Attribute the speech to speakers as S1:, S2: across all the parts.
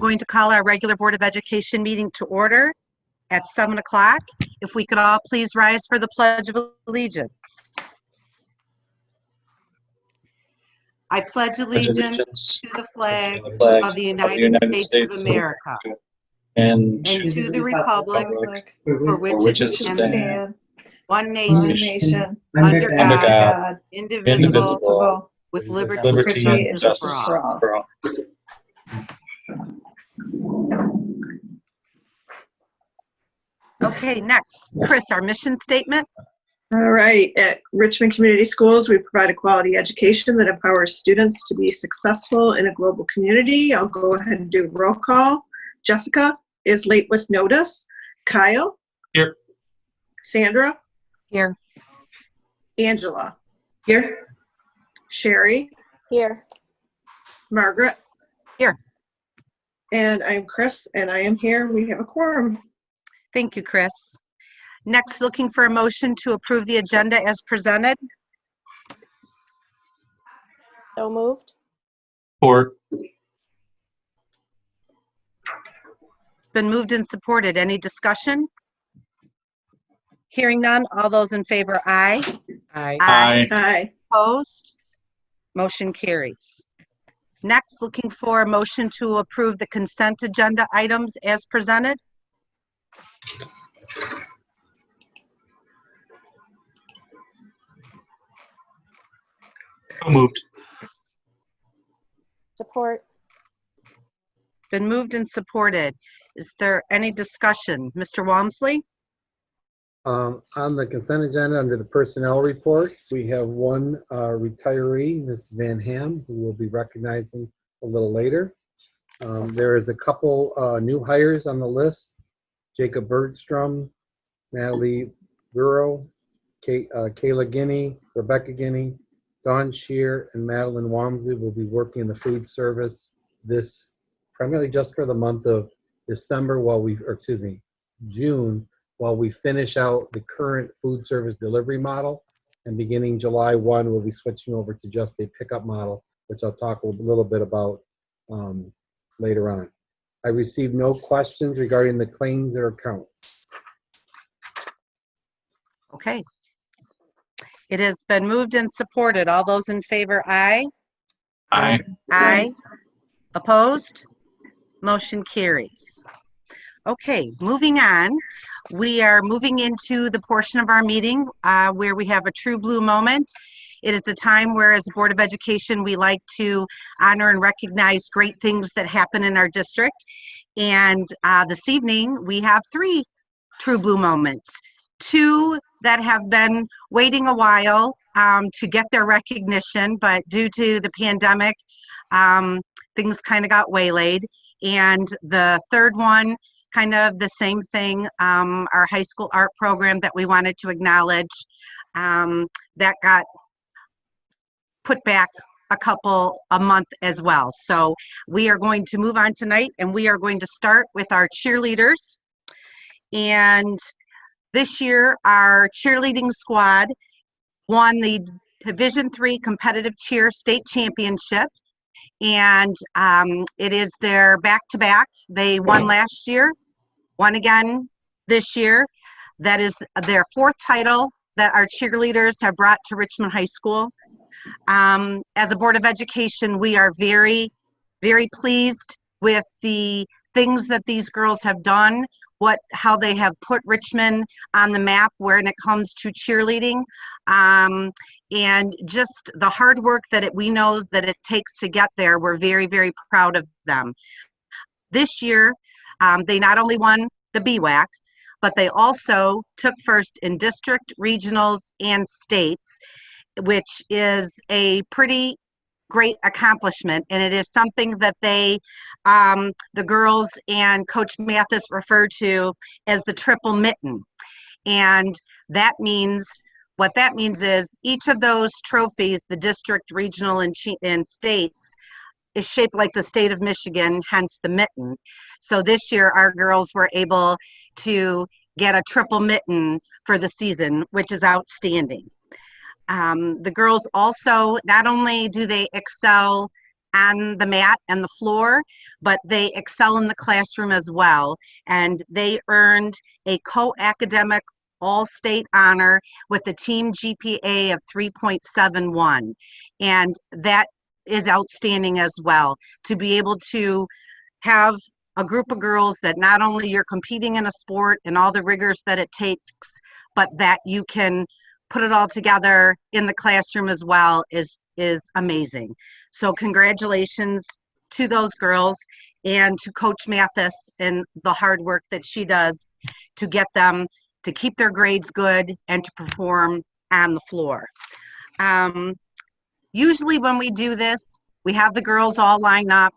S1: going to call our regular Board of Education meeting to order at 7 o'clock. If we could all please rise for the Pledge of Allegiance. I pledge allegiance to the flag of the United States of America and to the republic for which it stands, one nation, under God, indivisible, with liberty and justice for all. Okay, next, Chris, our mission statement.
S2: All right, at Richmond Community Schools, we provide a quality education that empowers students to be successful in a global community. I'll go ahead and do roll call. Jessica is late with notice. Kyle?
S3: Here.
S2: Sandra?
S1: Here.
S2: Angela?
S4: Here.
S2: Sherry?
S4: Here.
S2: Margaret?
S1: Here.
S2: And I'm Chris, and I am here. We have a quorum.
S1: Thank you, Chris. Next, looking for a motion to approve the agenda as presented.
S4: So moved.
S3: Support.
S1: Been moved and supported. Any discussion? Hearing none, all those in favor, aye.
S3: Aye.
S2: Aye.
S1: Opposed? Motion carries. Next, looking for a motion to approve the consent agenda items as presented.
S3: So moved.
S4: Support.
S1: Been moved and supported. Is there any discussion? Mr. Walmsley?
S5: On the consent agenda, under the personnel report, we have one retiree, Ms. Van Ham, who we'll be recognizing a little later. There is a couple new hires on the list. Jacob Bergstrom, Natalie Burrow, Kayla Guinea, Rebecca Guinea, Dawn Shear, and Madeline Walmsley will be working in the food service this primarily just for the month of December June, while we finish out the current food service delivery model. And beginning July 1, we'll be switching over to just a pickup model, which I'll talk a little bit about later on. I received no questions regarding the claims or accounts.
S1: Okay. It has been moved and supported. All those in favor, aye.
S3: Aye.
S1: Aye. Opposed? Motion carries. Okay, moving on. We are moving into the portion of our meeting where we have a true blue moment. It is a time where, as a Board of Education, we like to honor and recognize great things that happen in our district. And this evening, we have 3 true blue moments. 2 that have been waiting a while to get their recognition, but due to the pandemic, things kind of got waylaid. And the third one, kind of the same thing, our high school art program that we wanted to acknowledge, that got put back a month as well. So we are going to move on tonight, and we are going to start with our cheerleaders. And this year, our cheerleading squad won the Division III Competitive Cheer State Championship. And it is their back-to-back. They won last year, won again this year. That is their 4th title that our cheerleaders have brought to Richmond High School. As a Board of Education, we are very, very pleased with the things that these girls have done, how they have put Richmond on the map when it comes to cheerleading, and just the hard work that we know that it takes to get there. We're very, very proud of them. This year, they not only won the BWAC, but they also took first in district, regionals, and states, which is a pretty great accomplishment, and it is something that they, the girls and Coach Mathis refer to as the triple mitten. And that means, what that means is each of those trophies, the district, regional, and states, is shaped like the state of Michigan, hence the mitten. So this year, our girls were able to get a triple mitten for the season, which is outstanding. The girls also, not only do they excel on the mat and the floor, but they excel in the classroom as well. And they earned a co-academic all-state honor with a team GPA of 3.71. And that is outstanding as well, to be able to have a group of girls that not only you're competing in a sport and all the rigors that it takes, but that you can put it all together in the classroom as well is amazing. So congratulations to those girls and to Coach Mathis and the hard work that she does to get them to keep their grades good and to perform on the floor. Usually when we do this, we have the girls all line up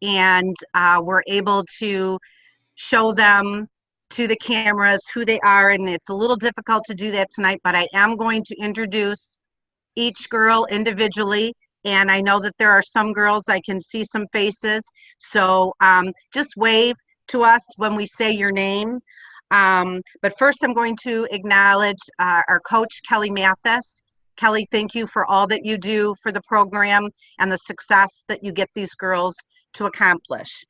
S1: and we're able to show them to the cameras who they are, and it's a little difficult to do that tonight, but I am going to introduce each girl individually, and I know that there are some girls, I can see some faces, so just wave to us when we say your name. But first I'm going to acknowledge our coach, Kelly Mathis. Kelly, thank you for all that you do for the program and the success that you get these girls to accomplish.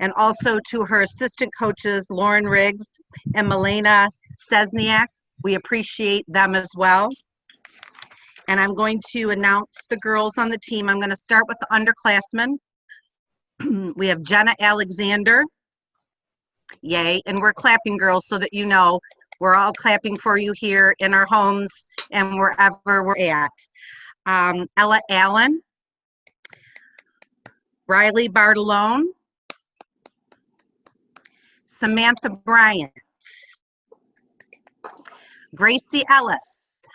S1: And also to her assistant coaches, Lauren Riggs and Milena Sesniak. We appreciate them as well. And I'm going to announce the girls on the team. I'm going to start with the underclassmen. We have Jenna Alexander. Yay. And we're clapping, girls, so that you know we're all clapping for you here in our homes and wherever we're at. Ella Allen. Riley Bartolone. Samantha Bryant. Gracie Ellis.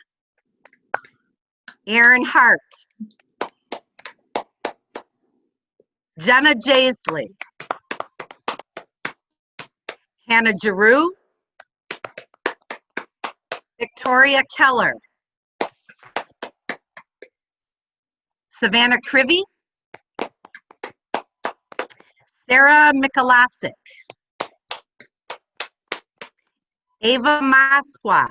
S1: Erin Hart. Jenna Jaisley. Hannah Giroux. Victoria Keller. Savannah Crivy. Sarah Mikolasik. Ava Moskwa.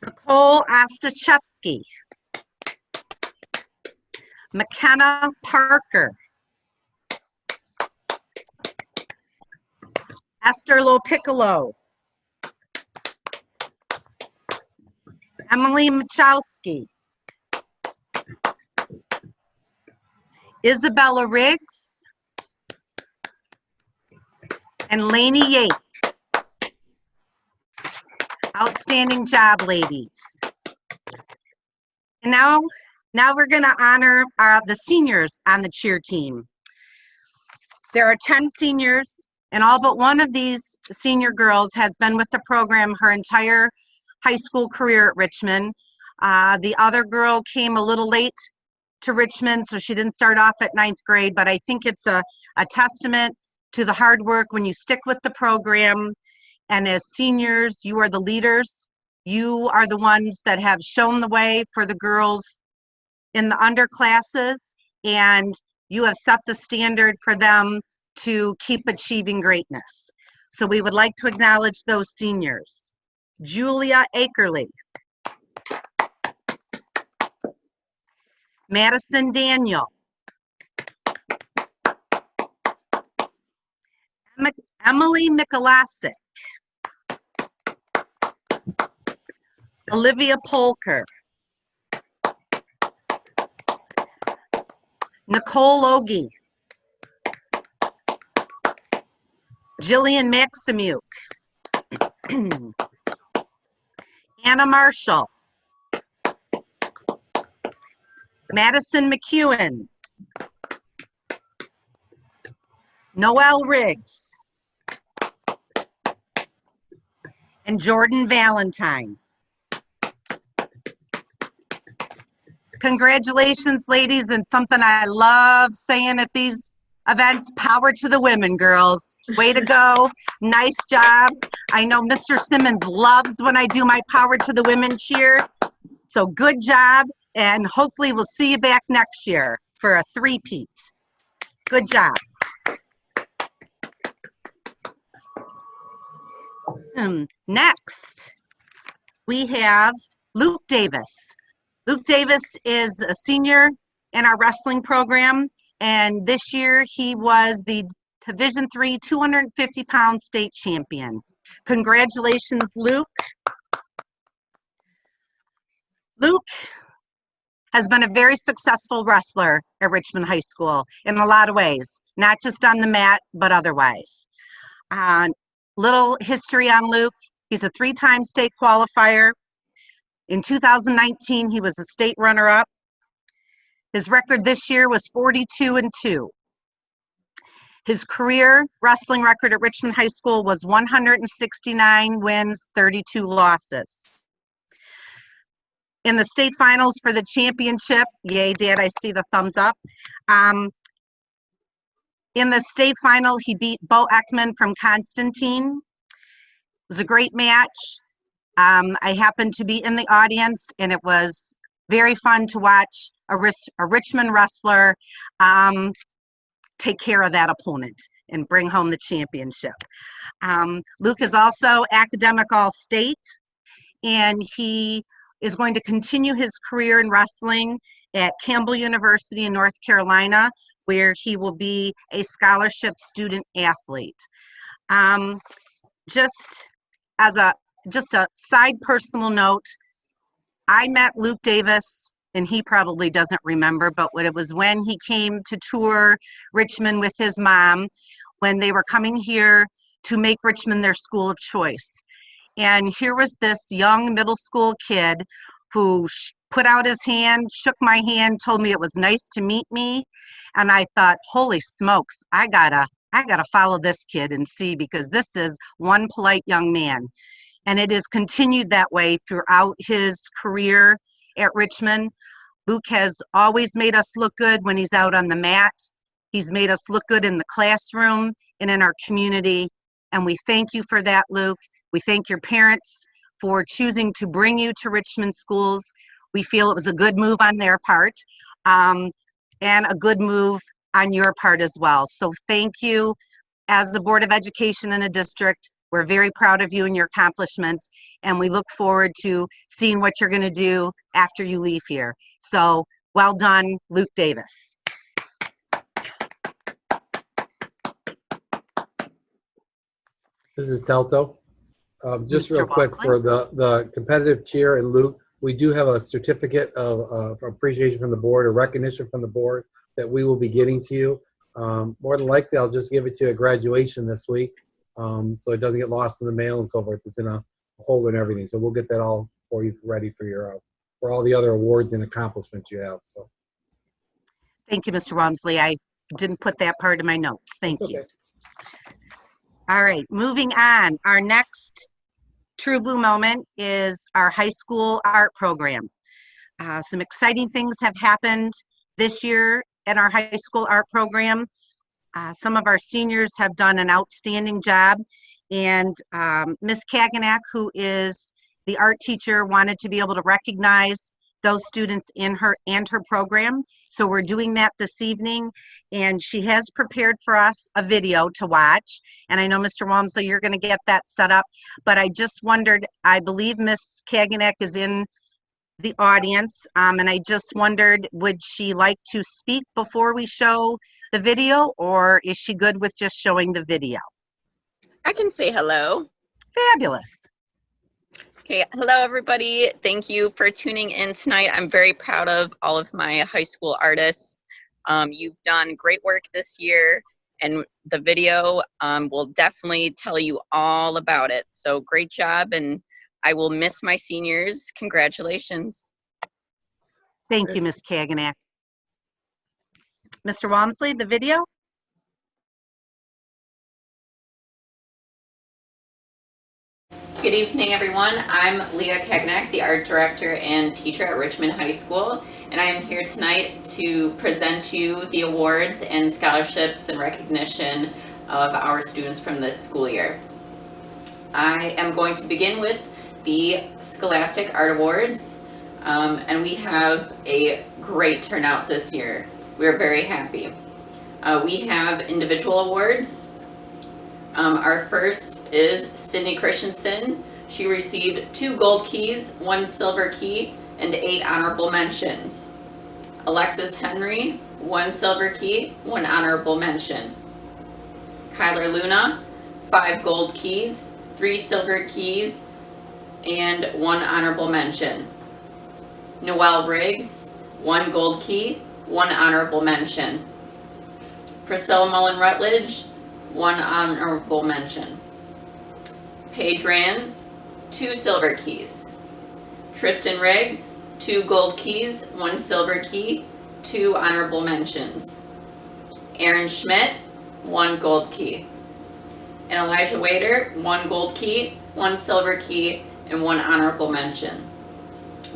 S1: Nicole Ostachevsky. McKenna Parker. Esther Lopiccolo. Emily Machowski. Isabella Riggs. And Lainey Yates. Outstanding job, ladies. And now we're going to honor the seniors on the cheer team. There are 10 seniors, and all but one of these senior girls has been with the program her entire high school career at Richmond. The other girl came a little late to Richmond, so she didn't start off at 9th grade, but I think it's a testament to the hard work when you stick with the program. And as seniors, you are the leaders. You are the ones that have shown the way for the girls in the underclasses, and you have set the standard for them to keep achieving greatness. So we would like to acknowledge those seniors. Julia Akerley. Madison Daniel. Emily Mikolasik. Olivia Polker. Nicole Ogie. Jillian Maximuk. Anna Marshall. Madison McEwen. Noelle Riggs. And Jordan Valentine. Congratulations, ladies, and something I love saying at these events, power to the women, girls. Way to go. Nice job. I know Mr. Simmons loves when I do my power to the women cheer. So good job, and hopefully we'll see you back next year for a three-peat. Good job. Next, we have Luke Davis. Luke Davis is a senior in our wrestling program, and this year he was the Division III 250-pound state champion. Congratulations, Luke. Luke has been a very successful wrestler at Richmond High School in a lot of ways, not just on the mat, but otherwise. Little history on Luke. He's a 3-time state qualifier. In 2019, he was a state runner-up. His record this year was 42-2. His career wrestling record at Richmond High School was 169 wins, 32 losses. In the state finals for the championship, yay, Dad, I see the thumbs up. In the state final, he beat Bo Ekman from Constantine. It was a great match. I happened to be in the audience, and it was very fun to watch a Richmond wrestler take care of that opponent and bring home the championship. Luke is also academic all-state, and he is going to continue his career in wrestling at Campbell University in North Carolina, where he will be a scholarship student athlete. Just a side personal note, I met Luke Davis, and he probably doesn't remember, but it was when he came to tour Richmond with his mom, when they were coming here to make Richmond their school of choice. And here was this young middle school kid who put out his hand, shook my hand, told me it was nice to meet me. And I thought, holy smokes, I gotta follow this kid and see, because this is one polite young man. And it has continued that way throughout his career at Richmond. Luke has always made us look good when he's out on the mat. He's made us look good in the classroom and in our community. And we thank you for that, Luke. We thank your parents for choosing to bring you to Richmond schools. We feel it was a good move on their part, and a good move on your part as well. So thank you. As the Board of Education in a district, we're very proud of you and your accomplishments, and we look forward to seeing what you're going to do after you leave here. So well done, Luke Davis.
S5: This is Telto. Just
S1: Mr.
S5: real quick,
S1: Walmsley.
S5: for the competitive cheer and Luke, we do have a certificate of appreciation from the board, a recognition from the board that we will be getting to you. More than likely, I'll just give it to you at graduation this week, so it doesn't get lost in the mail and so forth. It's in a holder and everything, so we'll get that all for you, ready for your for all the other awards and accomplishments you have. So
S1: Thank you, Mr. Walmsley. I didn't put that part in my notes. Thank
S5: it's
S1: you.
S5: okay.
S1: All right, moving on. Our next True Blue moment is our high school art program. Some exciting things have happened this year in our high school art program. Some of our seniors have done an outstanding job, and Ms. Kaganak, who is the art teacher, wanted to be able to recognize those students in her program. So we're doing that this evening, and she has prepared for us a video to watch. And I know, Mr. Walmsley, you're going to get that set up, but I just wondered, I believe Ms. Kaganek is in the audience, and I just wondered, would she like to speak before we show the video, or is she good with just showing the video?
S6: I can say hello.
S1: Fabulous.
S6: Okay, hello everybody. Thank you for tuning in tonight. I'm very proud of all of my high school artists. You've done great work this year, and the video will definitely tell you all about it. So great job, and I will miss my seniors. Congratulations.
S1: Thank you, Ms. Kaganak. Mr. Walmsley, the video?
S6: Good evening, everyone. I'm Leah Kagnak, the art director and teacher at Richmond High School, and I am here tonight to present you the awards and scholarships and recognition of our students from this school year. I am going to begin with the Scholastic Art Awards, and we have a great turnout this year. We're very happy. We have individual awards. Our first is Sydney Christensen. She received 2 gold keys, 1 silver key, and 8 honorable mentions. Alexis Henry, 1 silver key, 1 honorable mention. Kyler Luna, 5 gold keys, 3 silver keys, and 1 honorable mention. Noelle Riggs, 1 gold key, 1 honorable mention. Priscilla Mullen Rutledge, 1 honorable mention. Paige Rands, 2 silver keys. Tristan Riggs, 2 gold keys, 1 silver key, 2 honorable mentions. Erin Schmidt, 1 gold key. And Elijah Wader, 1 gold key, 1 silver key, and 1 honorable mention.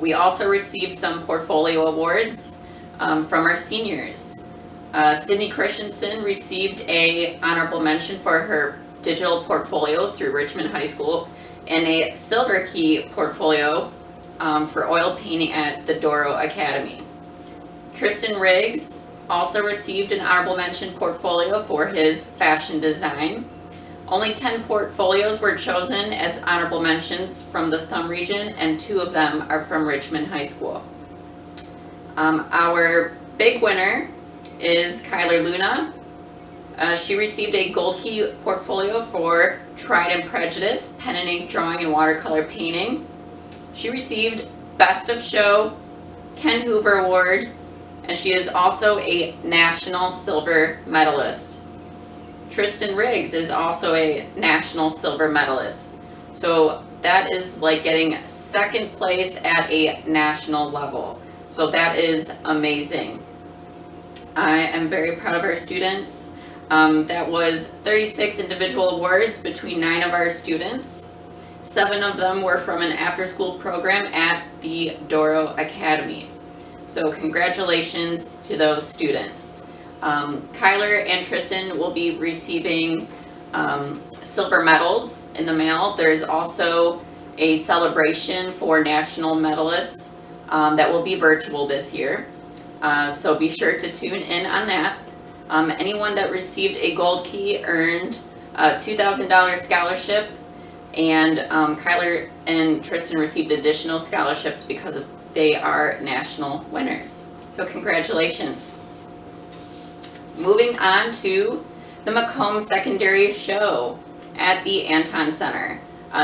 S6: We also received some portfolio awards from our seniors. Sydney Christensen received a honorable mention for her digital portfolio through Richmond High School and a silver key portfolio for oil painting at the Doro Academy. Tristan Riggs also received an honorable mention portfolio for his fashion design. Only 10 portfolios were chosen as honorable mentions from the Thumb region, and 2 of them are from Richmond High School. Our big winner is Kyler Luna. She received a gold key portfolio for Pride and Prejudice, pen and ink drawing and watercolor painting. She received Best of Show, Ken Hoover Award, and she is also a National Silver Medalist. Tristan Riggs is also a National Silver Medalist. So that is like getting 2nd place at a national level. So that is amazing. I am very proud of our students. That was 36 individual awards between 9 of our students. 7 of them were from an after-school program at the Doro Academy. So congratulations to those students. Kyler and Tristan will be receiving silver medals in the mail. There's also a celebration for national medalists that will be virtual this year. So be sure to tune in on that. Anyone that received a gold key earned a $2,000 scholarship, and Kyler and Tristan received additional scholarships because they are national winners. So congratulations. Moving on to the Macomb Secondary Show at the Anton Center.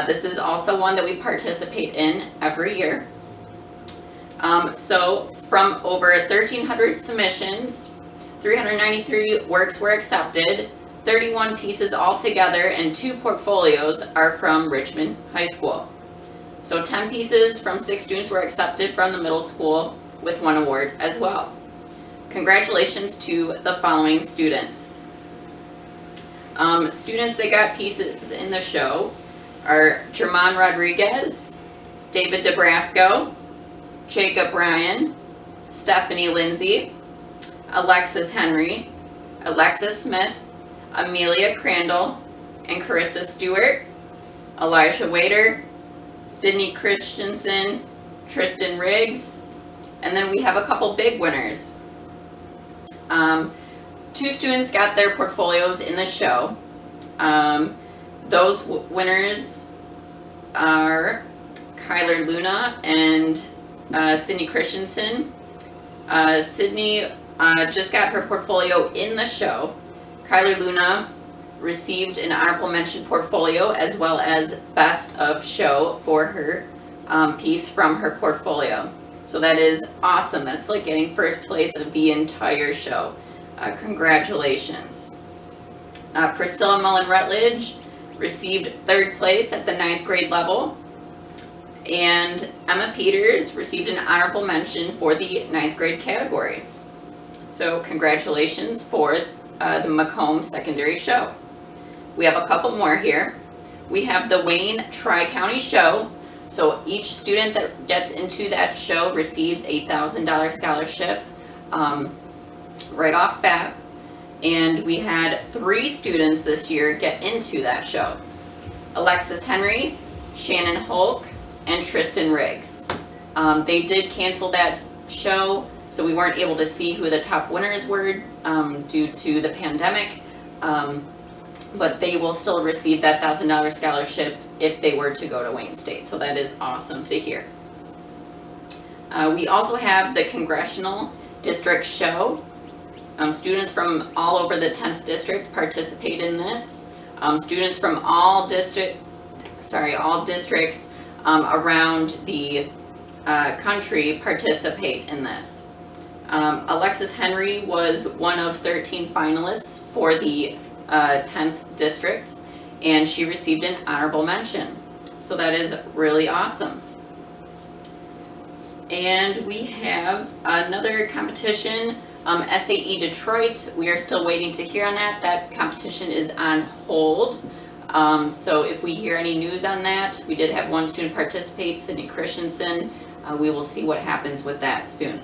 S6: This is also one that we participate in every year. So from over 1,300 submissions, 393 works were accepted, 31 pieces altogether, and 2 portfolios are from Richmond High School. So 10 pieces from 6 students were accepted from the middle school with 1 award as well. Congratulations to the following students. Students that got pieces in the show are Jermon Rodriguez, David DeBrasco, Jacob Ryan, Stephanie Lindsay, Alexis Henry, Alexis Smith, Amelia Crandall, and Carissa Stewart, Elijah Wader, Sydney Christensen, Tristan Riggs, and then we have a couple big winners. 2 students got their portfolios in the show. Those winners are Kyler Luna and Sydney Christensen. Sydney just got her portfolio in the show. Kyler Luna received an honorable mention portfolio as well as Best of Show for her piece from her portfolio. So that is awesome. That's like getting 1st place of the entire show. Congratulations. Priscilla Mullen Rutledge received 3rd place at the 9th grade level. And Emma Peters received an honorable mention for the 9th grade category. So congratulations for the Macomb Secondary Show. We have a couple more here. We have the Wayne Tri-County Show. So each student that gets into that show receives a $1,000 scholarship right off bat. And we had 3 students this year get into that show. Alexis Henry, Shannon Holk, and Tristan Riggs. They did cancel that show, so we weren't able to see who the top winners were due to the pandemic. But they will still receive that $1,000 scholarship if they were to go to Wayne State. So that is awesome to hear. We also have the Congressional District Show. Students from all over the 10th District participate in this. Students from all districts around the country participate in this. Alexis Henry was one of 13 finalists for the 10th District, and she received an honorable mention. So that is really awesome. And we have another competition, SAE Detroit. We are still waiting to hear on that. That competition is on hold. So if we hear any news on that, we did have one student participate, Sydney Christensen. We will see what happens with that soon.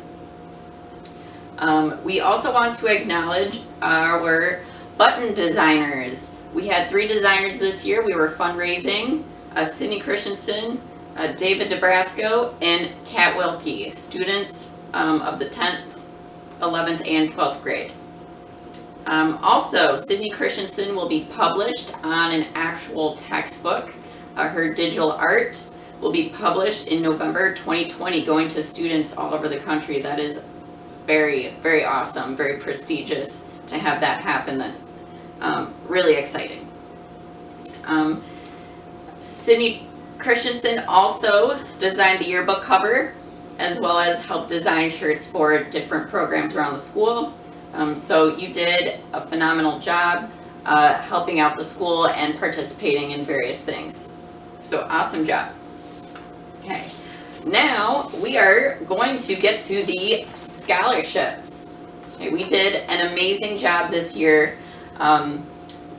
S6: We also want to acknowledge our button designers. We had 3 designers this year. We were fundraising, Sydney Christensen, David DeBrasco, and Kat Wilkie, students of the 10th, 11th, and 12th grade. Also, Sydney Christensen will be published on an actual textbook. Her digital art will be published in November 2020, going to students all over the country. That is very, very awesome, very prestigious to have that happen. That's really exciting. Sydney Christensen also designed the yearbook cover, as well as helped design shirts for different programs around the school. So you did a phenomenal job helping out the school and participating in various things. So awesome job. Okay, now we are going to get to the scholarships. Okay, we did an amazing job this year.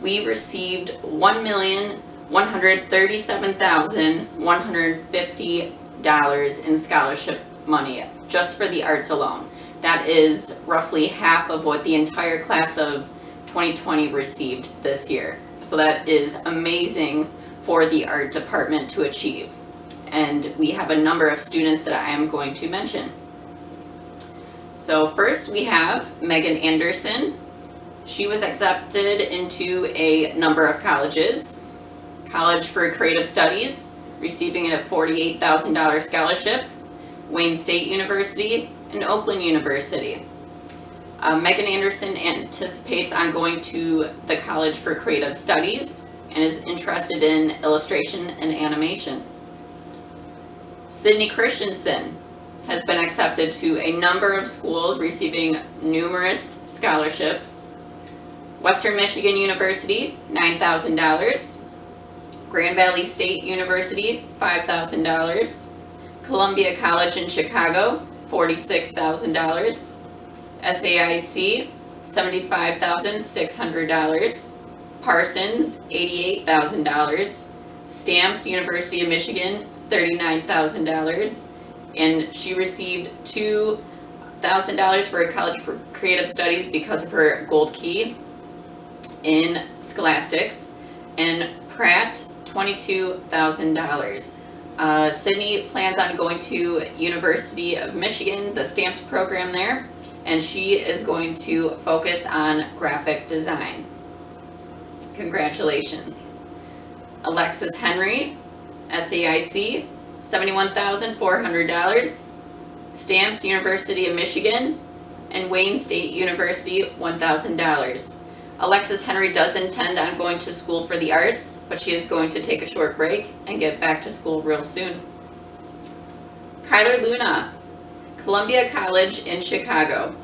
S6: We received $1,137,150 in scholarship money just for the arts alone. That is roughly half of what the entire class of 2020 received this year. So that is amazing for the art department to achieve. And we have a number of students that I am going to mention. So first we have Megan Anderson. She was accepted into a number of colleges. College for Creative Studies, receiving a $48,000 scholarship, Wayne State University, and Oakland University. Megan Anderson anticipates on going to the College for Creative Studies and is interested in illustration and animation. Sydney Christensen has been accepted to a number of schools, receiving numerous scholarships. Western Michigan University, $9,000. Grand Valley State University, $5,000. Columbia College in Chicago, $46,000. SAIC, $75,600. Parsons, $88,000. Stamps, University of Michigan, $39,000. And she received $2,000 for a College for Creative Studies because of her gold key in Scholastics. And Pratt, $22,000. Sydney plans on going to University of Michigan, the Stamps program there, and she is going to focus on graphic design. Congratulations. Alexis Henry, SAIC, $71,400. Stamps, University of Michigan, and Wayne State University, $1,000. Alexis Henry does intend on going to school for the arts, but she is going to take a short break and get back to school real soon. Kyler Luna, Columbia College in Chicago,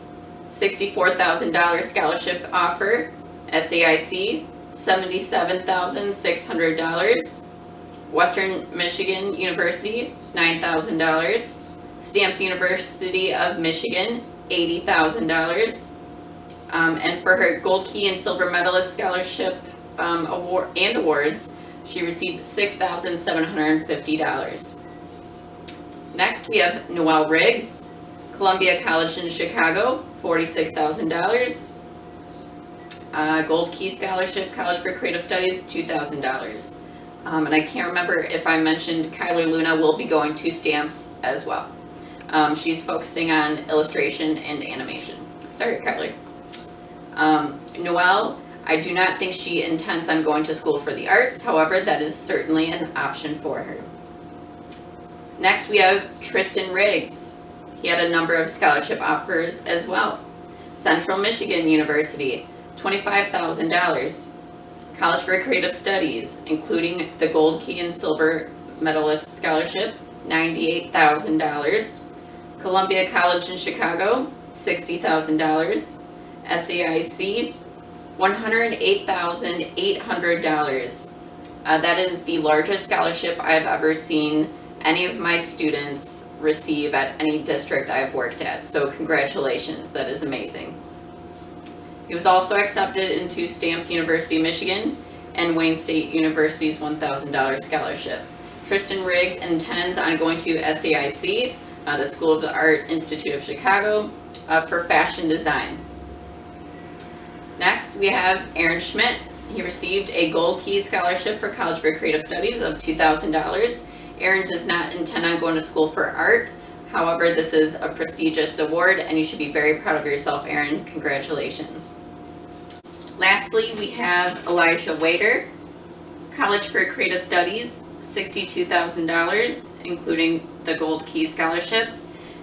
S6: $64,000 scholarship offer. SAIC, $77,600. Western Michigan University, $9,000. Stamps University of Michigan, $80,000. And for her Gold Key and Silver Medalist Scholarship award and awards, she received $6,750. Next, we have Noelle Riggs, Columbia College in Chicago, $46,000. Gold Key Scholarship, College for Creative Studies, $2,000. And I can't remember if I mentioned Kyler Luna will be going to Stamps as well. She's focusing on illustration and animation. Sorry, Kyler. Noelle, I do not think she intends on going to school for the arts. However, that is certainly an option for her. Next, we have Tristan Riggs, He had a number of scholarship offers as well. Central Michigan University, $25,000. College for Creative Studies, including the Gold Key and Silver Medalist Scholarship, $98,000. Columbia College in Chicago, $60,000. SAIC, $108,800. That is the largest scholarship I've ever seen any of my students receive at any district I've worked at. So congratulations, that is amazing. He was also accepted into Stamps University, Michigan, and Wayne State University's $1,000 scholarship. Tristan Riggs intends on going to SAIC, the School of the Art Institute of Chicago, for fashion design. Next, we have Erin Schmidt. He received a Gold Key Scholarship for College for Creative Studies of $2,000. Erin does not intend on going to school for art. However, this is a prestigious award and you should be very proud of yourself, Erin. Congratulations. Lastly, we have Elijah Wader, College for Creative Studies, $62,000, including the Gold Key Scholarship,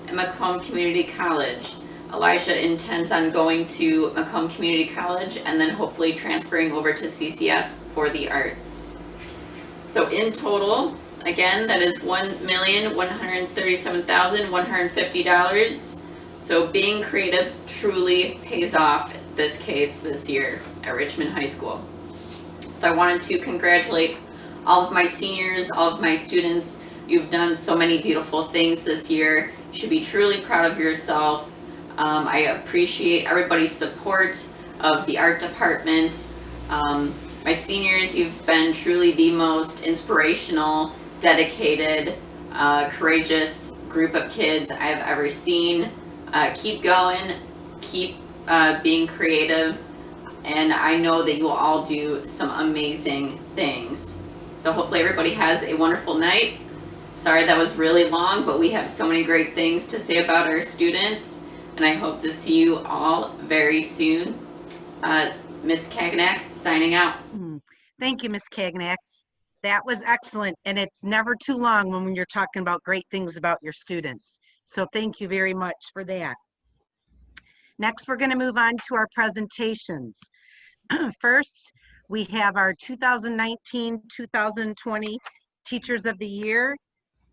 S6: and Macomb Community College. Elijah intends on going to Macomb Community College and then hopefully transferring over to CCS for the arts. So in total, again, that is $1,137,150. So being creative truly pays off this case this year at Richmond High School. So I wanted to congratulate all of my seniors, all of my students. You've done so many beautiful things this year. You should be truly proud of yourself. I appreciate everybody's support of the art department. My seniors, you've been truly the most inspirational, dedicated, courageous group of kids I've ever seen. Keep going, keep being creative, and I know that you will all do some amazing things. So hopefully everybody has a wonderful night. Sorry that was really long, but we have so many great things to say about our students, and I hope to see you all very soon. Ms. Kagnak, signing out.
S1: Thank you, Ms. Kagnak. That was excellent, and it's never too long when you're talking about great things about your students. So thank you very much for that. Next, we're going to move on to our presentations. First, we have our 2019-2020 Teachers of the Year.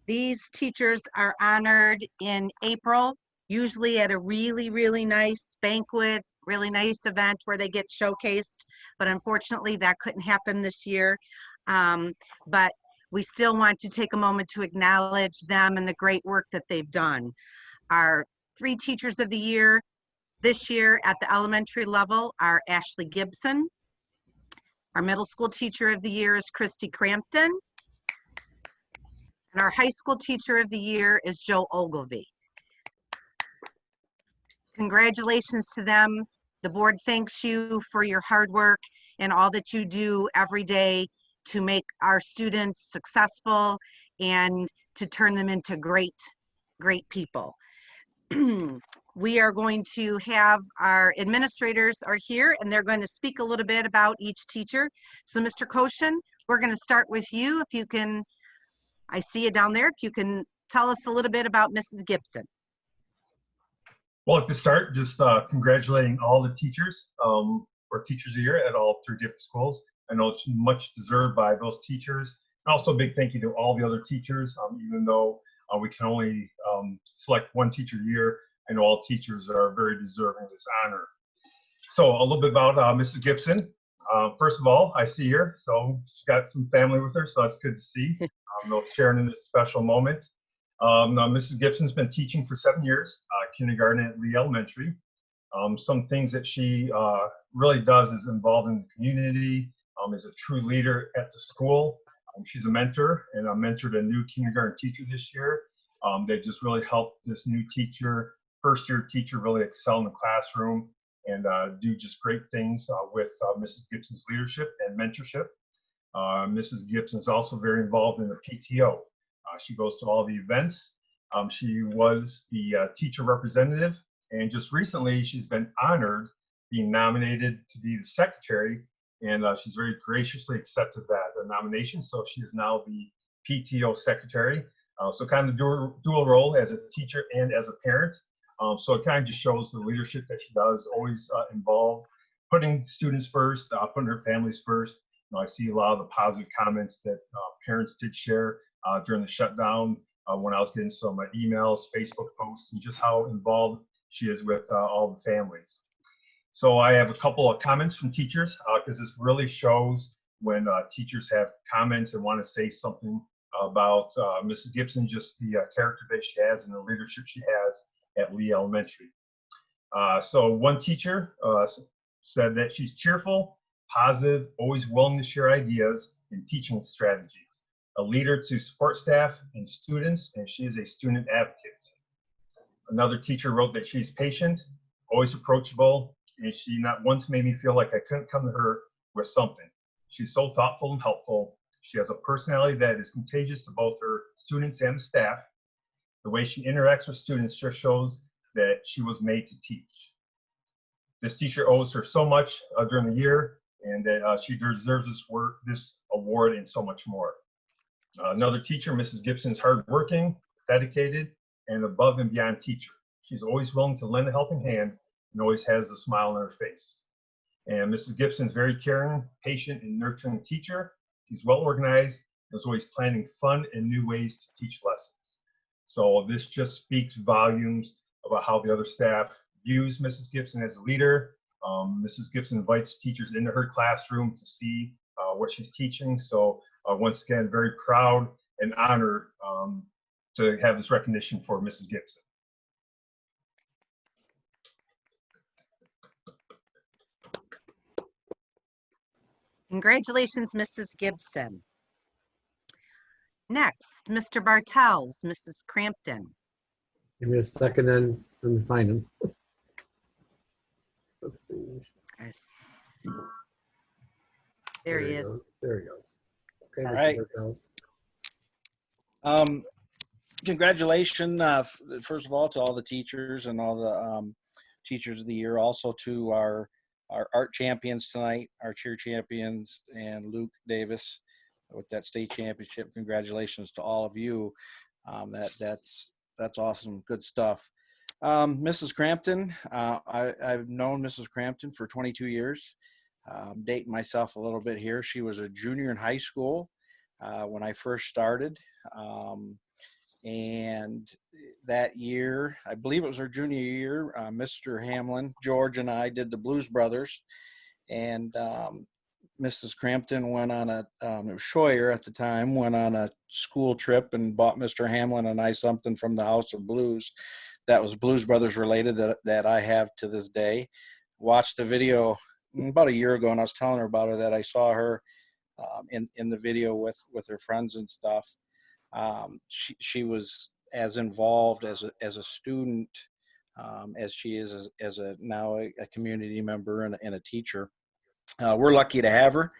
S1: These teachers are honored in April, usually at a really, really nice banquet, really nice event where they get showcased, but unfortunately that couldn't happen this year. But we still want to take a moment to acknowledge them and the great work that they've done. Our 3 Teachers of the Year this year at the elementary level are Ashley Gibson. Our middle school Teacher of the Year is Christy Crampton. And our high school Teacher of the Year is Joe Ogilvie. Congratulations to them. The board thanks you for your hard work and all that you do every day to make our students successful and to turn them into great, great people. We are going to have our administrators are here and they're going to speak a little bit about each teacher. So Mr. Koshin, we're going to start with you. If you can, I see you down there. If you can tell us a little bit about Mrs. Gibson.
S7: Well, to start, just congratulating all the teachers for Teachers of the Year at all 3 different schools. I know it's much deserved by those teachers. And also a big thank you to all the other teachers, even though we can only select 1 Teacher of the Year. I know all teachers are very deserving of this honor. So a little bit about Mrs. Gibson. First of all, I see her, so she's got some family with her, so that's good to see. They'll sharing in this special moment. Now, Mrs. Gibson's been teaching for 7 years, kindergarten at Lee Elementary. Some things that she really does is involved in the community, is a true leader at the school. She's a mentor, and I mentored a new kindergarten teacher this year. They just really helped this new teacher, first-year teacher, really excel in the classroom and do just great things with Mrs. Gibson's leadership and mentorship. Mrs. Gibson is also very involved in the PTO. She goes to all the events. She was the teacher representative, and just recently she's been honored being nominated to be the secretary, and she's very graciously accepted that nomination. So she is now the PTO secretary. So kind of dual role as a teacher and as a parent. So it kind of just shows the leadership that she does, always involved, putting students first, putting her families first. I see a lot of the positive comments that parents did share during the shutdown when I was getting some emails, Facebook posts, and just how involved she is with all the families. So I have a couple of comments from teachers because this really shows when teachers have comments and want to say something about Mrs. Gibson, just the character that she has and the leadership she has at Lee Elementary. So one teacher said that she's cheerful, positive, always willing to share ideas and teaching strategies, a leader to support staff and students, and she is a student advocate. Another teacher wrote that she's patient, always approachable, and she not once made me feel like I couldn't come to her with something. She's so thoughtful and helpful. She has a personality that is contagious to both her students and the staff. The way she interacts with students just shows that she was made to teach. This teacher owes her so much during the year, and that she deserves this award and so much more. Another teacher, Mrs. Gibson, is hardworking, dedicated, and above and beyond teacher. She's always willing to lend a helping hand and always has a smile on her face. And Mrs. Gibson is very caring, patient, and nurturing teacher. She's well organized and is always planning fun and new ways to teach lessons. So this just speaks volumes about how the other staff views Mrs. Gibson as a leader. Mrs. Gibson invites teachers into her classroom to see what she's teaching. So once again, very proud and honored to have this recognition for Mrs. Gibson.
S1: Congratulations, Mrs. Gibson. Next, Mr. Bartels, Mrs. Crampton.
S5: Give me a second and let me find him. Let's see.
S1: I see. There he is.
S5: Goes. There he goes. Okay,
S8: All
S5: Mr.
S8: right.
S5: Bartels.
S8: Congratulations, first of all, to all the teachers and all the teachers of the year. Also to our art champions tonight, our cheer champions, and Luke Davis with that state championship. Congratulations to all of you. That's awesome. Good stuff. Mrs. Crampton, I've known Mrs. Crampton for 22 years. Dating myself a little bit here. She was a junior in high school when I first started. And that year, I believe it was her junior year, Mr. Hamlin, George, and I did the Blues Brothers. And Mrs. Crampton went on it was Scheuer at the time, went on a school trip and bought Mr. Hamlin and I something from the House of Blues that was Blues Brothers related that I have to this day. Watched the video about a year ago, and I was telling her about her that I saw her in the video with her friends and stuff. She was as involved as a student as she is as a now a community member and a teacher. We're lucky to have her.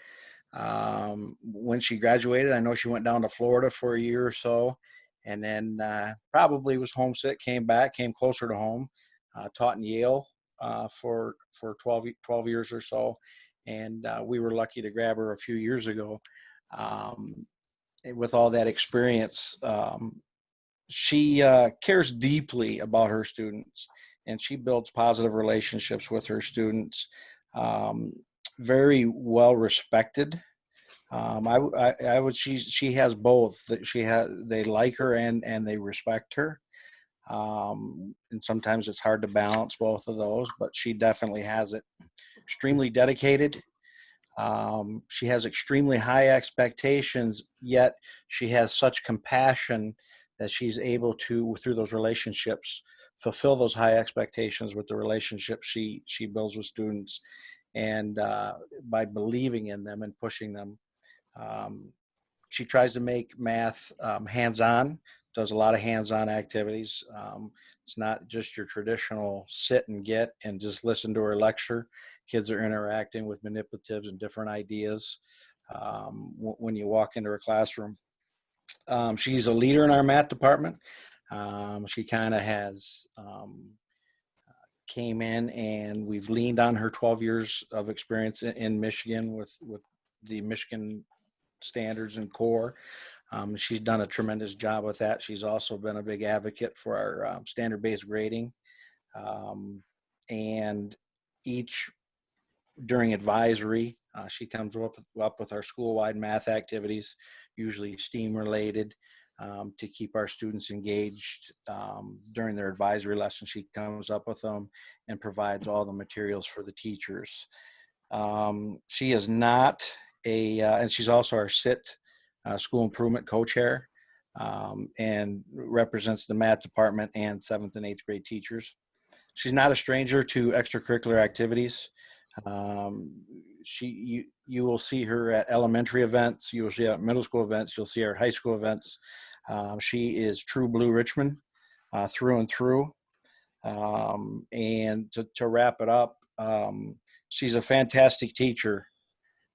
S8: When she graduated, I know she went down to Florida for a year or so, and then probably was homesick, came back, came closer to home, taught in Yale for 12 years or so, and we were lucky to grab her a few years ago. With all that experience, she cares deeply about her students, and she builds positive relationships with her students. Very well respected. I would. She has both. They like her and they respect her. And sometimes it's hard to balance both of those, but she definitely has it. Extremely dedicated. She has extremely high expectations, yet she has such compassion that she's able to, through those relationships, fulfill those high expectations with the relationships she builds with students, and by believing in them and pushing them. She tries to make math hands-on, does a lot of hands-on activities. It's not just your traditional sit and get and just listen to her lecture. Kids are interacting with manipulatives and different ideas when you walk into her classroom. She's a leader in our math department. She kind of has came in, and we've leaned on her 12 years of experience in Michigan with the Michigan standards and core. She's done a tremendous job with that. She's also been a big advocate for our standard-based grading. And during advisory, she comes up with our school-wide math activities, usually STEAM related, to keep our students engaged. During their advisory lesson, she comes up with them and provides all the materials for the teachers. She is not and she's also our SIT, school improvement co-chair, and represents the math department and 7th and 8th grade teachers. She's not a stranger to extracurricular activities. You will see her at elementary events. You will see her at middle school events. You'll see her at high school events. She is true blue Richmond through and through. And to wrap it up, she's a fantastic teacher,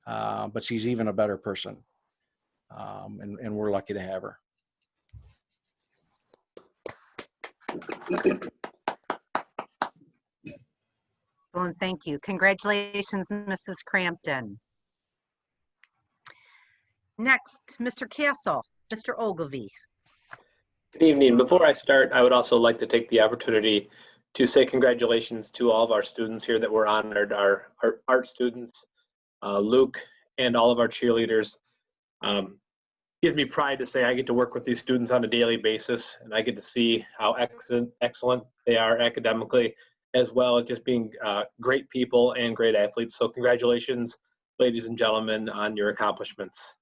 S8: but she's even a better person. And we're lucky to have her.
S1: Well, thank you. Congratulations, Mrs. Crampton. Next, Mr. Castle, Mr. Ogilvy.
S9: Good evening. Before I start, I would also like to take the opportunity to say congratulations to all of our students here that were honored, our art students, Luke, and all of our cheerleaders. Gives me pride to say I get to work with these students on a daily basis, and I get to see how excellent they are academically, as well as just being great people and great athletes. So congratulations, ladies and gentlemen, on your accomplishments.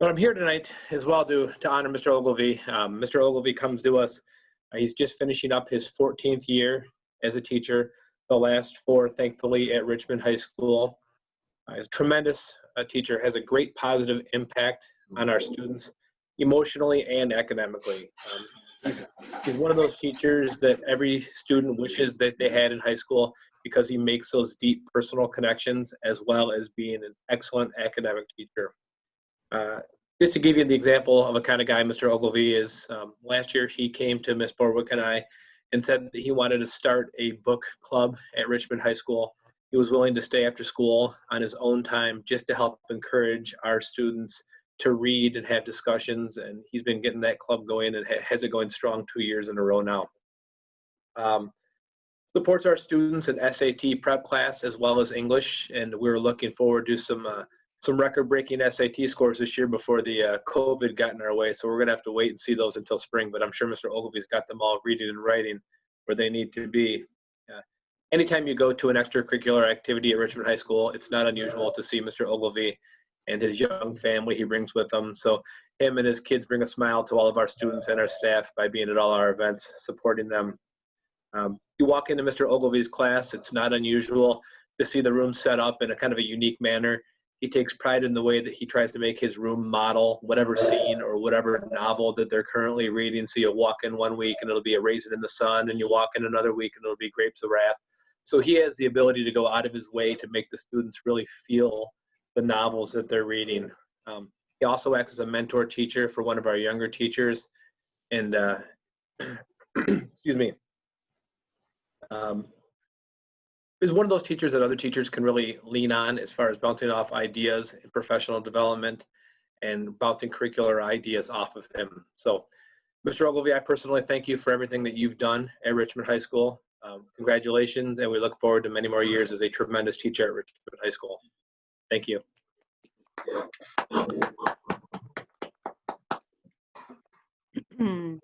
S9: But I'm here tonight as well to honor Mr. Ogilvy. Mr. Ogilvy comes to us. He's just finishing up his 14th year as a teacher, the last 4, thankfully, at Richmond High School. He's a tremendous teacher, has a great positive impact on our students, emotionally and academically. He's one of those teachers that every student wishes that they had in high school, because he makes those deep personal connections, as well as being an excellent academic teacher. Just to give you the example of a kind of guy Mr. Ogilvy is, last year he came to Miss Borwick and I and said that he wanted to start a book club at Richmond High School. He was willing to stay after school on his own time just to help encourage our students to read and have discussions, and he's been getting that club going and has it going strong 2 years in a row now. Supports our students in SAT prep class as well as English, and we're looking forward to some record-breaking SAT scores this year before the COVID got in our way, so we're going to have to wait and see those until spring, but I'm sure Mr. Ogilvy's got them all reading and writing where they need to be. Anytime you go to an extracurricular activity at Richmond High School, it's not unusual to see Mr. Ogilvy and his young family he brings with him. So him and his kids bring a smile to all of our students and our staff by being at all our events, supporting them. You walk into Mr. Ogilvy's class, it's not unusual to see the room set up in a kind of a unique manner. He takes pride in the way that he tries to make his room model whatever scene or whatever novel that they're currently reading. So you'll walk in one week and it'll be A Raisin in the Sun, and you walk in another week and it'll be Grapes of Wrath. So he has the ability to go out of his way to make the students really feel the novels that they're reading. He also acts as a mentor teacher for one of our younger teachers. And, excuse me, is one of those teachers that other teachers can really lean on as far as bouncing off ideas in professional development and bouncing curricular ideas off of him. So, Mr. Ogilvy, I personally thank you for everything that you've done at Richmond High School. Congratulations, and we look forward to many more years as a tremendous teacher at Richmond High School. Thank you.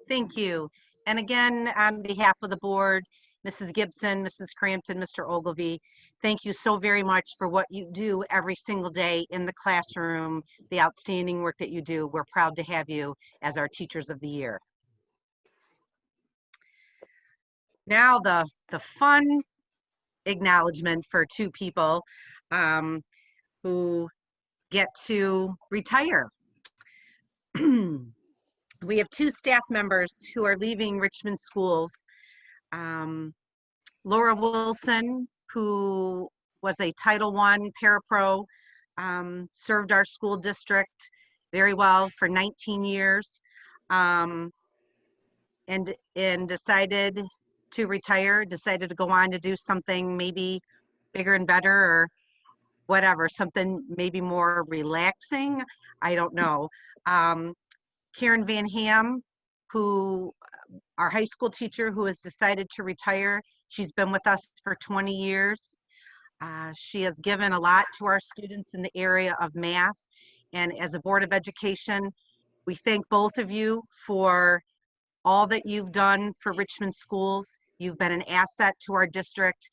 S1: Thank you. And again, on behalf of the board, Mrs. Gibson, Mrs. Crampton, Mr. Ogilvy, thank you so very much for what you do every single day in the classroom, the outstanding work that you do. We're proud to have you as our Teachers of the Year. Now the fun acknowledgement for 2 people who get to retire. We have 2 staff members who are leaving Richmond schools. Laura Wilson, who was a Title I parapro, served our school district very well for 19 years, and decided to retire, decided to go on to do something maybe bigger and better, or whatever, something maybe more relaxing. I don't know. Karen Van Ham, who, our high school teacher who has decided to retire. She's been with us for 20 years. She has given a lot to our students in the area of math. And as a Board of Education, we thank both of you for all that you've done for Richmond schools. You've been an asset to our district.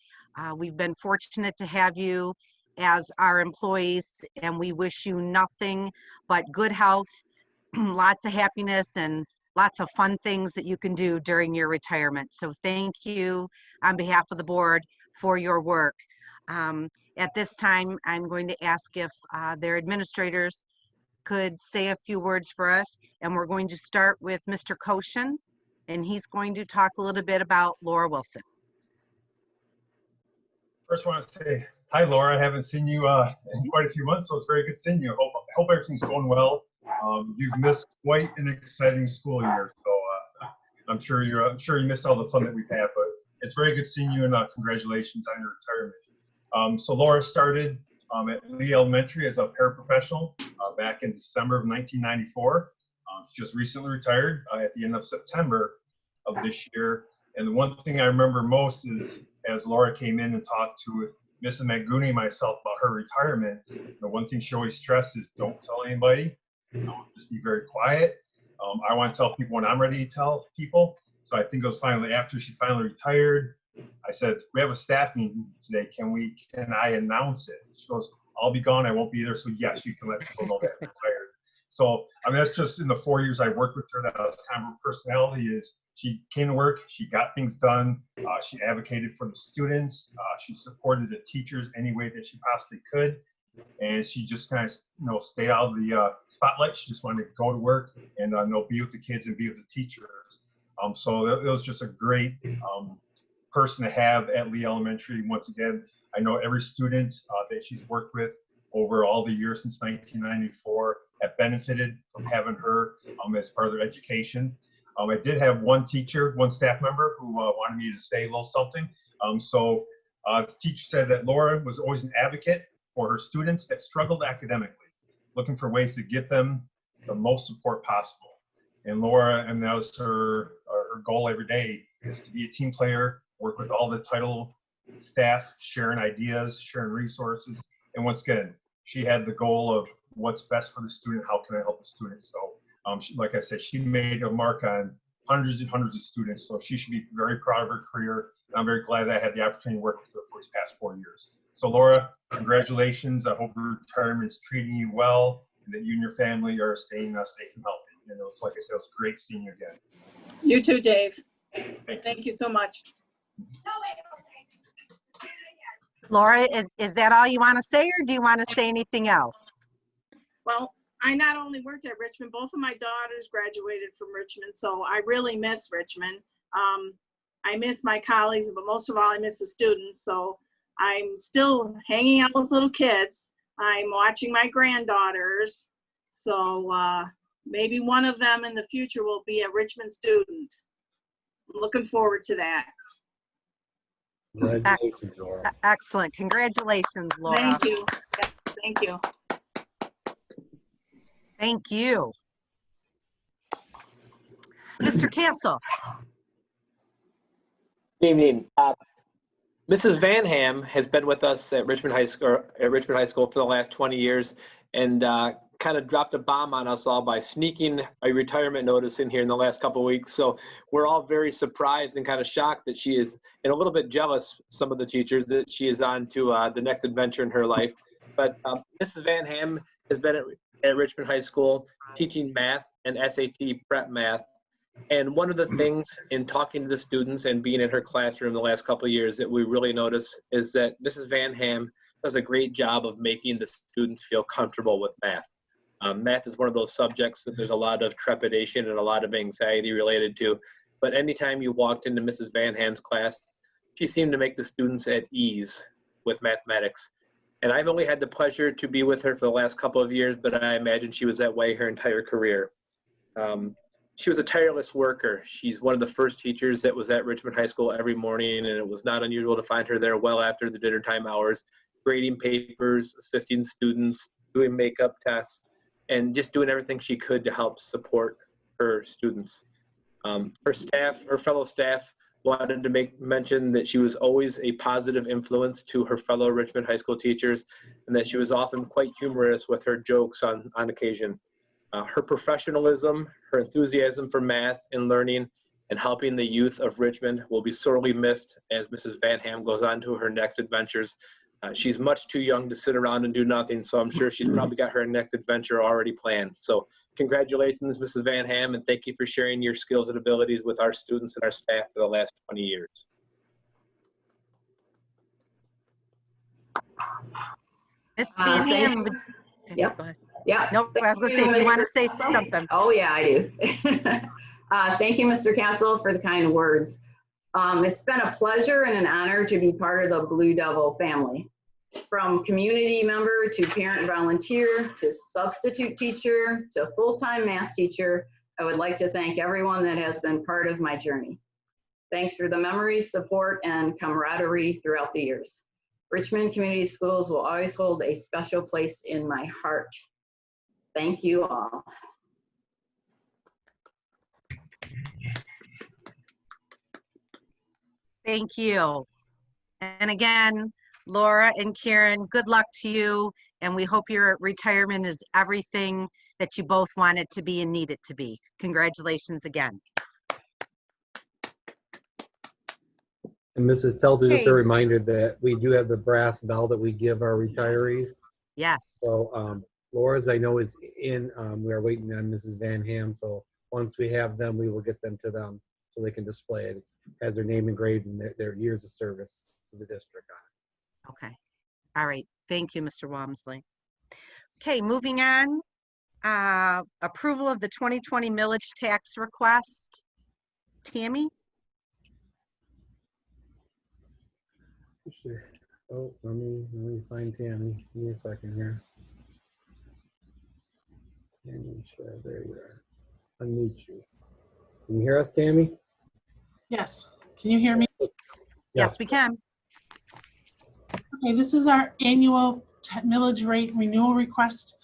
S1: We've been fortunate to have you as our employees, and we wish you nothing but good health, lots of happiness, and lots of fun things that you can do during your retirement. So thank you on behalf of the board for your work. At this time, I'm going to ask if their administrators could say a few words for us, and we're going to start with Mr. Koshin, and he's going to talk a little bit about Laura Wilson.
S7: First, I want to say hi, Laura. I haven't seen you in quite a few months, so it's very good seeing you. Hope everything's going well. You've missed quite an exciting school year, so I'm sure you missed all the fun that we've had. But it's very good seeing you, and congratulations on your retirement. So Laura started at Lee Elementary as a paraprofessional back in December of 1994. She just recently retired at the end of September of this year. And the one thing I remember most is as Laura came in and talked to Mrs. Maguni and myself about her retirement, the one thing she always stressed is don't tell anybody, just be very quiet. I want to tell people when I'm ready to tell people. So I think it was finally after she finally retired, I said, we have a staff meeting today. Can I announce it? She goes, I'll be gone. I won't be there. So yes, you can let people know that I'm retired. So I mean, that's just in the 4 years I worked with her. That was kind of her personality is she came to work, she got things done. She advocated for the students. She supported the teachers any way that she possibly could. And she just kind of, stayed out of the spotlight. She just wanted to go to work and be with the kids and be with the teachers. So it was just a great person to have at Lee Elementary. Once again, I know every student that she's worked with over all the years since 1994 have benefited from having her as part of their education. I did have one staff member who wanted me to say a little something. The teacher said that Laura was always an advocate for her students that struggled academically, looking for ways to get them the most support possible. And Laura, and that was her goal every day, is to be a team player, work with all the title staff, sharing ideas, sharing resources. And once again, she had the goal of what's best for the student, how can I help the student? So like I said, she made a mark on hundreds and hundreds of students. So she should be very proud of her career. And I'm very glad that I had the opportunity to work with her for these past 4 years. So Laura, congratulations. I hope your retirement's treating you well and that you and your family are staying safe and healthy. And it was, like I said, it was great seeing you again.
S10: You too, Dave.
S7: Thank
S10: you so much.
S1: Laura, is that all you want to say, or do you want to say anything else?
S10: Well, I not only worked at Richmond, both of my daughters graduated from Richmond, so I really miss Richmond. I miss my colleagues, but most of all, I miss the students. So I'm still hanging out with little kids. I'm watching my granddaughters. So maybe one of them in the future will be a Richmond student. I'm looking forward to that.
S5: Congratulations, Laura.
S1: Excellent. Congratulations, Laura.
S10: Thank you. Thank you.
S1: Thank you. Mr. Castle.
S9: Good evening. Mrs. Van Ham has been with us at Richmond High School for the last 20 years, and kind of dropped a bomb on us all by sneaking a retirement notice in here in the last couple of weeks. So we're all very surprised and kind of shocked that she is, and a little bit jealous, some of the teachers, that she is on to the next adventure in her life. But Mrs. Van Ham has been at Richmond High School teaching math and SAT prep math. And one of the things in talking to the students and being in her classroom the last couple of years that we really notice is that Mrs. Van Ham does a great job of making the students feel comfortable with math. Math is one of those subjects that there's a lot of trepidation and a lot of anxiety related to. But anytime you walked into Mrs. Van Ham's class, she seemed to make the students at ease with mathematics. And I've only had the pleasure to be with her for the last couple of years, but I imagine she was that way her entire career. She was a tireless worker. She's one of the first teachers that was at Richmond High School every morning, and it was not unusual to find her there well after the dinner time hours, grading papers, assisting students, doing makeup tests, and just doing everything she could to help support her students. Her fellow staff wanted to mention that she was always a positive influence to her fellow Richmond High School teachers, and that she was often quite humorous with her jokes on occasion. Her professionalism, her enthusiasm for math and learning, and helping the youth of Richmond will be sorely missed as Mrs. Van Ham goes on to her next adventures. She's much too young to sit around and do nothing, so I'm sure she's probably got her next adventure already planned. So congratulations, Mrs. Van Ham, and thank you for sharing your skills and abilities with our students and our staff for the last 20 years.
S1: Ms. Van
S4: Thank
S1: Ham.
S4: Yep.
S1: Go ahead.
S4: Yeah.
S1: Nope, I was gonna say, if you want to say something.
S4: Oh, yeah, I do. Thank you, Mr. Castle, for the kind words. It's been a pleasure and an honor to be part of the Blue Devil family. From community member to parent volunteer to substitute teacher to full-time math teacher, I would like to thank everyone that has been part of my journey. Thanks for the memories, support, and camaraderie throughout the years. Richmond Community Schools will always hold a special place in my heart. Thank you all.
S1: Thank you. And again, Laura and Karen, good luck to you. And we hope your retirement is everything that you both want it to be and need it to be. Congratulations again.
S5: And Mrs. Telzer, just
S1: Okay.
S5: a reminder that we do have the brass bell that we give our retirees.
S1: Yes.
S5: So Laura's, I know, is in. We are waiting on Mrs. Van Ham. So once we have them, we will get them to them so they can display it. It has their name engraved and their years of service to the district on it.
S1: Okay. All right. Thank you, Mr. Walmsley. Okay, moving on. Approval of the 2020 millage tax request. Tammy?
S5: Sure. Oh, let me find Tammy. Give me a second here. Tammy, sure, there you are. Unmute you. Can you hear us, Tammy?
S11: Yes. Can you hear me?
S1: Yes, we can.
S11: Okay, this is our annual millage rate renewal request.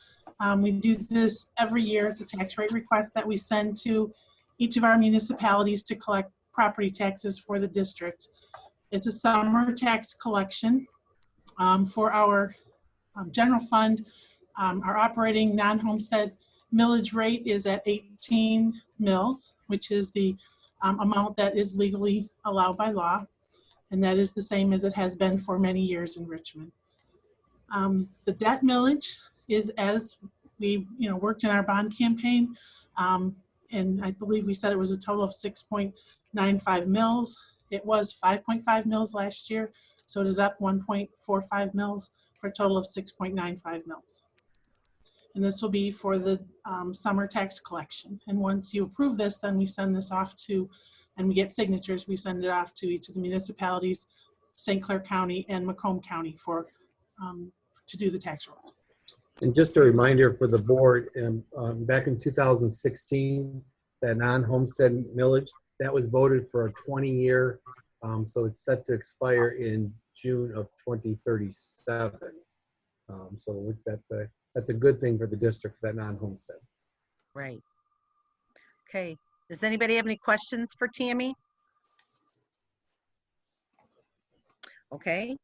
S11: We do this every year. It's a tax rate request that we send to each of our municipalities to collect property taxes for the district. It's a summer tax collection for our general fund. Our operating non-homestead millage rate is at 18 mills, which is the amount that is legally allowed by law. And that is the same as it has been for many years in Richmond. The debt millage is as we worked in our bond campaign, and I believe we said it was a total of 6.95 mils. It was 5.5 mils last year, so it is up 1.45 mils for a total of 6.95 mils. And this will be for the summer tax collection. And once you approve this, then we send this off to, and we get signatures, we send it off to each of the municipalities, St. Clair County and Macomb County for to do the tax rolls.
S5: And just a reminder for the board, back in 2016, that non-homestead millage, that was voted for a 20-year, so it's set to expire in June of 2037. So that's a good thing for the district, for that non-homestead.
S1: Right. Okay. Does anybody have any questions for Tammy? Okay.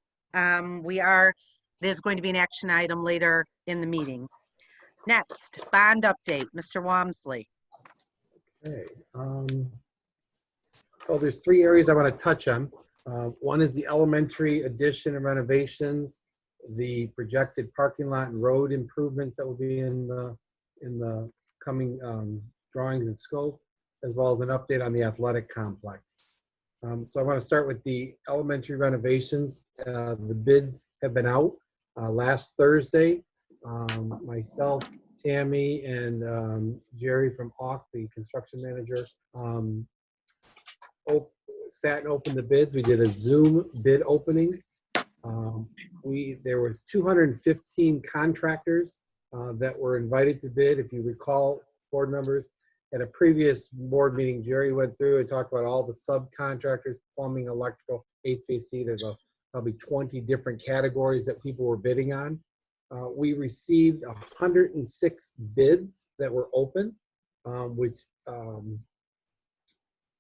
S1: There's going to be an action item later in the meeting. Next, bond update, Mr. Walmsley.
S5: Okay. Well, there's three areas I want to touch on. One is the elementary addition and renovations, the projected parking lot and road improvements that will be in the coming drawings and scope, as well as an update on the athletic complex. So I want to start with the elementary renovations. The bids have been out last Thursday. Myself, Tammy, and Jerry from AUK, the construction manager, sat and opened the bids. We did a Zoom bid opening. There was 215 contractors that were invited to bid. If you recall, board members, at a previous board meeting, Jerry went through and talked about all the subcontractors, plumbing, electrical, HVAC. There's a probably 20 different categories that people were bidding on. We received 106 bids that were open, which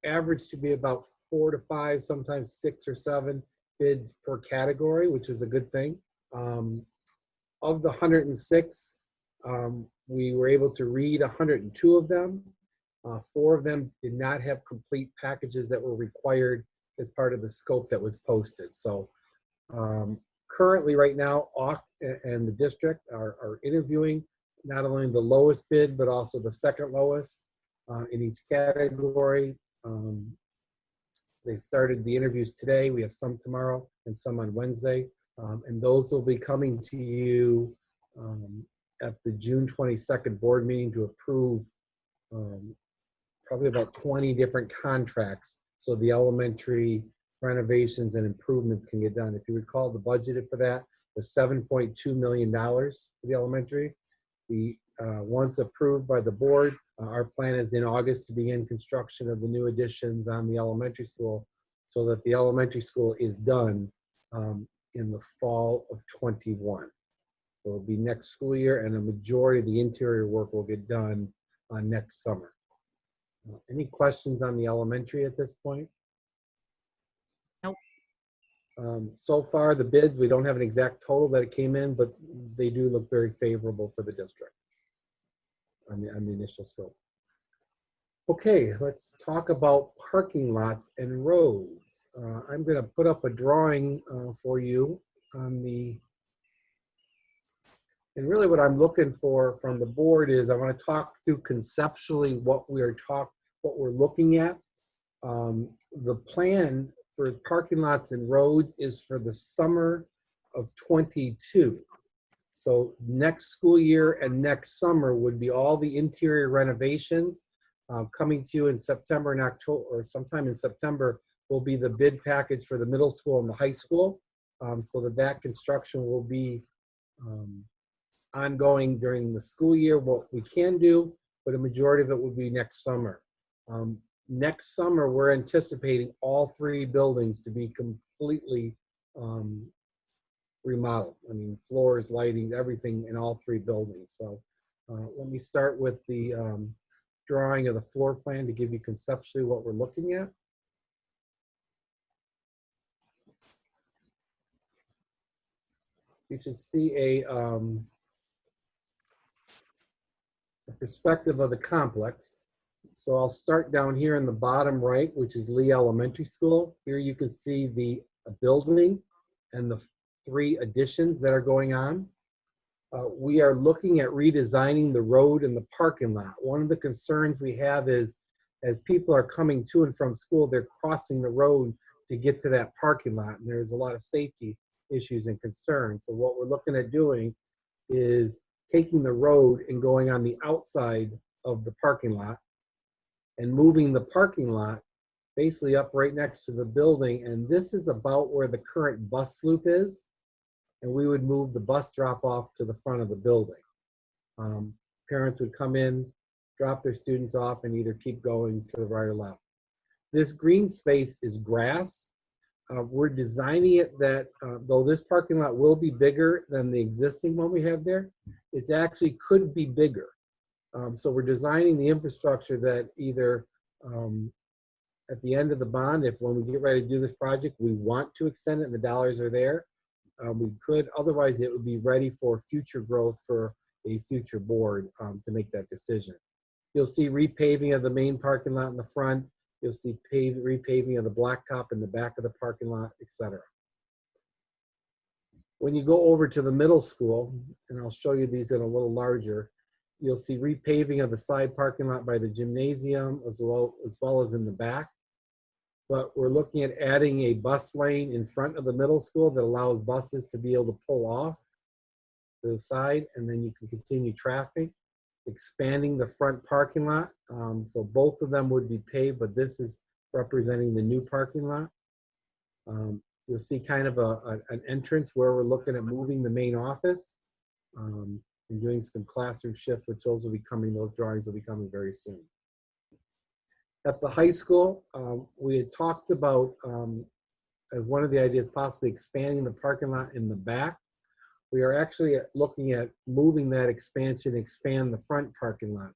S5: averaged to be about 4 to 5, sometimes 6 or 7 bids per category, which is a good thing. Of the 106, we were able to read 102 of them. 4 of them did not have complete packages that were required as part of the scope that was posted. So currently right now, AUK and the district are interviewing not only the lowest bid, but also the second lowest in each category. They started the interviews today. We have some tomorrow and some on Wednesday. And those will be coming to you at the June 22nd board meeting to approve probably about 20 different contracts. So the elementary renovations and improvements can get done. If you recall, the budgeted for that was $7.2 million for the elementary. Once approved by the board, our plan is in August to begin construction of the new additions on the elementary school so that the elementary school is done in the fall of 21. So it'll be next school year, and a majority of the interior work will get done next summer. Any questions on the elementary at this point?
S1: Nope.
S5: So far, the bids, we don't have an exact total that it came in, but they do look very favorable for the district on the initial scope. Okay, let's talk about parking lots and roads. I'm going to put up a drawing for you on and really what I'm looking for from the board is I want to talk through conceptually what we're looking at. The plan for parking lots and roads is for the summer of 22. So next school year and next summer would be all the interior renovations. Coming to you in September and October, or sometime in September, will be the bid package for the middle school and the high school, so that construction will be ongoing during the school year. What we can do, but a majority of it will be next summer. Next summer, we're anticipating all 3 buildings to be completely remodeled. I mean, floors, lighting, everything in all 3 buildings. So let me start with the drawing of the floor plan to give you conceptually what we're looking at. You should see a perspective of the complex. So I'll start down here in the bottom right, which is Lee Elementary School. Here you can see the building and the 3 additions that are going on. We are looking at redesigning the road and the parking lot. One of the concerns we have is as people are coming to and from school, they're crossing the road to get to that parking lot, and there's a lot of safety issues and concerns. So what we're looking at doing is taking the road and going on the outside of the parking lot and moving the parking lot basically up right next to the building. And this is about where the current bus loop is. And we would move the bus drop off to the front of the building. Parents would come in, drop their students off, and either keep going to the right or left. This green space is grass. We're designing it that, though this parking lot will be bigger than the existing one we have there, it actually could be bigger. So we're designing the infrastructure that either at the end of the bond, if when we get ready to do this project, we want to extend it and the dollars are there, we could. Otherwise, it would be ready for future growth for a future board to make that decision. You'll see repaving of the main parking lot in the front. You'll see repaving of the blacktop in the back of the parking lot, etc. When you go over to the middle school, and I'll show you these in a little larger, you'll see repaving of the side parking lot by the gymnasium as well as in the back. But we're looking at adding a bus lane in front of the middle school that allows buses to be able to pull off to the side, and then you can continue traffic. Expanding the front parking lot, so both of them would be paved, but this is representing the new parking lot. You'll see kind of an entrance where we're looking at moving the main office and doing some classroom shifts, which those drawings will be coming very soon. At the high school, we had talked about as one of the ideas, possibly expanding the parking lot in the back. We are actually looking at moving that expansion, expand the front parking lot.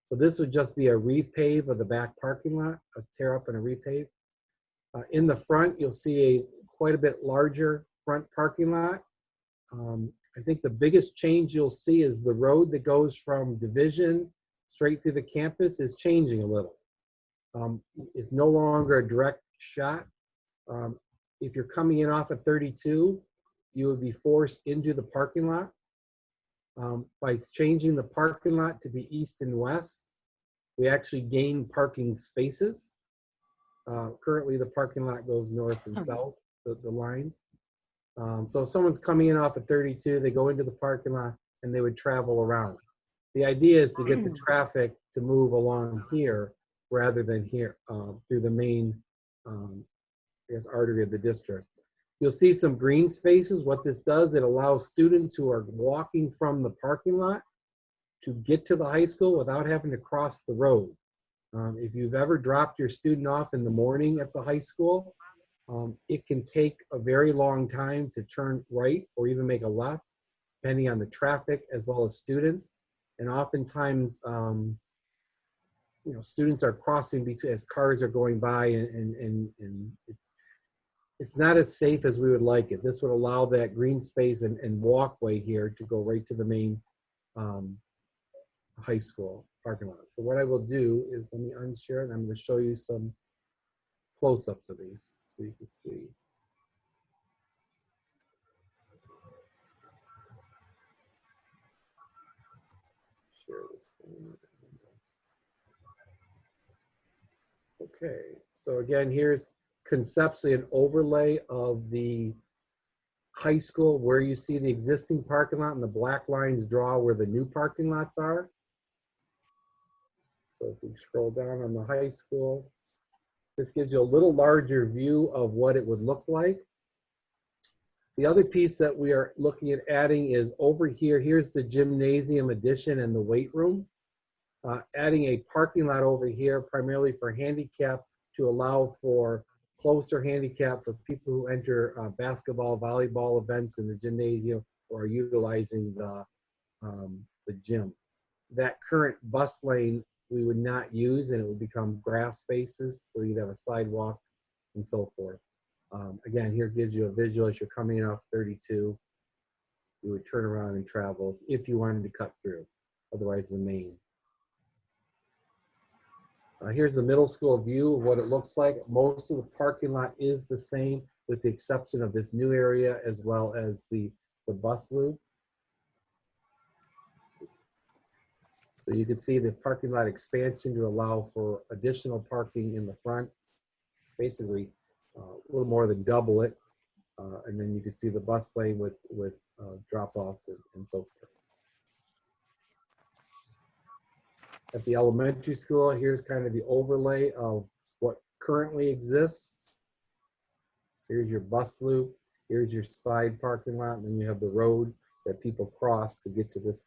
S5: So this would just be a repave of the back parking lot, a tear up and a repave. In the front, you'll see a quite a bit larger front parking lot. I think the biggest change you'll see is the road that goes from Division straight to the campus is changing a little. It's no longer a direct shot. If you're coming in off of 32, you would be forced into the parking lot. By changing the parking lot to be east and west, we actually gain parking spaces. Currently, the parking lot goes north and south, the lines. So if someone's coming in off of 32, they go into the parking lot and they would travel around. The idea is to get the traffic to move along here rather than here through the main artery of the district. You'll see some green spaces. What this does, it allows students who are walking from the parking lot to get to the high school without having to cross the road. If you've ever dropped your student off in the morning at the high school, it can take a very long time to turn right or even make a left, depending on the traffic as well as students. And oftentimes, students are crossing between as cars are going by, and it's not as safe as we would like it. This would allow that green space and walkway here to go right to the main high school parking lot. So what I will do is, let me unshare it, and I'm going to show you some close-ups of these so you can see. Share this screen. Okay, so again, here's conceptually an overlay of the high school where you see the existing parking lot and the black lines draw where the new parking lots are. So if we scroll down on the high school, this gives you a little larger view of what it would look like. The other piece that we are looking at adding is over here. Here's the gymnasium addition and the weight room. Adding a parking lot over here primarily for handicap to allow for closer handicap for people who enter basketball, volleyball events in the gymnasium or are utilizing the gym. That current bus lane we would not use, and it would become grass spaces, so you'd have a sidewalk and so forth. Again, here gives you a visual as you're coming in off 32. You would turn around and travel if you wanted to cut through, otherwise the main. Here's the middle school view of what it looks like. Most of the parking lot is the same with the exception of this new area as well as the bus loop. So you can see the parking lot expansion to allow for additional parking in the front, basically a little more than double it. And then you can see the bus lane with drop-offs and so forth. At the elementary school, here's kind of the overlay of what currently exists. So here's your bus loop, here's your side parking lot, and then you have the road that people cross to get to this,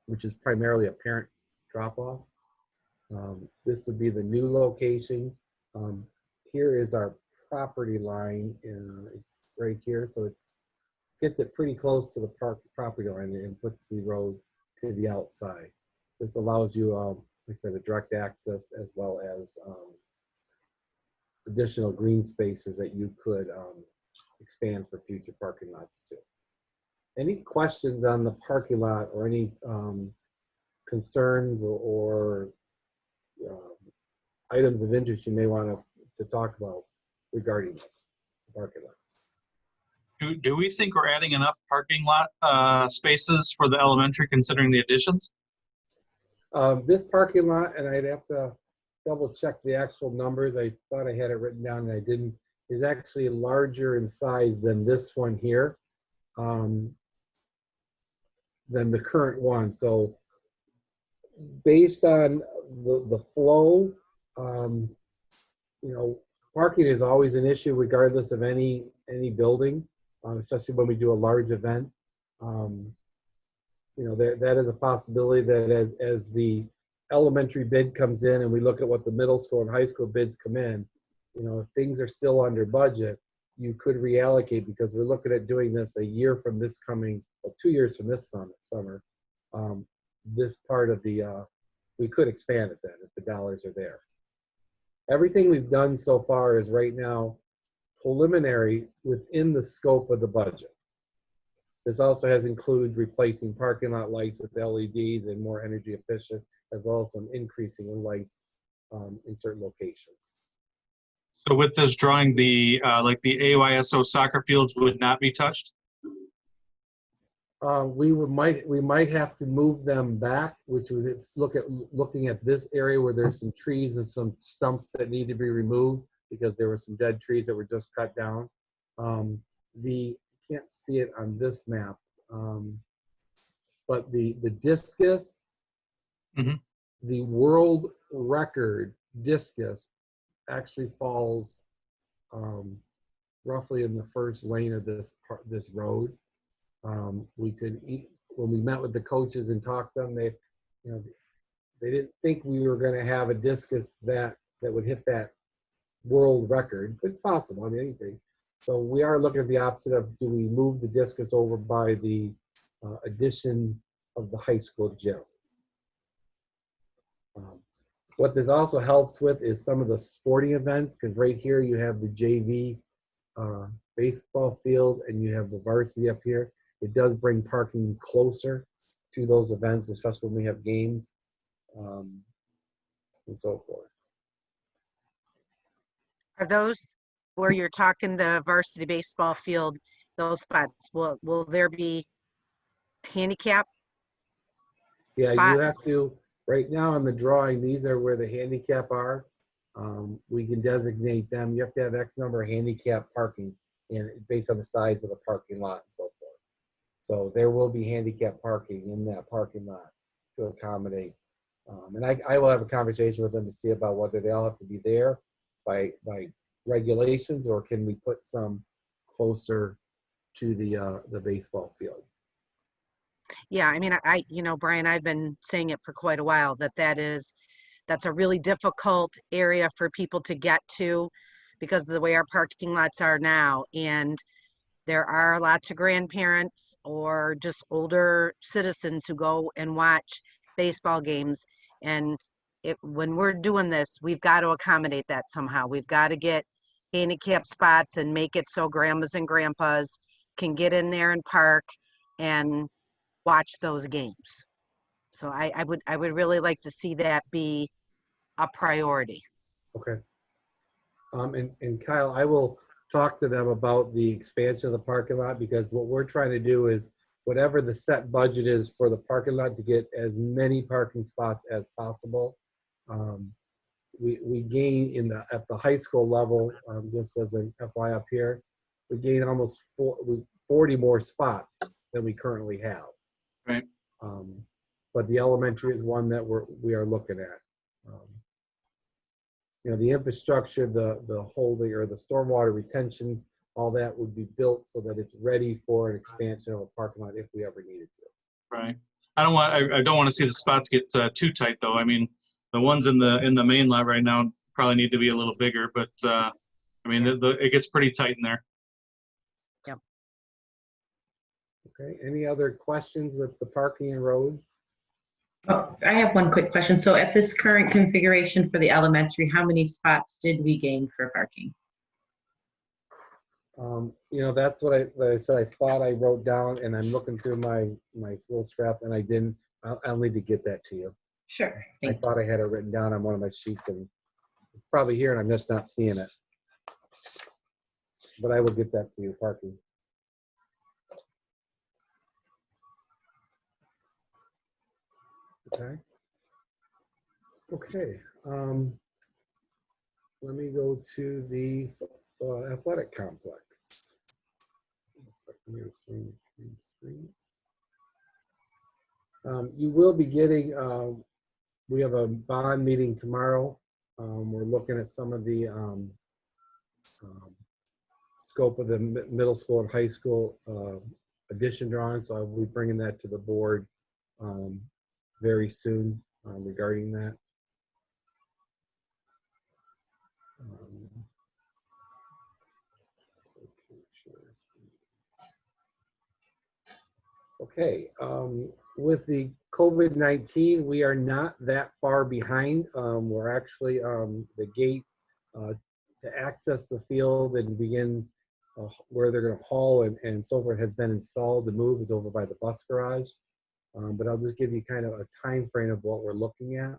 S5: which is primarily a parent drop-off. This would be the new location. Here is our property line. It's right here, so it gets it pretty close to the property line and puts the road to the outside. This allows you, like I said, a direct access as well as additional green spaces that you could expand for future parking lots too. Any questions on the parking lot or any concerns or items of interest you may want to talk about regarding this parking lot?
S3: Do we think we're adding enough parking lot spaces for the elementary considering the additions?
S5: This parking lot, and I'd have to double check the actual numbers. I thought I had it written down and I didn't, is actually larger in size than this one here, than the current one. So based on the flow, parking is always an issue regardless of any building, especially when we do a large event. That is a possibility that as the elementary bid comes in and we look at what the middle school and high school bids come in, if things are still under budget, you could reallocate, because we're looking at doing this a year from this coming, well, 2 years from this summer. This part of the, we could expand it then if the dollars are there. Everything we've done so far is right now preliminary within the scope of the budget. This also has included replacing parking lot lights with LEDs and more energy efficient, as well as some increasing in lights in certain locations.
S3: So with this drawing, the like the AYSO soccer fields would not be touched?
S5: We might have to move them back, which would looking at this area where there's some trees and some stumps that need to be removed because there were some dead trees that were just cut down. Can't see it on this map, but the discus, the world record discus actually falls roughly in the first lane of this road. We could when we met with the coaches and talked to them, they didn't think we were going to have a discus that would hit that world record. It's possible, I mean, anything. So we are looking at the opposite of, do we move the discus over by the addition of the high school gym? What this also helps with is some of the sporting events, because right here you have the JV baseball field and you have the varsity up here. It does bring parking closer to those events, especially when we have games and so forth.
S1: Are those where you're talking the varsity baseball field, those spots, will there be handicap
S5: Yeah,
S1: spots?
S5: you have to, right now on the drawing, these are where the handicap are. We can designate them. You have to have X number of handicap parking and based on the size of the parking lot and so forth. So there will be handicap parking in that parking lot to accommodate. And I will have a conversation with them to see about whether they all have to be there by regulations, or can we put some closer to the baseball field.
S1: Yeah, I mean, Brian, I've been saying it for quite a while that's a really difficult area for people to get to because of the way our parking lots are now. And there are lots of grandparents or just older citizens who go and watch baseball games. And when we're doing this, we've got to accommodate that somehow. We've got to get handicap spots and make it so grandmas and grandpas can get in there and park and watch those games. So I would really like to see that be a priority.
S5: Okay. And Kyle, I will talk to them about the expansion of the parking lot, because what we're trying to do is whatever the set budget is for the parking lot to get as many parking spots as possible. We gain at the high school level, just as an FYI up here, we gain almost 40 more spots than we currently have.
S3: Right.
S5: But the elementary is one that we are looking at. The infrastructure, the holding or the stormwater retention, all that would be built so that it's ready for an expansion of a parking lot if we ever needed to.
S3: Right. I don't want to see the spots get too tight though. I mean, the ones in the main lot right now probably need to be a little bigger, but I mean, it gets pretty tight in there.
S1: Yep.
S5: Okay. Any other questions with the parking and roads?
S12: Oh, I have one quick question. So at this current configuration for the elementary, how many spots did we gain for parking?
S5: That's what I said. I thought I wrote down, and I'm looking through my little scrap, and I didn't. I'll need to get that to you.
S12: Sure.
S5: I thought I had it written down on one of my sheets, and it's probably here, and I'm just not seeing it. But I will get that to you, parking. Okay. Okay. Let me go to the athletic complex. You will be getting, we have a bond meeting tomorrow. We're looking at some of the scope of the middle school and high school addition drawings. So I will be bringing that to the board very soon regarding that. Okay, with the COVID-19, we are not that far behind. We're actually, the gate to access the field and begin where they're going to haul and so forth has been installed. The move is over by the bus garage. But I'll just give you kind of a time frame of what we're looking at.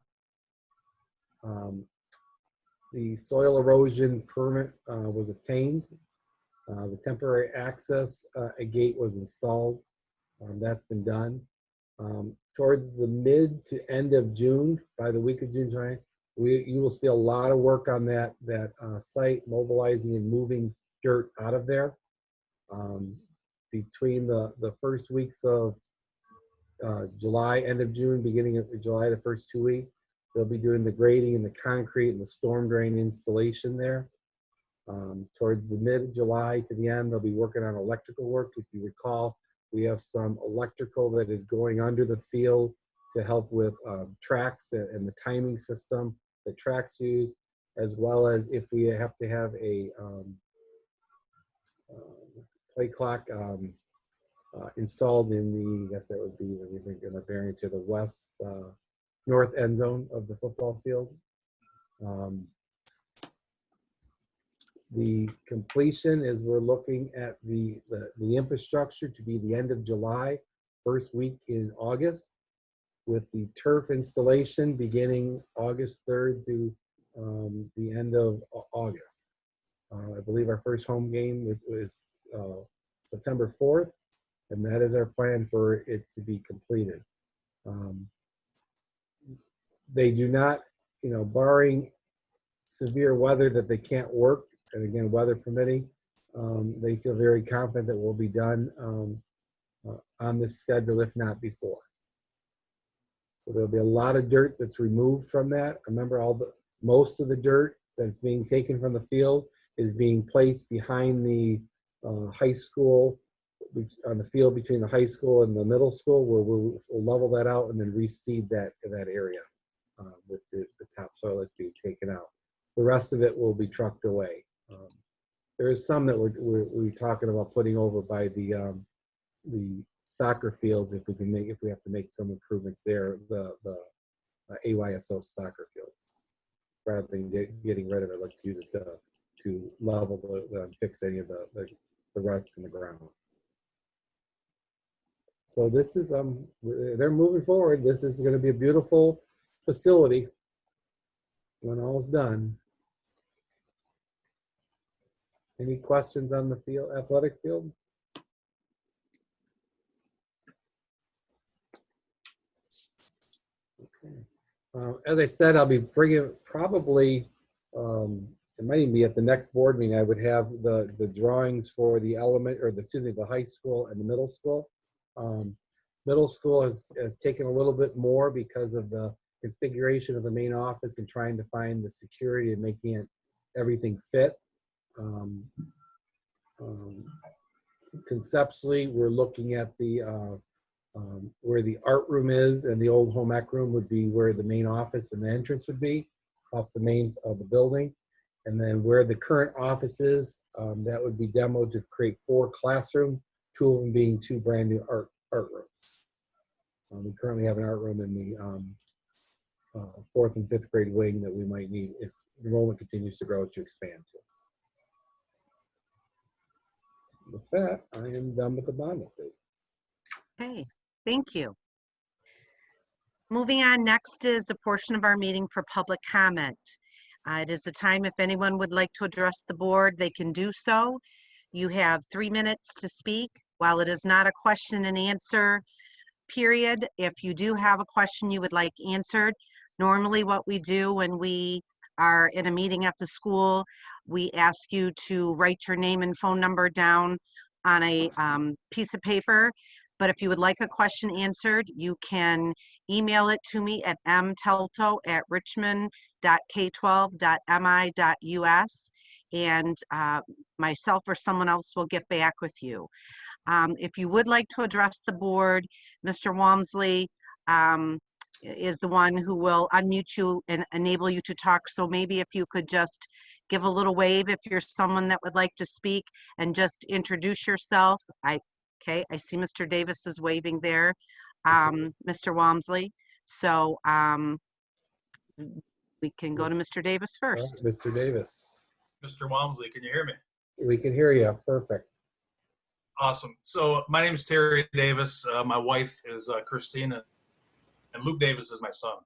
S5: The soil erosion permit was obtained. The temporary access a gate was installed. That's been done. Towards the mid to end of June, by the week of June, July, you will see a lot of work on that site, mobilizing and moving dirt out of there. Between the first weeks of July, end of June, beginning of July, the first 2 weeks, they'll be doing the grading and the concrete and the storm drain installation there. Towards the mid of July to the end, they'll be working on electrical work. If you recall, we have some electrical that is going under the field to help with tracks and the timing system that tracks use, as well as if we have to have a play clock installed in the, I guess that would be, we think in the variance here, the west, north end zone of the football field. The completion is we're looking at the infrastructure to be the end of July, first week in August, with the turf installation beginning August 3rd through the end of August. I believe our first home game is September 4th, and that is our plan for it to be completed. They do not, barring severe weather that they can't work, and again, weather permitting, they feel very confident that we'll be done on this schedule, if not before. So there'll be a lot of dirt that's removed from that. Remember, most of the dirt that's being taken from the field is being placed behind the high school, on the field between the high school and the middle school, where we'll level that out and then reseed that area with the topsoil that's being taken out. The rest of it will be trucked away. There is some that we're talking about putting over by the soccer fields if we have to make some improvements there, the AYSO soccer fields. Rather than getting rid of it, let's use it to level fix any of the ruts in the ground. So this is they're moving forward. This is going to be a beautiful facility when all is done. Any questions on the field, athletic field? Okay. As I said, I'll be bringing probably, it might even be at the next board meeting, I would have the drawings for the the high school and the middle school. Middle school has taken a little bit more because of the configuration of the main office and trying to find the security and making everything fit. Conceptually, we're looking at the where the art room is, and the old home ec room would be where the main office and the entrance would be off the main of the building. And then where the current office is, that would be demoed to create 4 classrooms, 2 of them being 2 brand new art rooms. We currently have an art room in the 4th and 5th grade wing that we might need if enrollment continues to grow to expand to. With that, I am done with the bond update.
S1: Okay, thank you. Moving on, next is the portion of our meeting for public comment. It is the time if anyone would like to address the board, they can do so. You have 3 minutes to speak. While it is not a question and answer period, if you do have a question you would like answered, normally what we do when we are in a meeting at the school, we ask you to write your name and phone number down on a piece of paper. But if you would like a question answered, you can email it to me at mtoto@richmond.k12.mi.us, and myself or someone else will get back with you. If you would like to address the board, Mr. Walmsley is the one who will unmute you and enable you to talk. So maybe if you could just give a little wave if you're someone that would like to speak and just introduce yourself. I Okay, I see Mr. Davis is waving there, Mr. Walmsley. So we can go to Mr. Davis
S5: All
S1: first.
S5: right, Mr. Davis.
S7: Mr. Walmsley, can you hear me?
S5: We can hear you. Perfect.
S7: Awesome. So my name is Terry Davis. My wife is Christina, and Luke Davis is my son.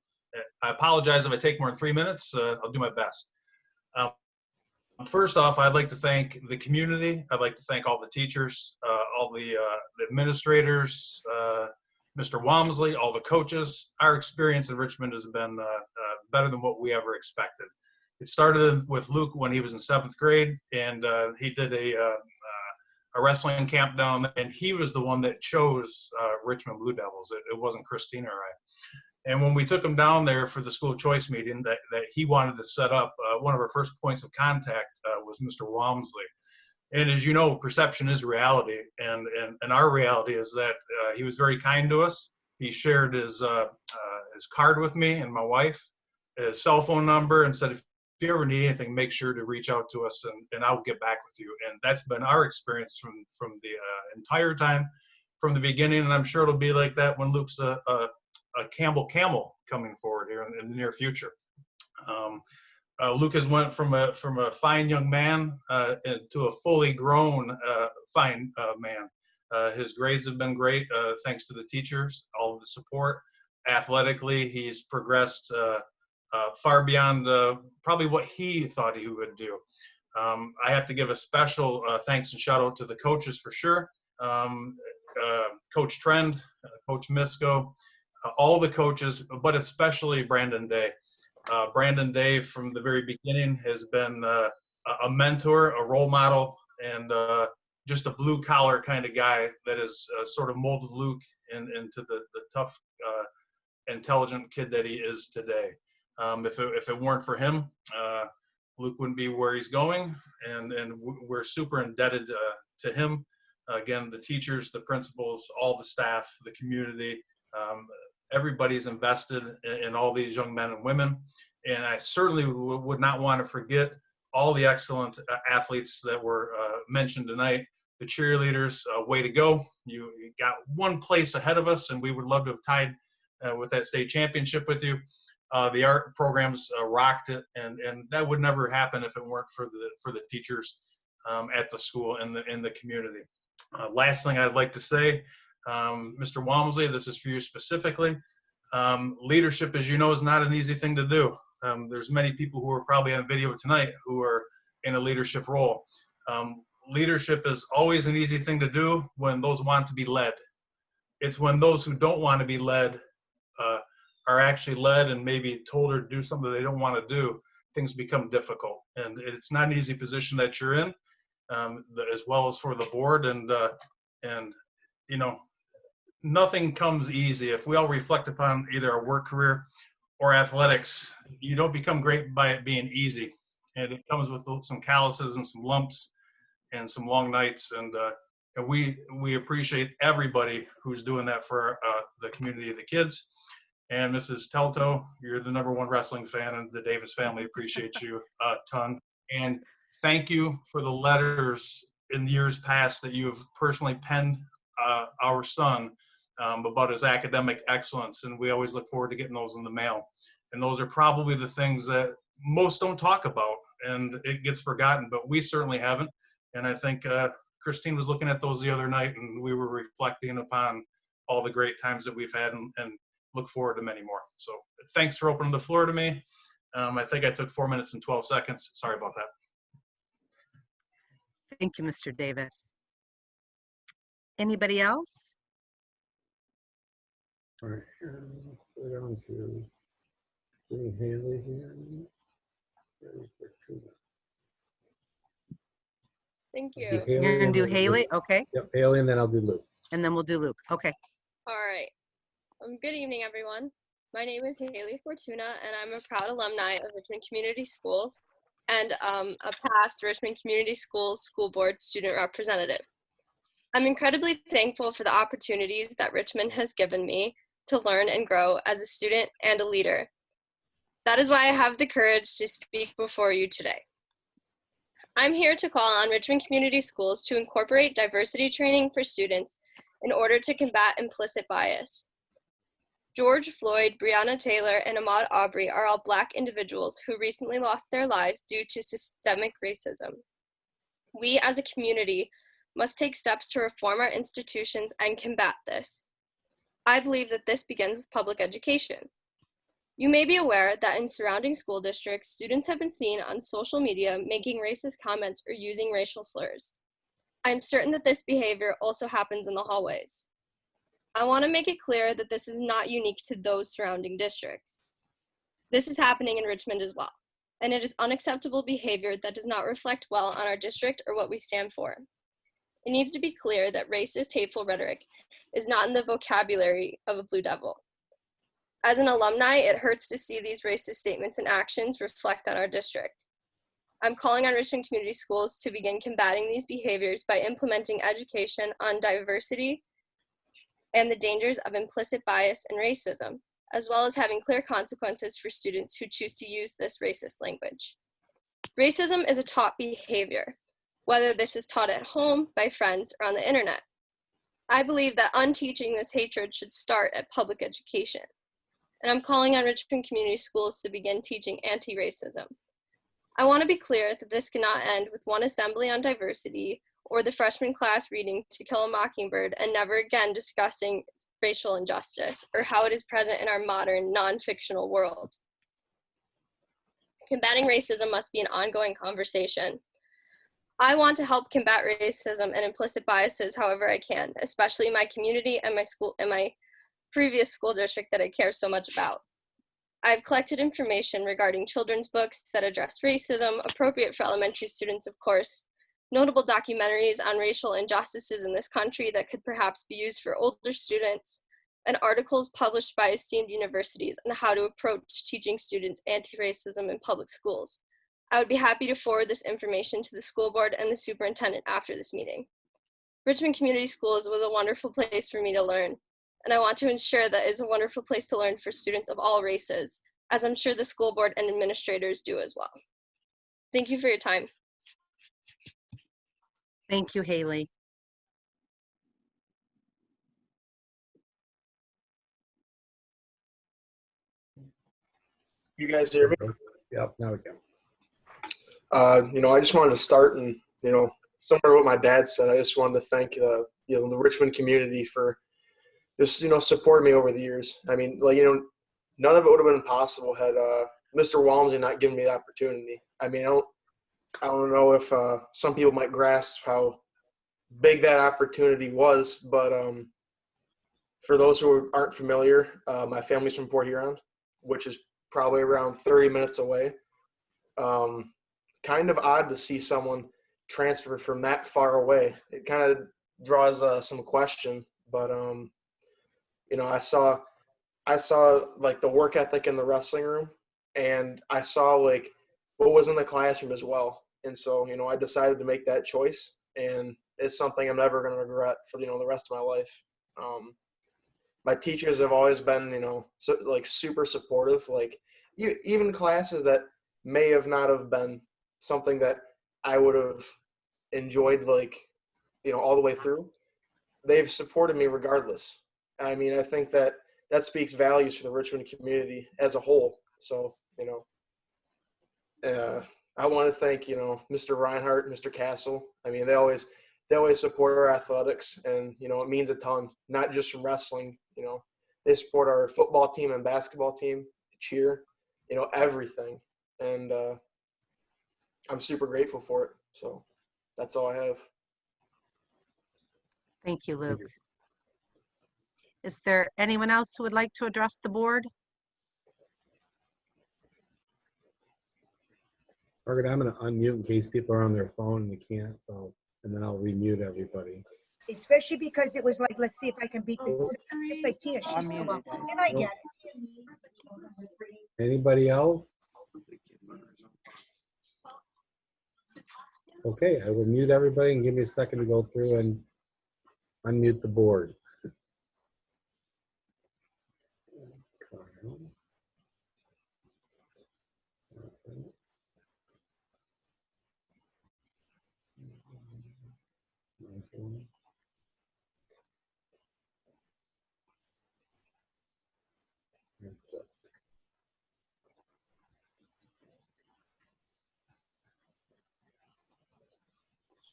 S7: I apologize if I take more than 3 minutes. I'll do my best. First off, I'd like to thank the community. I'd like to thank all the teachers, all the administrators, Mr. Walmsley, all the coaches. Our experience in Richmond has been better than what we ever expected. It started with Luke when he was in 7th grade, and he did a wrestling camp down there, and he was the one that chose Richmond Blue Devils. It wasn't Christina or I. And when we took him down there for the school choice meeting that he wanted to set up, one of our first points of contact was Mr. Walmsley. And as you know, perception is reality. And our reality is that he was very kind to us. He shared his card with me and my wife, his cell phone number, and said, if you ever need anything, make sure to reach out to us and I'll get back with you. And that's been our experience from the entire time, from the beginning. And I'm sure it'll be like that when Luke's a Campbell Camel coming forward here in the near future. Luke has went from a fine young man to a fully grown fine man. His grades have been great thanks to the teachers, all of the support. Athletically, he's progressed far beyond probably what he thought he would do. I have to give a special thanks and shout out to the coaches for sure. Coach Trend, Coach Misko, all the coaches, but especially Brandon Day. Brandon Day from the very beginning has been a mentor, a role model, and just a blue collar kind of guy that has sort of molded Luke into the tough, intelligent kid that he is today. If it weren't for him, Luke wouldn't be where he's going, and we're super indebted to him. Again, the teachers, the principals, all the staff, the community, everybody's invested in all these young men and women. And I certainly would not want to forget all the excellent athletes that were mentioned tonight. The cheerleaders, way to go. You got one place ahead of us, and we would love to have tied with that state championship with you. The art programs rocked it, and that would never happen if it weren't for the teachers at the school and in the community. Last thing I'd like to say, Mr. Walmsley, this is for you specifically. Leadership, as you know, is not an easy thing to do. There's many people who are probably on video tonight who are in a leadership role. Leadership is always an easy thing to do when those want to be led. It's when those who don't want to be led are actually led and maybe told to do something they don't want to do, things become difficult. And it's not an easy position that you're in, as well as for the board. And you know, nothing comes easy. If we all reflect upon either our work career or athletics, you don't become great by it being easy. And it comes with some calluses and some lumps and some long nights. And we appreciate everybody who's doing that for the community of the kids. And Mrs. Telto, you're the #1 wrestling fan, and the Davis family appreciates you a ton. And thank you for the letters in years past that you've personally penned our son about his academic excellence, and we always look forward to getting those in the mail. And those are probably the things that most don't talk about, and it gets forgotten, but we certainly haven't. And I think Christine was looking at those the other night, and we were reflecting upon all the great times that we've had, and look forward to many more. So thanks for opening the floor to me. I think I took 4 minutes and 12 seconds. Sorry about that.
S1: Thank you, Mr. Davis. Anybody else?
S5: All right, we're on to Haley here.
S13: Thank you.
S1: You're gonna do Haley, okay?
S5: Yep, Haley, and then I'll do Luke.
S1: And then we'll do Luke, okay.
S13: All right. Good evening, everyone. My name is Haley Fortuna, and I'm a proud alumni of Richmond Community Schools and a past Richmond Community Schools School Board student representative. I'm incredibly thankful for the opportunities that Richmond has given me to learn and grow as a student and a leader. That is why I have the courage to speak before you today. I'm here to call on Richmond Community Schools to incorporate diversity training for students in order to combat implicit bias. George Floyd, Breonna Taylor, and Ahmaud Arbery are all Black individuals who recently lost their lives due to systemic racism. We as a community must take steps to reform our institutions and combat this. I believe that this begins with public education. You may be aware that in surrounding school districts, students have been seen on social media making racist comments or using racial slurs. I'm certain that this behavior also happens in the hallways. I want to make it clear that this is not unique to those surrounding districts. This is happening in Richmond as well, and it is unacceptable behavior that does not reflect well on our district or what we stand for. It needs to be clear that racist, hateful rhetoric is not in the vocabulary of a Blue Devil. As an alumni, it hurts to see these racist statements and actions reflect on our district. I'm calling on Richmond Community Schools to begin combating these behaviors by implementing education on diversity and the dangers of implicit bias and racism, as well as having clear consequences for students who choose to use this racist language. Racism is a taught behavior, whether this is taught at home, by friends, or on the internet. I believe that unteaching this hatred should start at public education. And I'm calling on Richmond Community Schools to begin teaching anti-racism. I want to be clear that this cannot end with one assembly on diversity or the freshman class reading To Kill a Mockingbird and never again discussing racial injustice or how it is present in our modern non-fictional world. Combating racism must be an ongoing conversation. I want to help combat racism and implicit biases however I can, especially in my community and my school and my previous school district that I care so much about. I've collected information regarding children's books that address racism, appropriate for elementary students, of course, notable documentaries on racial injustices in this country that could perhaps be used for older students, and articles published by esteemed universities on how to approach teaching students anti-racism in public schools. I would be happy to forward this information to the school board and the superintendent after this meeting. Richmond Community Schools was a wonderful place for me to learn, and I want to ensure that it is a wonderful place to learn for students of all races, as I'm sure the school board and administrators do as well. Thank you for your time.
S1: Thank you, Haley.
S14: You guys hear me?
S5: Yep, now we go.
S14: I just wanted to start and, similar to what my dad said, I just wanted to thank, the Richmond community for just, supporting me over the years. I mean, none of it would have been possible had Mr. Walmsley not given me the opportunity. I mean, I don't know if some people might grasp how big that opportunity was, but for those who aren't familiar, my family's from Port Huron, which is probably around 30 minutes away. Kind of odd to see someone transfer from that far away. It kind of draws some question, but I saw like the work ethic in the wrestling room, and I saw like what was in the classroom as well. And so, I decided to make that choice, and it's something I'm never going to regret for, the rest of my life. My teachers have always been, super supportive, like even classes that may have not have been something that I would have enjoyed, all the way through. They've supported me regardless. I mean, I think that speaks values for the Richmond community as a whole. So, I want to thank, Mr. Reinhardt, Mr. Castle. I mean, they always support our athletics, and, it means a ton, not just from wrestling. They support our football team and basketball team, cheer, everything. And I'm super grateful for it. So that's all I have.
S1: Thank you, Luke. Is there anyone else who would like to address the board?
S5: Margaret, I'm going to unmute in case people are on their phone and they can't, and then I'll remute everybody.
S15: Especially because it was like, let's see if I can beat this. Just like Tia, she's still up. And I get it.
S5: Anybody else? Okay, I will mute everybody and give me a second to go through and unmute the board.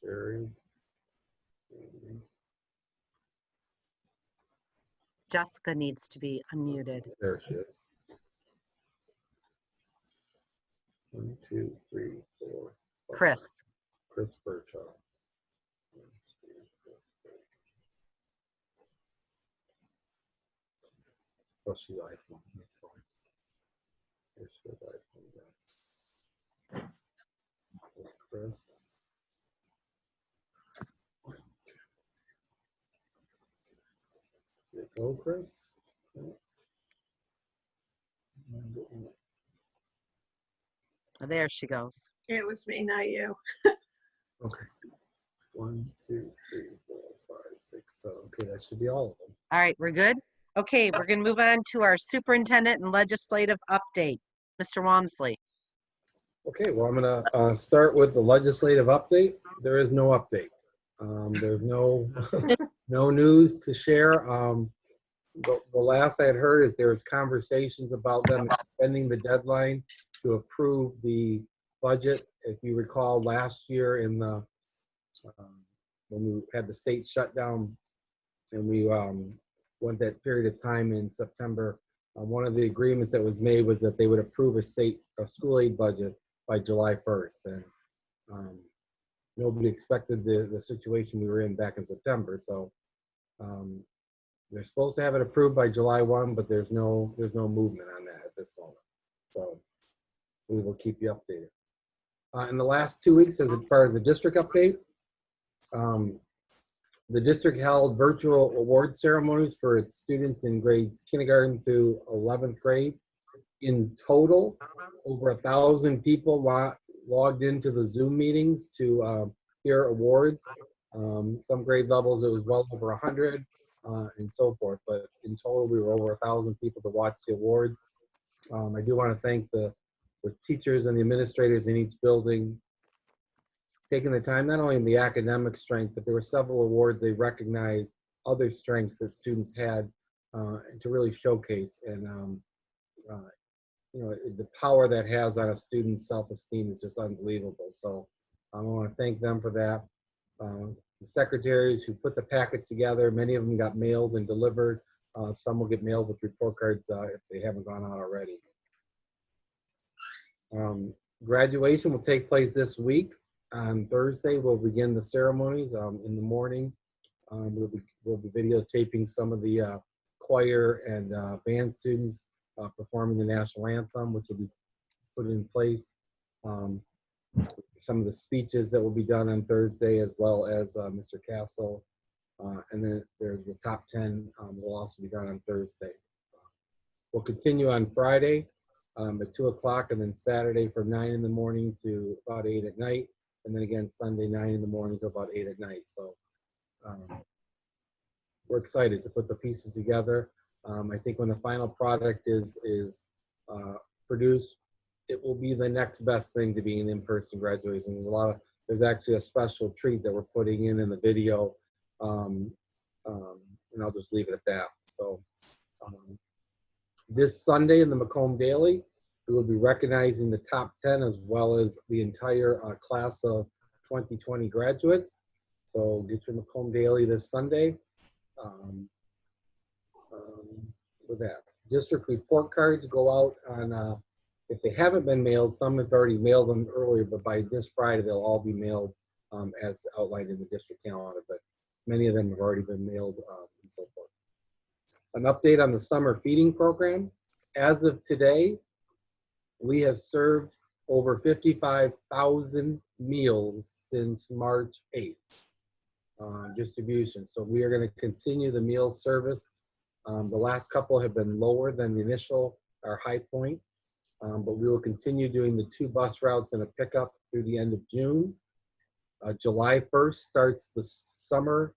S5: Sherry.
S1: Jessica needs to be unmuted.
S5: There she is. 1, 2, 3, 4. 5.
S1: Chris.
S5: Chris Bertha. Oh, she iPhone. That's fine. Here's her iPhone. Chris. There you go, Chris.
S1: There she goes.
S2: It was me, not you.
S5: Okay. 1, 2, 3, 4, 5, 6, 7. Okay, that should be all of them.
S1: All right, we're good? Okay, we're going to move on to our superintendent and legislative update. Mr. Walmsley.
S5: Okay, well, I'm going to start with the legislative update. There is no update. There's no no news to share. The last I had heard is there was conversations about them extending the deadline to approve the budget. If you recall, last year in the when we had the state shutdown and we went that period of time in September, one of the agreements that was made was that they would approve a school aid budget by July 1st. And nobody expected the situation we were in back in September. So they're supposed to have it approved by July 1, but there's no movement on that at this moment. So we will keep you updated. In the last 2 weeks, as a part of the district update, the district held virtual award ceremonies for its students in grades kindergarten through 11th grade. In total, over 1,000 people logged into the Zoom meetings to hear awards. Some grade levels, it was well over 100 and so forth. But in total, we were over 1,000 people to watch the awards. I do want to thank the teachers and the administrators in each building taking the time, not only in the academic strength, but there were several awards they recognized other strengths that students had to really showcase. And you know, the power that has on a student's self-esteem is just unbelievable. So I want to thank them for that. The secretaries who put the packets together, many of them got mailed and delivered. Some will get mailed with report cards if they haven't gone out already. Graduation will take place this week. On Thursday, we'll begin the ceremonies in the morning. We'll be videotaping some of the choir and band students performing the national anthem, which will be put in place. Some of the speeches that will be done on Thursday, as well as Mr. Castle. And then there's the top 10 will also be done on Thursday. We'll continue on Friday at 2 o'clock, and then Saturday from 9 in the morning to about 8 at night. And then again, Sunday, 9 in the morning to about 8 at night. So we're excited to put the pieces together. I think when the final product is produced, it will be the next best thing to being an in-person graduation. There's actually a special treat that we're putting in the video. And I'll just leave it at that. So this Sunday in the Macomb Daily, we will be recognizing the top 10 as well as the entire class of 2020 graduates. So get your Macomb Daily this Sunday. With that, district report cards go out on, if they haven't been mailed, some have already mailed them earlier, but by this Friday, they'll all be mailed as outlined in the district calendar, but many of them have already been mailed and so forth. An update on the summer feeding program. As of today, we have served over 55,000 meals since March 8th distribution. So we are going to continue the meal service. The last couple have been lower than the initial, our high point, but we will continue doing the 2 bus routes and a pickup through the end of June. July 1st starts the summer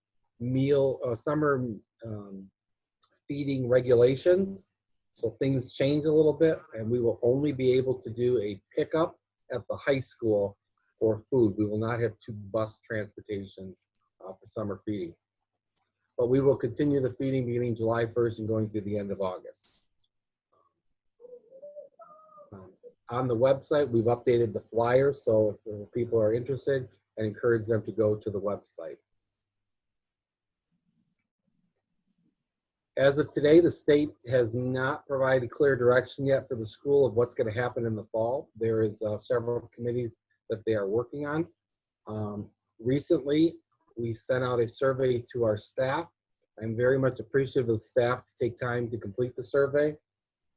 S5: feeding regulations. So things change a little bit, and we will only be able to do a pickup at the high school for food. We will not have 2 bus transportations for summer feeding. But we will continue the feeding beginning July 1st and going through the end of August. on the website, we've updated the flyer, so if people are interested, I encourage them to go to the website. As of today, the state has not provided clear direction yet for the school of what's going to happen in the fall. There is several committees that they are working on. Recently, we sent out a survey to our staff. I'm very much appreciative of the staff to take time to complete the survey.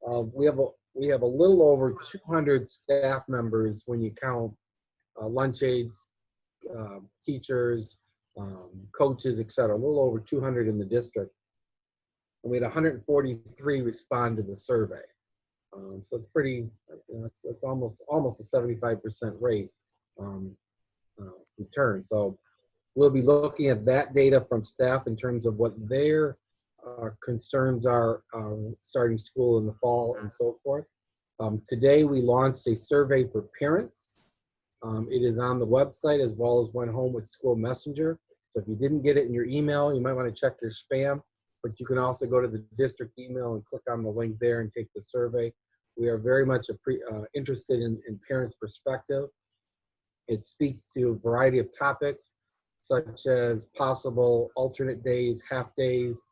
S5: We have a little over 200 staff members when you count lunch aides, teachers, coaches, etc. A little over 200 in the district. And we had 143 respond to the survey. So it's pretty, it's almost a 75% rate return. So we'll be looking at that data from staff in terms of what their concerns are starting school in the fall and so forth. Today we launched a survey for parents. It is on the website as well as went home with School Messenger. So if you didn't get it in your email, you might want to check your spam, but you can also go to the district email and click on the link there and take the survey. We are very much interested in parents' perspective. It speaks to a variety of topics, such as possible alternate days, half days.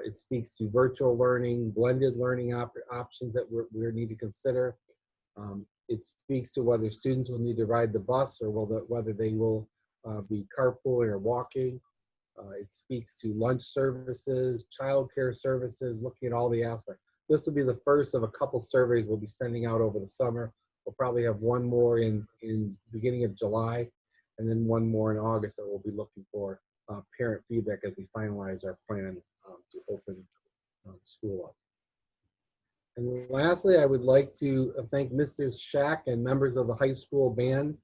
S5: It speaks to virtual learning, blended learning options that we need to consider. It speaks to whether students will need to ride the bus or whether they will be carpooling or walking. It speaks to lunch services, childcare services, looking at all the aspects. This will be the first of a couple surveys we'll be sending out over the summer. We'll probably have one more in beginning of July, and then one more in August that we'll be looking for parent feedback as we finalize our plan to open school up. And lastly, I would like to thank Mrs. Shack and members of the high school band,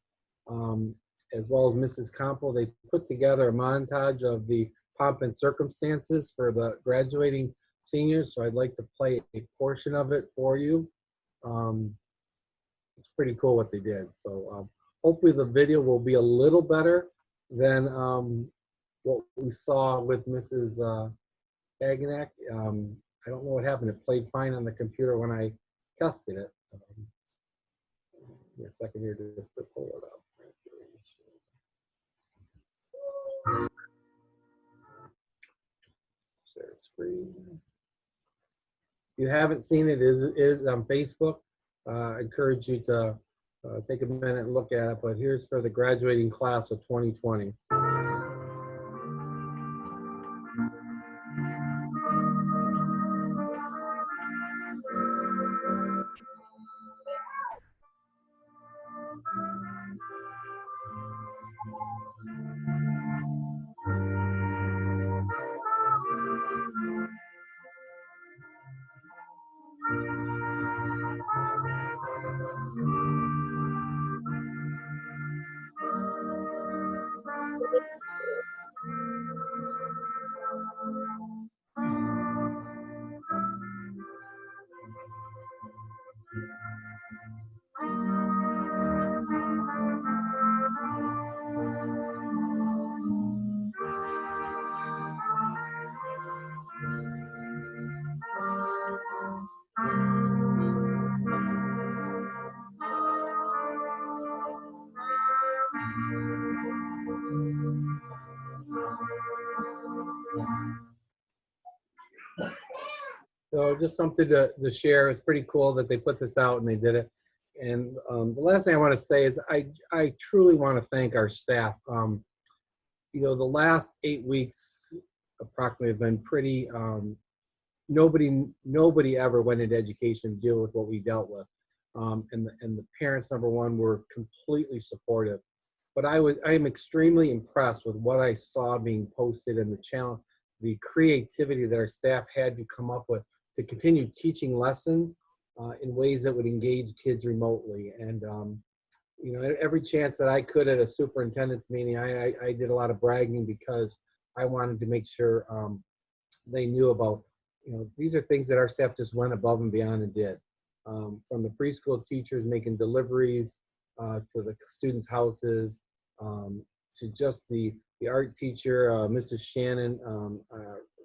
S5: as well as Mrs. Campo. They put together a montage of the pomp and circumstances for the graduating seniors, so I'd like to play a portion of it for you. It's pretty cool what they did. So hopefully the video will be a little better than what we saw with Mrs. Aganek. I don't know what happened. It played fine on the computer when I tested it. Give me a second here just to pull it up. Share screen. If you haven't seen it, it is on Facebook. I encourage you to take a minute and look at it, but here's for the graduating class of 2020. So just something to share. It's pretty cool that they put this out and they did it. And the last thing I want to say is I truly want to thank our staff. You know, the last 8 weeks approximately have been pretty, nobody ever went into education to deal with what we dealt with. And the parents, number one, were completely supportive. But I am extremely impressed with what I saw being posted and the challenge, the creativity that our staff had to come up with to continue teaching lessons in ways that would engage kids remotely. And you know, every chance that I could at a superintendent's meeting, I did a lot of bragging because I wanted to make sure they knew about, you know, these are things that our staff just went above and beyond and did. From the preschool teachers making deliveries to the students' houses, to just the art teacher, Mrs. Shannon,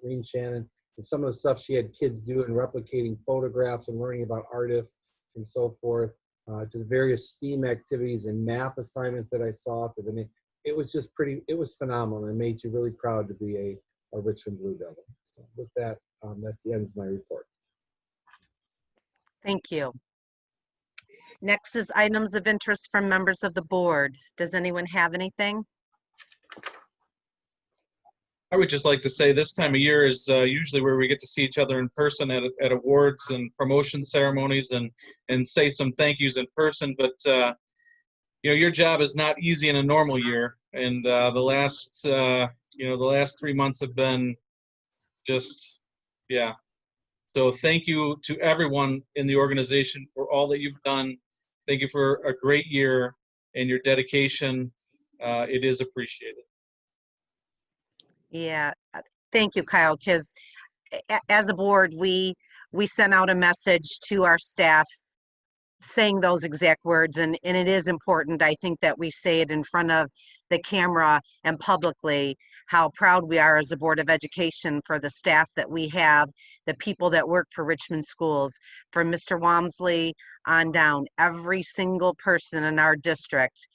S5: Reen Shannon, and some of the stuff she had kids do and replicating photographs and learning about artists and so forth. to the various STEAM activities and math assignments that I saw, to the, it was just pretty, it was phenomenal. It made you really proud to be a Richmond Blue Devil. So with that, that's the end of my report.
S1: Thank you. Next is items of interest from members of the board. Does anyone have anything?
S3: I would just like to say this time of year is usually where we get to see each other in person at awards and promotion ceremonies and say some thank yous in person. But you know, your job is not easy in a normal year, and the last you know, the last 3 months have been just, yeah. So thank you to everyone in the organization for all that you've done. Thank you for a great year and your dedication. It is appreciated.
S1: Yeah, thank you, Kyle, because as a board, we sent out a message to our staff saying those exact words, and it is important, I think, that we say it in front of the camera and publicly, how proud we are as a Board of Education for the staff that we have, the people that work for Richmond schools, from Mr. Walmsley on down. Every single person in our district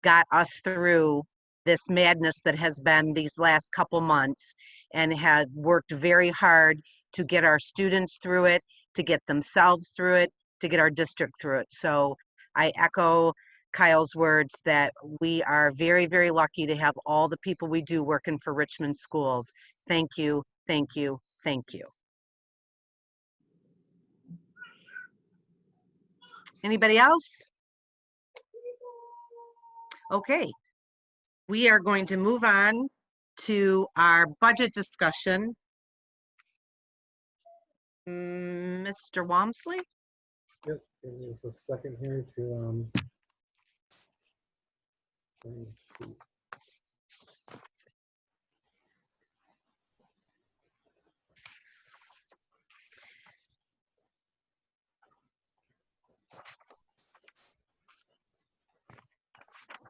S1: got us through this madness that has been these last couple months, and have worked very hard to get our students through it, to get themselves through it, to get our district through it. So I echo Kyle's words that we are very, very lucky to have all the people we do working for Richmond schools. Thank you, thank you, thank you. Anybody else? Okay. We are going to move on to our budget discussion. Mr. Walmsley?
S5: Yep, give me just a second here to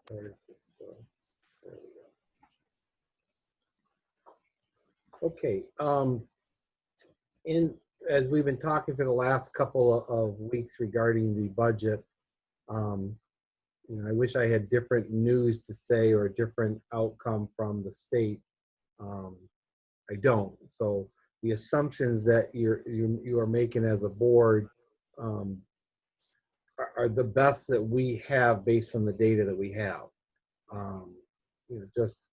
S5: there we go. Okay, as we've been talking for the last couple of weeks regarding the budget, you know, I wish I had different news to say or a different outcome from the state. I don't. So the assumptions that you are making as a board are the best that we have based on the data that we have. You know, just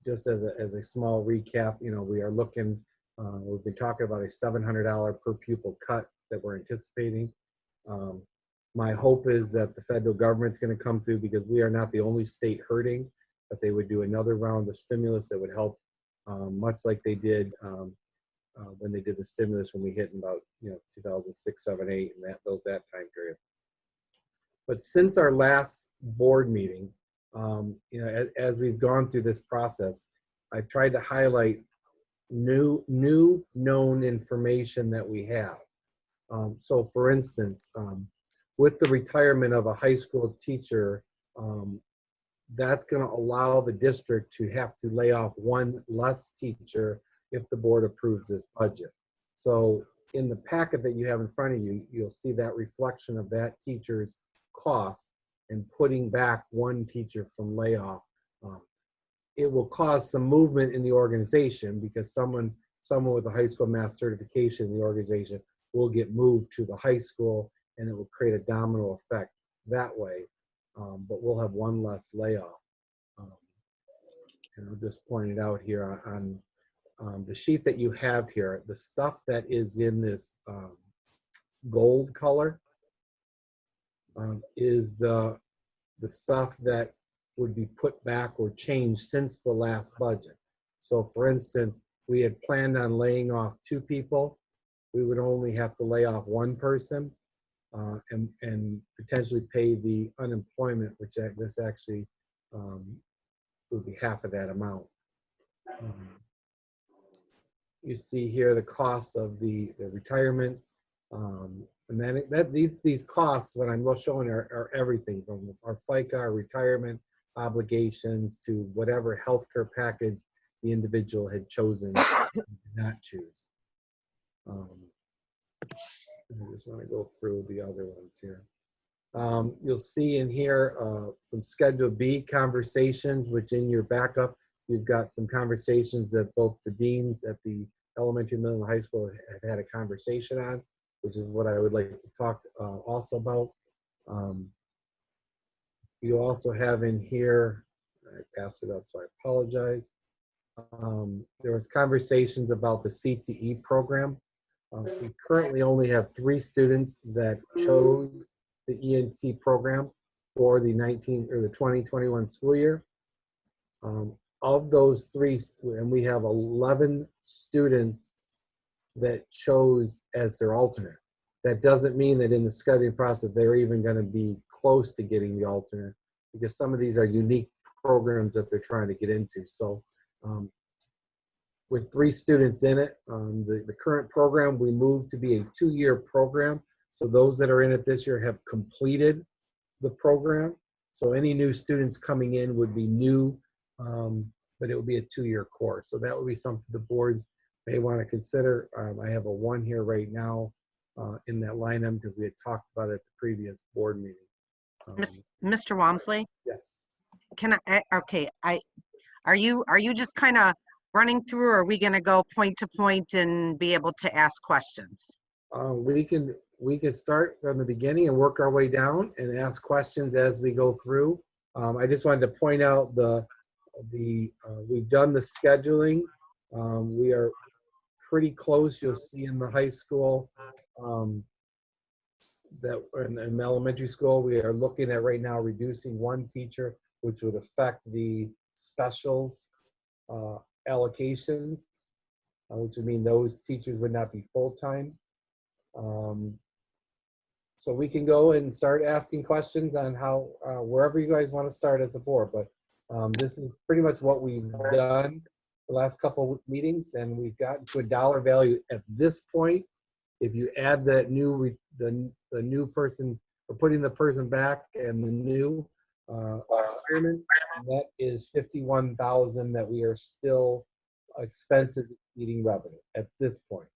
S5: as a small recap, you know, we are looking. We've been talking about a $700 per pupil cut that we're anticipating. My hope is that the federal government's going to come through, because we are not the only state hurting, that they would do another round of stimulus that would help, much like they did when they did the stimulus when we hit in about 2006, 7, 8, and that time period. But since our last board meeting, you know, as we've gone through this process, I've tried to highlight new known information that we have. So for instance, with the retirement of a high school teacher, that's going to allow the district to have to lay off one less teacher if the board approves this budget. So in the packet that you have in front of you, you'll see that reflection of that teacher's cost and putting back one teacher from layoff. It will cause some movement in the organization, because someone with a high school math certification in the organization will get moved to the high school, and it will create a domino effect that way. But we'll have one less layoff. And I'll just point it out here on the sheet that you have here. The stuff that is in this gold color is the stuff that would be put back or changed since the last budget. So for instance, we had planned on laying off 2 people. We would only have to lay off 1 person and potentially pay the unemployment, which this actually would be half of that amount. You see here the cost of the retirement. And then these costs, what I'm showing are everything from our FICA, our retirement obligations, to whatever healthcare package the individual had chosen to not choose. I just want to go through the other ones here. You'll see in here some Schedule B conversations, which in your backup, you've got some conversations that both the deans at the elementary, middle, and high school have had a conversation on, which is what I would like to talk also about. You also have in here, I passed it up, so I apologize. There was conversations about the CTE program. We currently only have 3 students that chose the ENT program for the 2021 school year. Of those 3, and we have 11 students that chose as their alternate. That doesn't mean that in the scheduling process, they're even going to be close to getting the alternate, because some of these are unique programs that they're trying to get into. So with 3 students in it, the current program, we moved to be a 2-year program. So those that are in it this year have completed the program. So any new students coming in would be new, but it would be a 2-year course. So that would be something the board may want to consider. I have a 1 here right now in that lineup because we had talked about it at the previous board meeting.
S1: Mr. Walmsley?
S5: Yes.
S1: Can I, okay, are you just kind of running through, or are we going to go point to point and be able to ask questions?
S5: We can start from the beginning and work our way down and ask questions as we go through. I just wanted to point out we've done the scheduling. We are pretty close. You'll see in the high school that in elementary school, we are looking at right now reducing 1 teacher, which would affect the specials allocations, which would mean those teachers would not be full-time. So we can go and start asking questions on how, wherever you guys want to start as a board, but this is pretty much what we've done the last couple of meetings, and we've gotten to a dollar value at this point. If you add that new, the new person, or putting the person back and the new retirement, that is 51,000 that we are still expenses exceeding revenue at this point.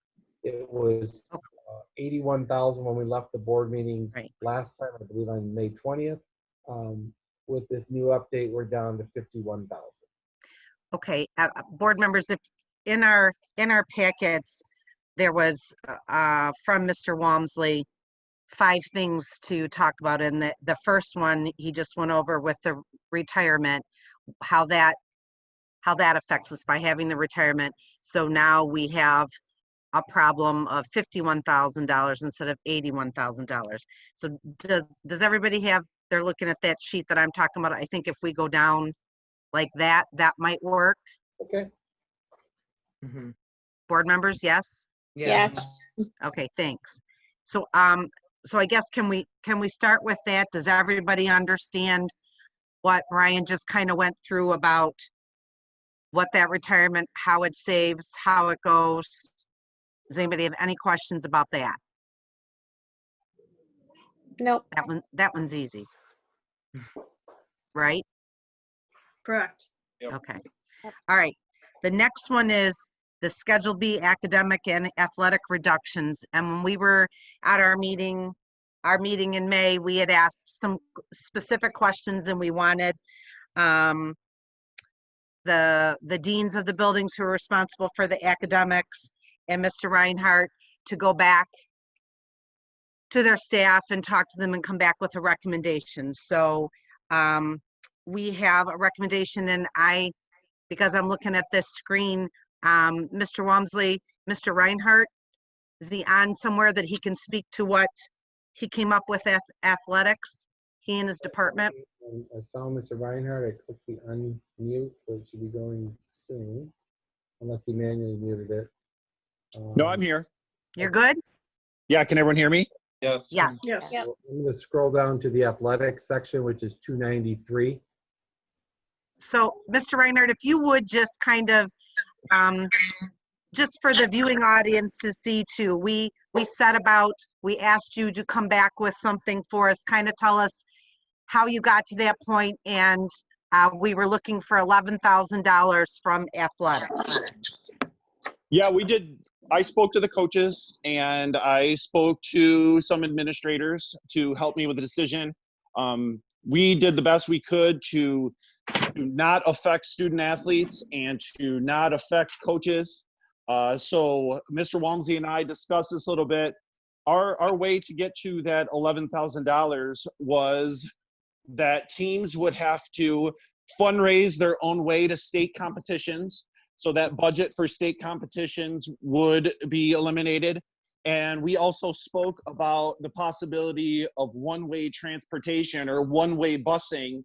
S5: It was 81,000 when we left the board meeting last time, I believe on May 20th. With this new update, we're down to 51,000.
S1: Okay, board members, if in our packets, there was from Mr. Walmsley 5 things to talk about, and the first one he just went over with the retirement, how that affects us by having the retirement. So now we have a problem of $51,000 instead of $81,000. So does everybody have? They're looking at that sheet that I'm talking about. I think if we go down like that might work.
S5: Okay.
S1: Board members, yes?
S16: Yes.
S1: Okay, thanks. So so I guess can we start with that? Does everybody understand what Brian just kind of went through about what that retirement, how it saves, how it goes? Does anybody have any questions about that?
S16: Nope.
S1: That one's easy. Right?
S2: Correct.
S1: Okay. All right. The next one is the Schedule B academic and athletic reductions. And when we were at our meeting in May, we had asked some specific questions, and we wanted the deans of the buildings who are responsible for the academics and Mr. Reinhardt to go back to their staff and talk to them and come back with a recommendation. So we have a recommendation, and because I'm looking at this screen, Mr. Walmsley, Mr. Reinhardt, is he on somewhere that he can speak to what he came up with at athletics, he and his department?
S5: I found Mr. Reinhardt. I clicked the unmute, so it should be going soon, unless he manually muted it.
S17: No, I'm here.
S1: You're good?
S17: Yeah, can everyone hear me?
S3: Yes.
S1: Yes.
S2: Yes.
S5: I'm going to scroll down to the athletics section, which is 293.
S1: So, Mr. Reinhardt, if you would just kind of, just for the viewing audience to see too, we asked you to come back with something for us, kind of tell us how you got to that point, and we were looking for $11,000 from athletics.
S17: Yeah, we did I spoke to the coaches and I spoke to some administrators to help me with the decision. We did the best we could to not affect student athletes and to not affect coaches. So Mr. Walmsley and I discussed this a little bit. Our way to get to that $11,000 was that teams would have to fundraise their own way to state competitions. So that budget for state competitions would be eliminated. And we also spoke about the possibility of one-way transportation or one-way busing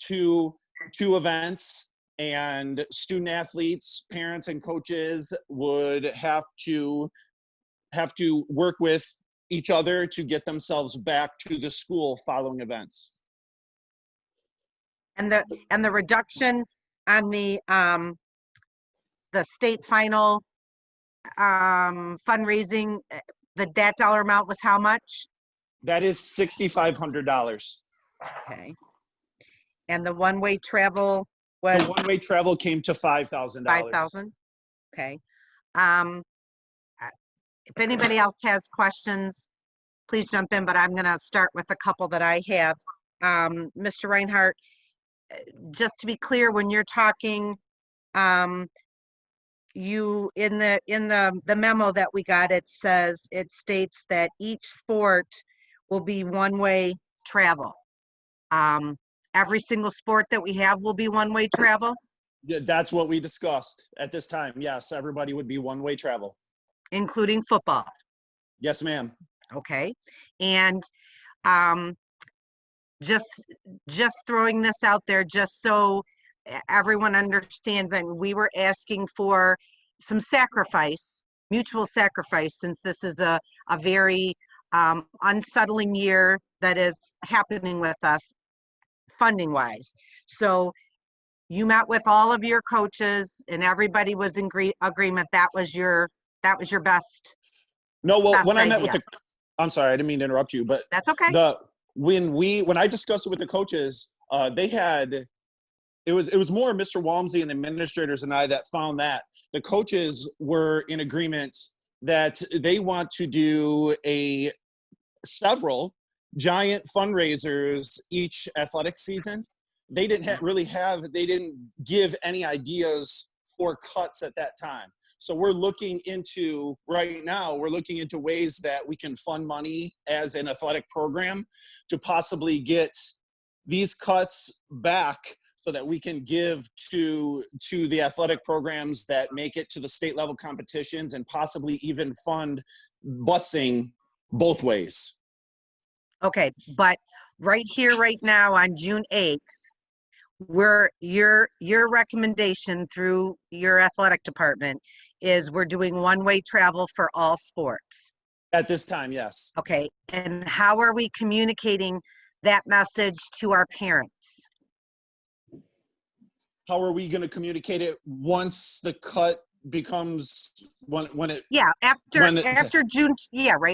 S17: to events, and student athletes, parents, and coaches would have to work with each other to get themselves back to the school following events.
S1: And the reduction on the state final fundraising, that dollar amount was how much?
S17: That is $6,500.
S1: Okay. And the one-way travel was?
S17: The one-way travel came to $5,000.
S1: $5,000? Okay. If anybody else has questions, please jump in, but I'm gonna start with a couple that I have. Mr. Reinhardt, just to be clear, when you're talking, you, in the memo that we got, it states that each sport will be one-way travel. Every single sport that we have will be one-way travel?
S17: Yeah, that's what we discussed at this time. Yes, everybody would be one-way travel.
S1: Including football?
S17: Yes, ma'am.
S1: Okay. And just throwing this out there, just so everyone understands, and we were asking for some sacrifice, mutual sacrifice, since this is a very unsettling year that is happening with us funding wise. So you met with all of your coaches and everybody was in agreement. That was your best.
S17: No, well,
S1: best
S17: when I met
S1: idea.
S17: with I'm sorry, I didn't mean to interrupt you, but
S1: that's okay.
S17: When I discussed it with the coaches, it was more Mr. Walmsley and the administrators and I that found that the coaches were in agreement that they want to do several giant fundraisers each athletic season. They didn't give any ideas for cuts at that time. So we're looking into ways that we can fund money as an athletic program to possibly get these cuts back so that we can give to the athletic programs that make it to the state level competitions and possibly even fund busing both ways.
S1: Okay, but right here, right now on June 8th, your recommendation through your athletic department is we're doing one-way travel for all sports.
S17: At this time, yes.
S1: Okay, and how are we communicating that message to our parents?
S17: How are we going to communicate it once the cut becomes
S1: after June,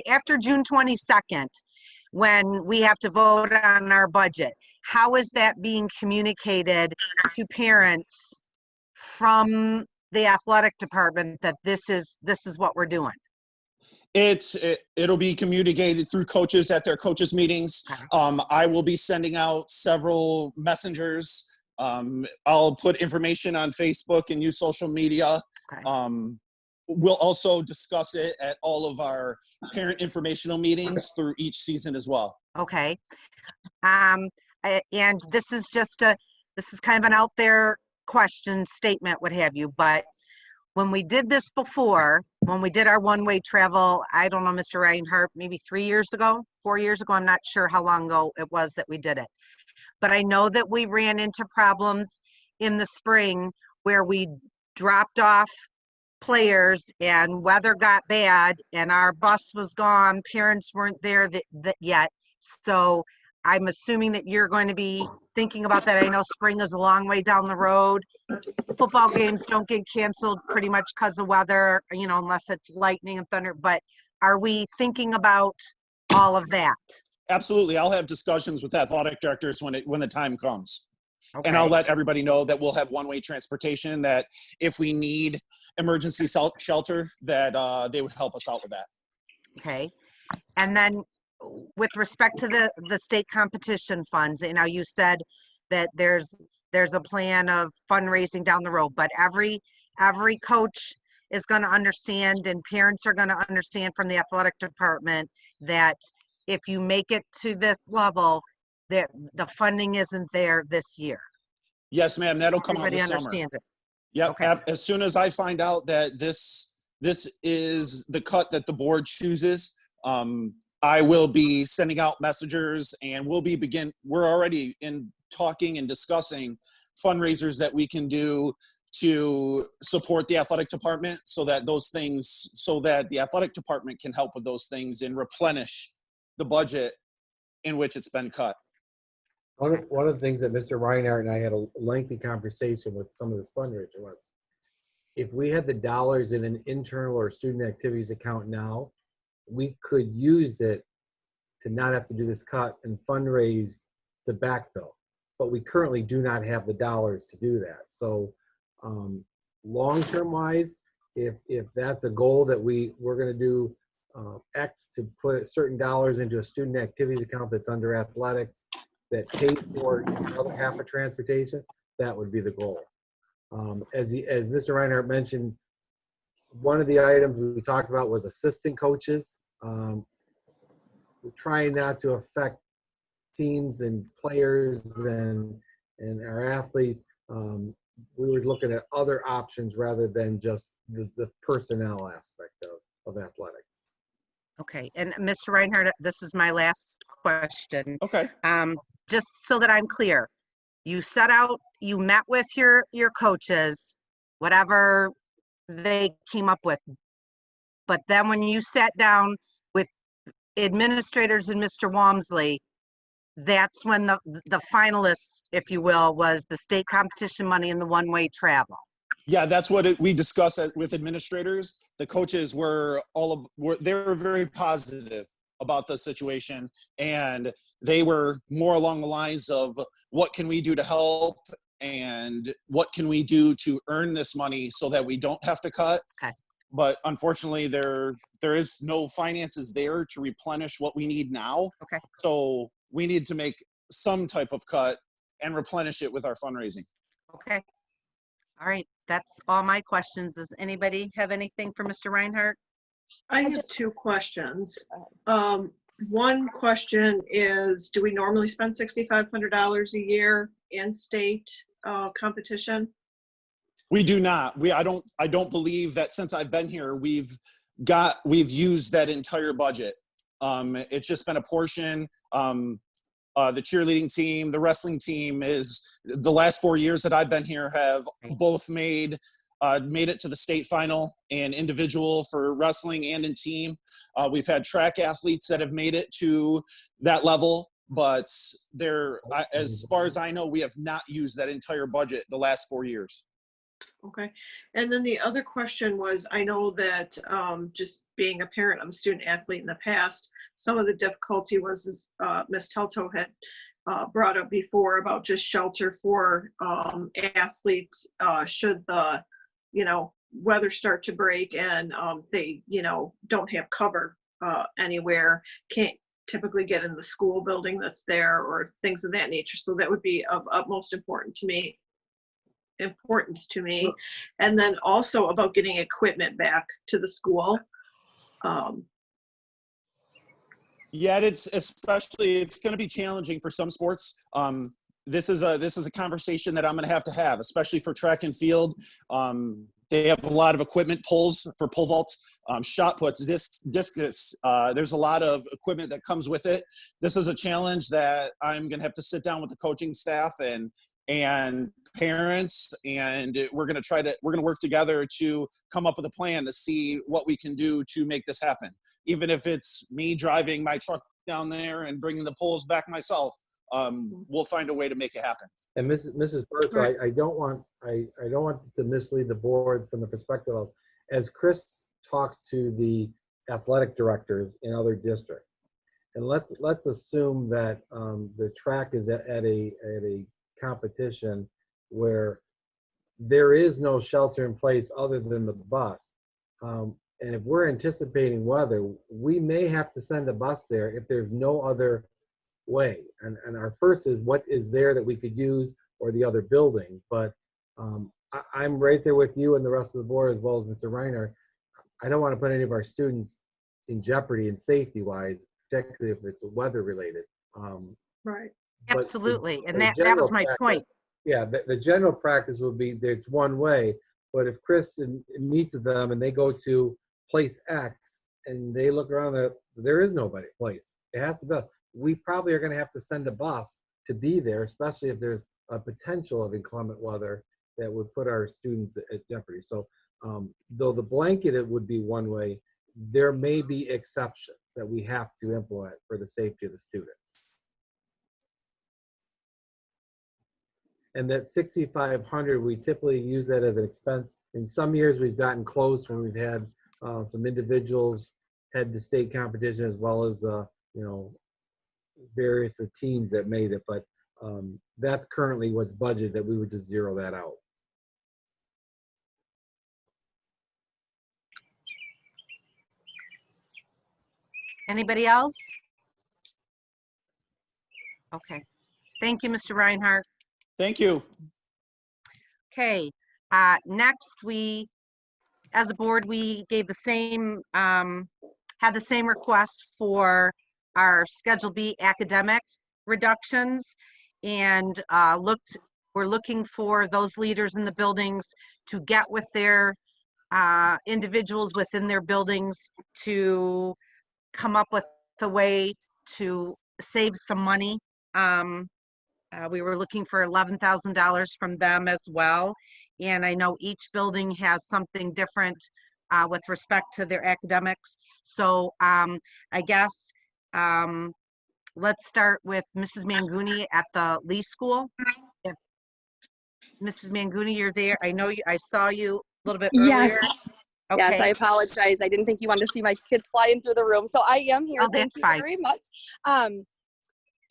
S1: after June 22nd, when we have to vote on our budget? How is that being communicated to parents from the athletic department that this is what we're doing?
S17: It'll be communicated through coaches at their coaches meetings. I will be sending out several messengers. I'll put information on Facebook and use social media. We'll also discuss it at all of our parent informational meetings through each season as well.
S1: Okay. And this is kind of an out there question, statement, what have you, but when we did this before, when we did our one-way travel, I don't know, Mr. Reinhardt, maybe 4 years ago, I'm not sure how long ago it was that we did it. But I know that we ran into problems in the spring where we dropped off players and weather got bad and our bus was gone, parents weren't there yet. So I'm assuming that you're going to be thinking about that. I know spring is a long way down the road. Football games don't get canceled pretty much because of weather, unless it's lightning and thunder. But are we thinking about all of that?
S17: Absolutely. I'll have discussions with athletic directors when the time comes.
S8: And I'll
S1: Okay.
S8: let everybody know that we'll have one-way transportation, that if we need emergency shelter, that they would help us out with that.
S1: Okay. And then with respect to the state competition funds, you know, you said that there's a plan of fundraising down the road, but every coach is going to understand, and parents are going to understand from the athletic department, that if you make it to this level, that the funding isn't there this year.
S8: Yes, ma'am, that'll come out
S1: Everybody
S8: this summer.
S1: understands it.
S8: Yep.
S1: Okay.
S8: As soon as I find out that this is the cut that the board chooses, I will be sending out messengers, and we're already in talking and discussing fundraisers that we can do to support the athletic department, so that the athletic department can help with those things and replenish the budget in which it's been cut.
S5: One of the things that Mr. Reinhardt and I had a lengthy conversation with some of this fundraiser was, if we had the dollars in an internal or student activities account now, we could use it to not have to do this cut and fundraise the backfill. But we currently do not have the dollars to do that. So long-term wise, if that's a goal that we're going to do X to put certain dollars into a student activities account that's under athletics, that pays for the other half of transportation, that would be the goal. As Mr. Reinhardt mentioned, one of the items we talked about was assistant coaches. We're trying not to affect teams and players and our athletes. We were looking at other options rather than just the personnel aspect of athletics.
S1: Okay, and Mr. Reinhardt, this is my last question.
S8: Okay.
S1: Just so that I'm clear, you met with your coaches, whatever they came up with, but then when you sat down with administrators and Mr. Walmsley, that's when the finalists, if you will, was the state competition money and the one-way travel.
S8: Yeah, that's what we discussed with administrators. The coaches were very positive about the situation, and they were more along the lines of, what can we do to help, and what can we do to earn this money so that we don't have to cut.
S1: Okay.
S8: But unfortunately, there is no finances there to replenish what we need now.
S1: Okay.
S8: So we need to make some type of cut and replenish it with our fundraising.
S1: Okay. All right, that's all my questions. Does anybody have anything for Mr. Reinhardt?
S2: I have two questions. One question is, do we normally spend $6,500 a year in state competition?
S8: We do not. I don't believe that since I've been here, we've used that entire budget. It's just been a portion. The cheerleading team, the wrestling team, is the last 4 years that I've been here have both made it to the state final in individual for wrestling and in team. We've had track athletes that have made it to that level, but as far as I know, we have not used that entire budget the last 4 years.
S2: Okay. And then the other question was, I know that just being a parent of a student athlete in the past, some of the difficulty was Ms. Mtoto had brought up before about just shelter for athletes should the, weather start to break and they, don't have cover anywhere, can't typically get in the school building that's there or things of that nature. So that would be of utmost importance to me. And then also about getting equipment back to the school.
S8: Yeah, it's going to be challenging for some sports. This is a conversation that I'm going to have, especially for track and field. They have a lot of equipment, poles for pole vault, shot puts, discus. There's a lot of equipment that comes with it. This is a challenge that I'm going to have to sit down with the coaching staff and parents, and we're going to work together to come up with a plan to see what we can do to make this happen. Even if it's me driving my truck down there and bringing the poles back myself, we'll find a way to make it happen.
S5: And Mrs. Burtz, I don't want to mislead the board from the perspective of, as Chris talks to the athletic directors in other districts, and let's assume that the track is at a competition where there is no shelter in place other than the bus. And if we're anticipating weather, we may have to send a bus there if there's no other way. And our first is what is there that we could use or the other building. But I'm right there with you and the rest of the board as well as Mr. Reiner. I don't want to put any of our students in jeopardy and safety-wise, particularly if it's weather related.
S2: Right.
S1: Absolutely, and that was my point.
S5: Yeah, the general practice would be there's one way, but if Chris meets with them and they go to place X and they look around, there is nobody place. It has to be. We probably are going to have to send a bus to be there, especially if there's a potential of inclement weather that would put our students at jeopardy. So though the blanketed would be one way, there may be exceptions that we have to implement for the safety of the students. And that 6,500, we typically use that as an expense. In some years, we've gotten close when we've had some individuals head the state competition as well as, you know, various teams that made it. But that's currently what's budgeted, that we would just zero that out.
S1: Anybody else? Okay. Thank you, Mr. Reinhardt.
S17: Thank you.
S1: Okay. Next, we, as a board, we gave the same, had the same request for our Schedule B academic reductions, and we're looking for those leaders in the buildings to get with their individuals within their buildings to come up with a way to save some money. We were looking for $11,000 from them as well. And I know each building has something different with respect to their academics. So I guess let's start with Mrs. Manguni at the Lee School. If Mrs. Manguni, you're there. I know you, I saw you a little bit earlier.
S16: Yes.
S1: Okay.
S16: Yes, I apologize. I didn't think you wanted to see my kids flying through the room. So I am here.
S1: Oh,
S16: Thank
S1: that's
S16: you
S1: fine.
S16: very much.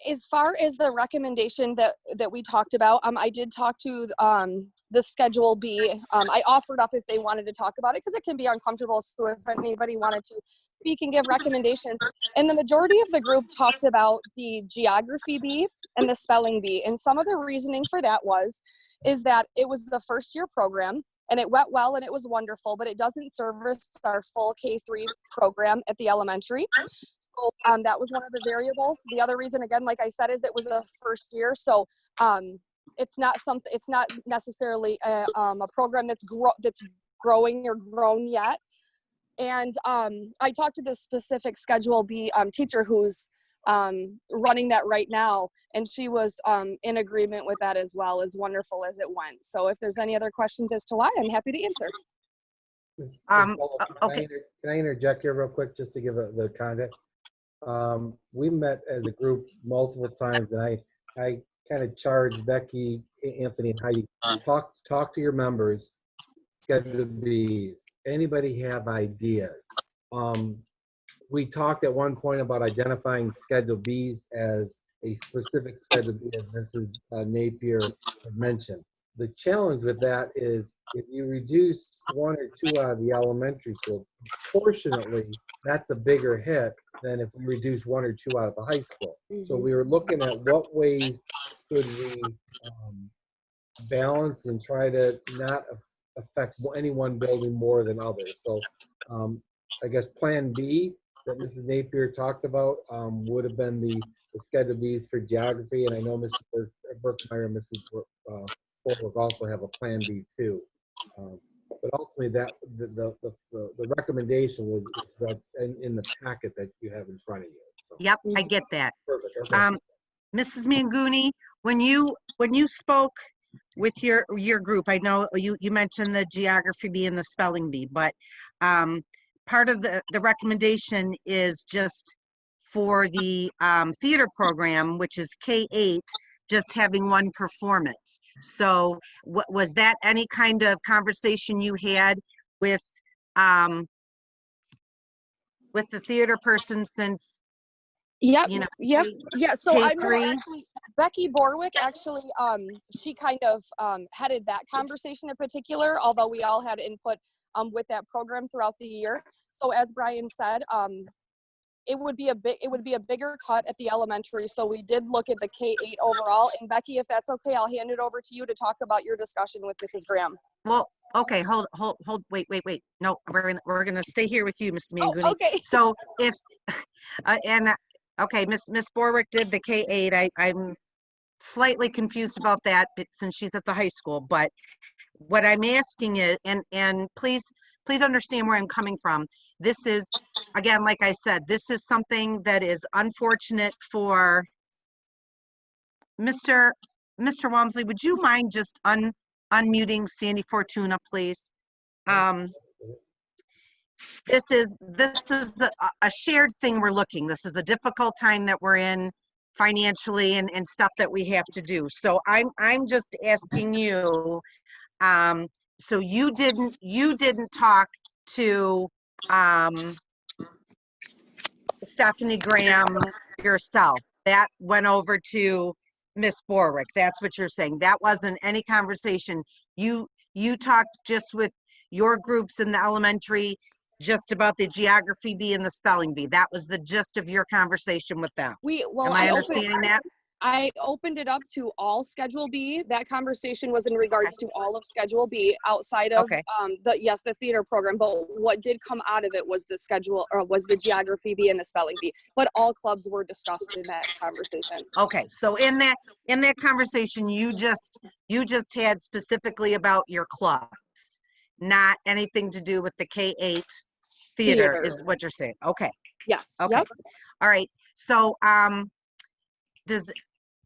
S16: As far as the recommendation that we talked about, I did talk to the Schedule B. I offered up if they wanted to talk about it because it can be uncomfortable. So if anybody wanted to speak and give recommendations, and the majority of the group talked about the Geography B and the Spelling B. And some of the reasoning for that is that it was the first year program. And it went well and it was wonderful, but it doesn't service our full K-3 program at the elementary. So that was one of the variables. The other reason, again, like I said, is it was a first year. So it's not something, it's not necessarily a program that's growing or grown yet. And I talked to this specific Schedule B teacher who's running that right now, and she was in agreement with that as well, as wonderful as it went. So if there's any other questions as to why, I'm happy to answer.
S5: Okay. Can I interject here real quick just to give the context? We met as a group multiple times, and I kind of charged Becky, Anthony, and Heidi, talk to your members, Schedule Bs. Anybody have ideas? We talked at one point about identifying Schedule Bs as a specific Schedule B, as Mrs. Napier had mentioned. The challenge with that is if you reduce 1 or 2 out of the elementary school, proportionately, that's a bigger hit than if we reduce 1 or 2 out of the high school. So we were looking at what ways could we balance and try to not affect any one building more than others. So I guess Plan B that Mrs. Napier talked about would have been the Schedule Bs for geography, and I know Mr. Berkmeyer and Mrs. Forward also have a Plan B too. But ultimately, that the recommendation was that's in the packet that you have in front of you. So.
S1: Yep, I get that.
S5: Perfect. Okay.
S1: Mrs. Manguni, when you spoke with your group, I know you mentioned the Geography B and the Spelling Bee, but part of the recommendation is just for the theater program, which is K-8, just having 1 performance. So was that any kind of conversation you had with the theater person since,
S16: Yep.
S1: you know,
S16: Yep. Yeah. So I'm
S1: K3?
S16: gonna actually, Becky Borwick actually, she kind of headed that conversation in particular, although we all had input with that program throughout the year. So as Brian said, it would be a bigger cut at the elementary. So we did look at the K-8 overall. And Becky, if that's okay, I'll hand it over to you to talk about your discussion with Mrs. Graham.
S1: Well, okay, hold, wait. No, we're gonna stay here with you, Mr. Manguni.
S16: Oh, okay.
S1: So if, okay, Miss Borwick did the K-8. I'm slightly confused about that, but since she's at the high school. But what I'm asking is, and please understand where I'm coming from. This is, again, like I said, this is something that is unfortunate for Mr. Walmsley. Would you mind just unmuting Sandy Fortuna, please? This is a shared thing we're looking. This is a difficult time that we're in financially and stuff that we have to do. So I'm just asking you, so you didn't talk to Stephanie Graham yourself. That went over to Miss Borwick. That's what you're saying. That wasn't any conversation. You talked just with your groups in the elementary, just about the geography bee and the spelling bee. That was the gist of your conversation with them. Am I understanding that?
S16: I opened it up to all Schedule B. That conversation was in regards to all of Schedule B outside of the theater program. But what did come out of it was the geography bee and the spelling bee. But all clubs were discussed in that conversation.
S1: Okay, so in that conversation, you just had specifically about your clubs, not anything to do with the K-8 theater, is what you're saying. Okay.
S16: Yes.
S1: Okay.
S16: Yep.
S1: All right. So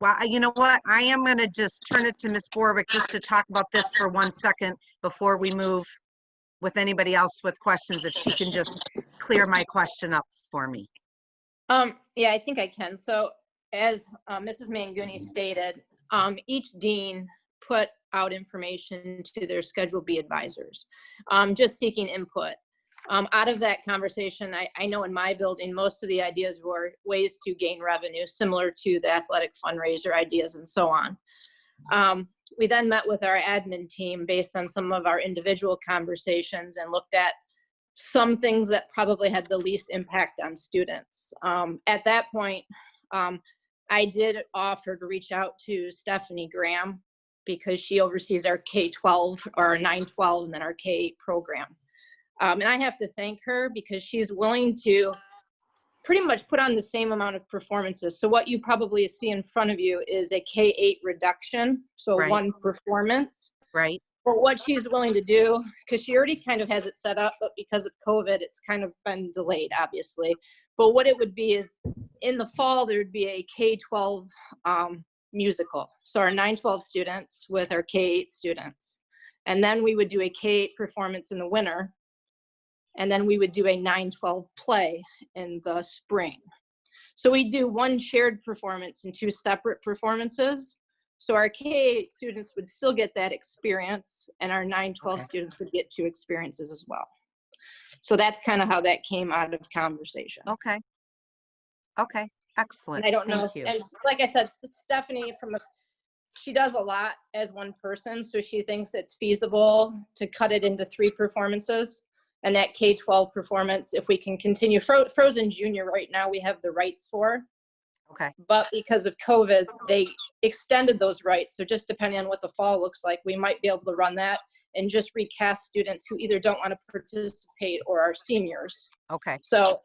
S1: well, you know what? I am going to just turn it to Miss Borwick just to talk about this for 1 second before we move with anybody else with questions, if she can just clear my question up for me.
S18: Yeah, I think I can. So as Mrs. Manguni stated, each dean put out information to their Schedule B advisors, just seeking input. Out of that conversation, I know in my building, most of the ideas were ways to gain revenue, similar to the athletic fundraiser ideas and so on. We then met with our admin team based on some of our individual conversations and looked at some things that probably had the least impact on students. At that point, I did offer to reach out to Stephanie Graham because she oversees our K-12 or 9-12 and then our K-8 program. And I have to thank her because she's willing to pretty much put on the same amount of performances. So what you probably see in front of you is a K-8 reduction, so one performance.
S1: Right.
S18: For what she's willing to do, because she already kind of has it set up, but because of COVID, it's kind of been delayed, obviously. But what it would be is, in the fall, there'd be a K-12 musical. So our 9-12 students with our K-8 students. And then we would do a K-8 performance in the winter. And then we would do a 9-12 play in the spring. So we do one shared performance and two separate performances. So our K-8 students would still get that experience, and our 9-12 students would get two experiences as well. So that's kind of how that came out of conversation.
S1: Okay. Okay. Excellent.
S18: And I don't know.
S1: Thank you.
S18: And like I said, Stephanie, she does a lot as one person, so she thinks it's feasible to cut it into 3 performances. And that K-12 performance, if we can continue, Frozen Junior right now we have the rights for.
S1: Okay.
S18: But because of COVID, they extended those rights. So just depending on what the fall looks like, we might be able to run that and just recast students who either don't want to participate or are seniors.
S1: Okay.
S18: So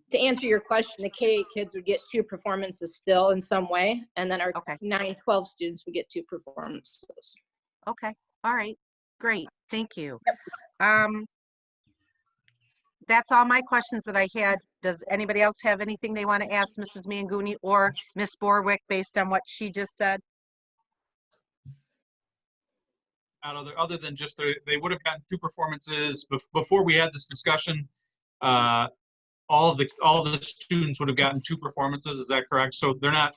S18: to answer your question, the K-8 kids would get 2 performances still in some way. And then our 9-12 students would get 2 performances.
S1: Okay. All right. Great. Thank you. Yep. That's all my questions that I had. Does anybody else have anything they want to ask Mrs. Manguni or Miss Borwick based on what she just said?
S3: Other than just they would have gotten 2 performances before we had this discussion. All the students would have gotten 2 performances. Is that correct? So they're not.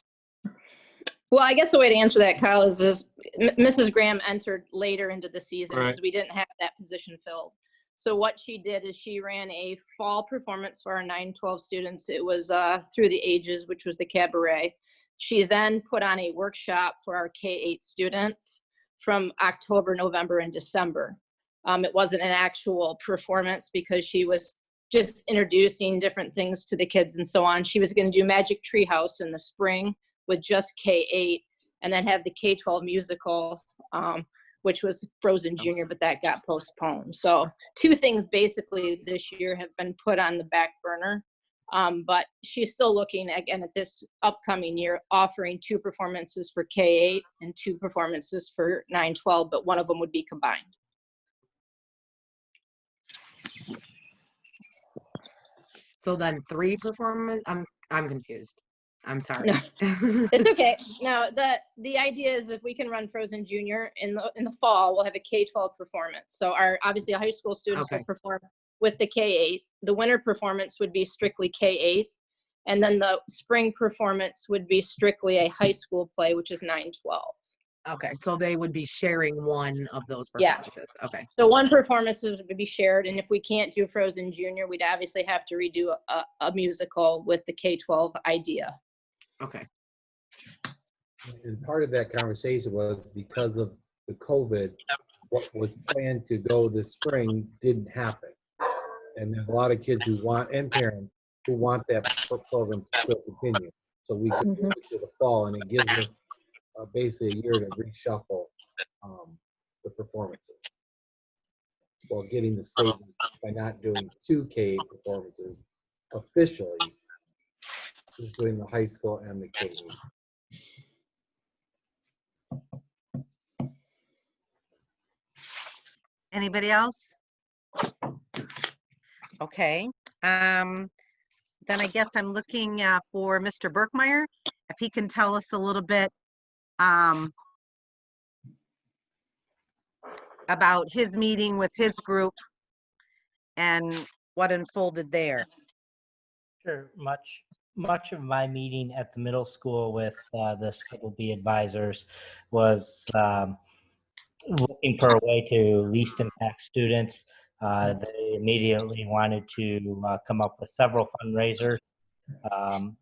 S18: Well, I guess the way to answer that, Kyle, is Mrs. Graham entered later into the season because we didn't have that position filled. So what she did is she ran a fall performance for our 9-12 students. It was through the ages, which was the cabaret. She then put on a workshop for our K-8 students from October, November, and December. It wasn't an actual performance because she was just introducing different things to the kids and so on. She was going to do Magic Treehouse in the spring with just K-8, and then have the K-12 musical, which was Frozen Junior, but that got postponed. So 2 things basically this year have been put on the back burner. But she's still looking again at this upcoming year, offering 2 performances for K-8 and 2 performances for 9-12, but one of them would be combined.
S19: So then 3 performance, I'm confused. I'm sorry.
S18: No, it's okay. Now, the idea is if we can run Frozen Junior in the fall, we'll have a K-12 performance. So obviously our high school students will perform with the K-8. The winter performance would be strictly K-8. And then the spring performance would be strictly a high school play, which is 9-12.
S19: Okay, so they would be sharing one of those performances.
S18: Yes.
S19: Okay.
S18: So one performance would be shared, and if we can't do Frozen Junior, we'd obviously have to redo a musical with the K-12 idea.
S19: Okay.
S5: And part of that conversation was because of the COVID, what was planned to go this spring didn't happen. And there's a lot of kids who want, and parents who want that program to still continue. So we could move it to the fall, and it gives us basically a year to reshuffle the performances. While getting the savings by not doing 2 K performances officially, just doing the high school and the K.
S1: Anybody else? Okay. Then I guess I'm looking for Mr. Berkmeyer, if he can tell us a little bit about his meeting with his group and what unfolded there.
S20: Sure. Much of my meeting at the middle school with the Schedule B advisors was looking for a way to least impact students. They immediately wanted to come up with several fundraisers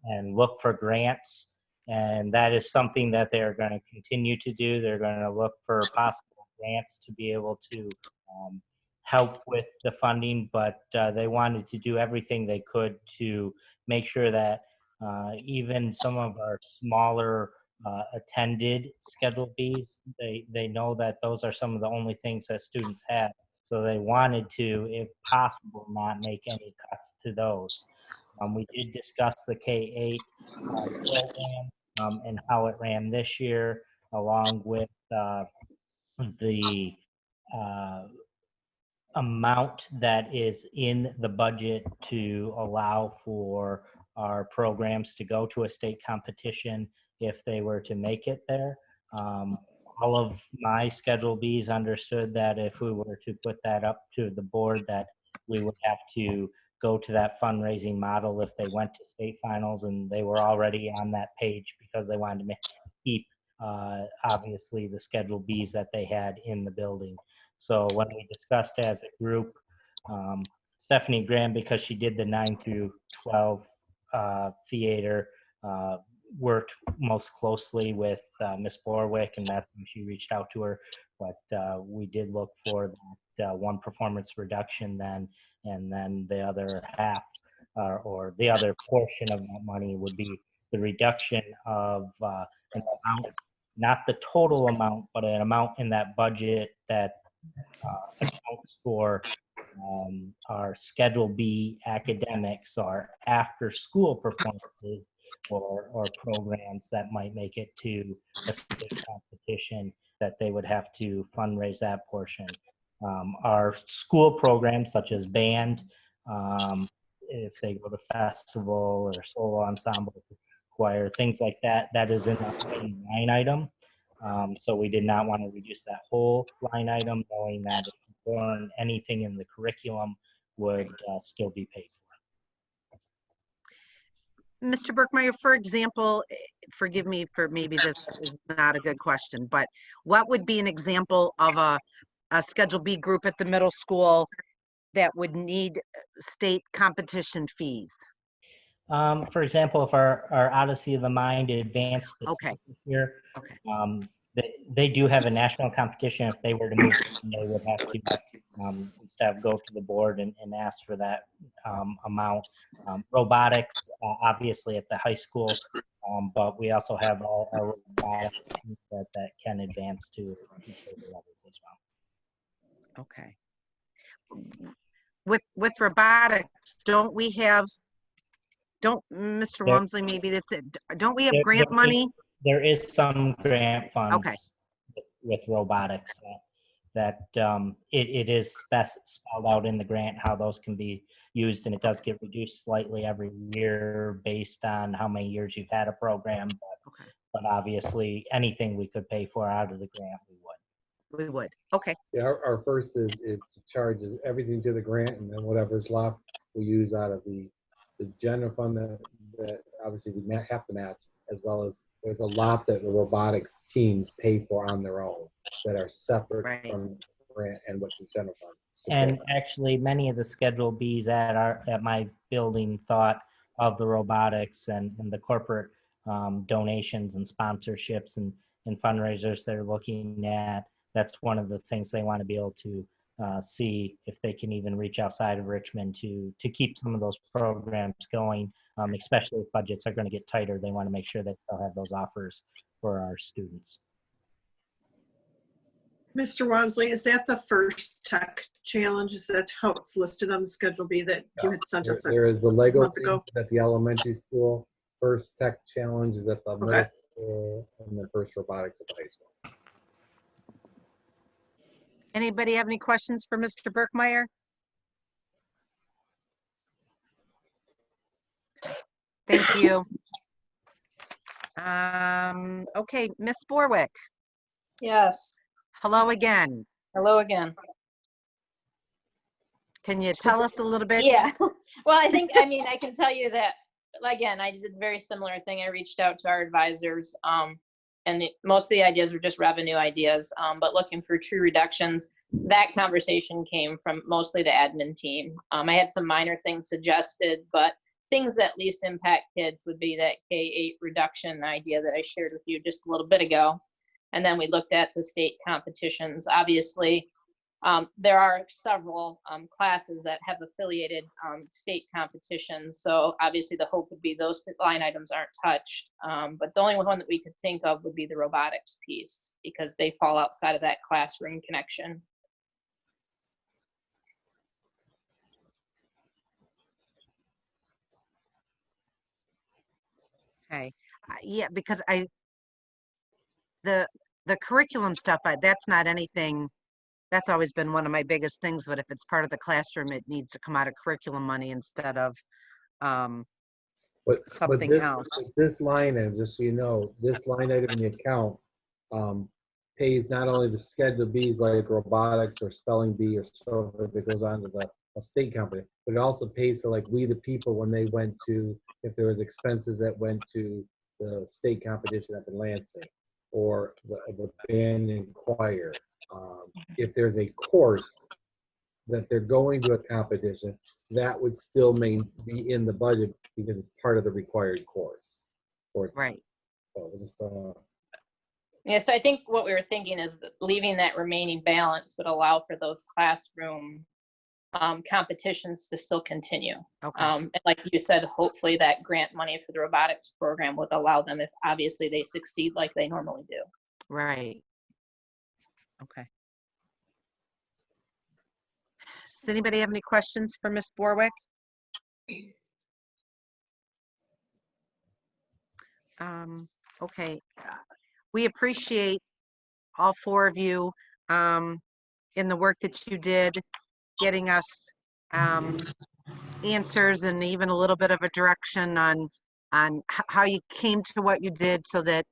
S20: and look for grants. And that is something that they're going to continue to do. They're going to look for possible grants to be able to help with the funding, but they wanted to do everything they could to make sure that even some of our smaller attended Schedule Bs, they know that those are some of the only things that students have. So they wanted to, if possible, not make any cuts to those. We did discuss the K-8 program and how it ran this year, along with the amount that is in the budget to allow for our programs to go to a state competition if they were to make it there. All of my Schedule Bs understood that if we were to put that up to the board, that we would have to go to that fundraising model if they went to state finals, and they were already on that page because they wanted to keep obviously the Schedule Bs that they had in the building. So when we discussed as a group, Stephanie Graham, because she did the 9 through 12 theater, worked most closely with Miss Borwick, and that's when she reached out to her. But we did look for that one performance reduction then, and then the other half or the other portion of that money would be the reduction of an amount, not the total amount, but an amount in that budget that accounts for our Schedule B academics, our after school performances, or programs that might make it to a state competition, that they would have to fundraise that portion. Our school programs such as band, if they go to festival or solo ensemble, choir, things like that, that is in the line item. So we did not want to reduce that whole line item, knowing that if you learn anything in the curriculum would still be paid for.
S1: Mr. Berkmeyer, for example, forgive me for maybe this is not a good question, but what would be an example of a Schedule B group at the middle school that would need state competition fees?
S20: For example, if our Odyssey of the Mind advanced this year, they do have a national competition. If they were to move, they would have to instead of go to the board and ask for that amount. Robotics, obviously at the high school, but we also have all our robotics that can advance to further levels as well.
S1: Okay. With robotics, don't we have? Mr. Walmsley, maybe that's it. Don't we have grant money?
S20: There is some grant funds
S1: Okay.
S20: with robotics that it is spelled out in the grant how those can be used, and it does get reduced slightly every year based on how many years you've had a program. But obviously, anything we could pay for out of the grant, we would.
S1: We would. Okay.
S5: Yeah, our first is to charge everything to the grant, and then whatever's left we use out of the general fund that obviously we have to match, as well as there's a lot that the robotics teams pay for on their own that are separate from grant and what the general fund supports.
S20: And actually, many of the Schedule Bs at my building thought of the robotics and the corporate donations and sponsorships and fundraisers they're looking at. That's one of the things they want to be able to see if they can even reach outside of Richmond to keep some of those programs going, especially if budgets are going to get tighter. They want to make sure they still have those offers for our students.
S2: Mr. Walmsley, is that the first tech challenge? Is that how it's listed on the Schedule B that you had sent us
S5: There is the Lego
S2: month ago?
S5: at the elementary school. First tech challenge is at the middle school, and the first robotics at the high school.
S1: Anybody have any questions for Mr. Birkmeyer? Thank you. Okay, Miss Borwick.
S21: Yes.
S1: Hello again.
S21: Hello again.
S1: Can you tell us a little bit?
S21: Yeah. Well, I mean, I can tell you that, again, I did a very similar thing. I reached out to our advisors, and most of the ideas were just revenue ideas, but looking for true reductions. That conversation came from mostly the admin team. I had some minor things suggested, but things that least impact kids would be that K-8 reduction idea that I shared with you just a little bit ago. And then we looked at the state competitions. Obviously, there are several classes that have affiliated state competitions. So obviously the hope would be those line items aren't touched. But the only one that we could think of would be the robotics piece, because they fall outside of that classroom connection.
S1: Okay. Yeah, because the curriculum stuff, that's not anything, that's always been one of my biggest things, but if it's part of the classroom, it needs to come out of curriculum money instead of something else.
S5: This line item, just so you know, this line item in the account pays not only the Schedule Bs like robotics or spelling bee or so that goes on to the state company, but it also pays for like We the People when they went to, if there was expenses that went to the state competition up in Lansing, or the band and choir. If there's a course that they're going to a competition, that would still be in the budget because it's part of the required course.
S1: Right.
S5: So just,
S21: yeah, so I think what we were thinking is that leaving that remaining balance would allow for those classroom competitions to still continue.
S1: Okay.
S21: And like you said, hopefully that grant money for the robotics program would allow them, if obviously they succeed like they normally do.
S1: Right. Okay. Does anybody have any questions for Ms. Borwick? Okay. We appreciate all four of you in the work that you did, getting us answers and even a little bit of a direction on how you came to what you did, so that,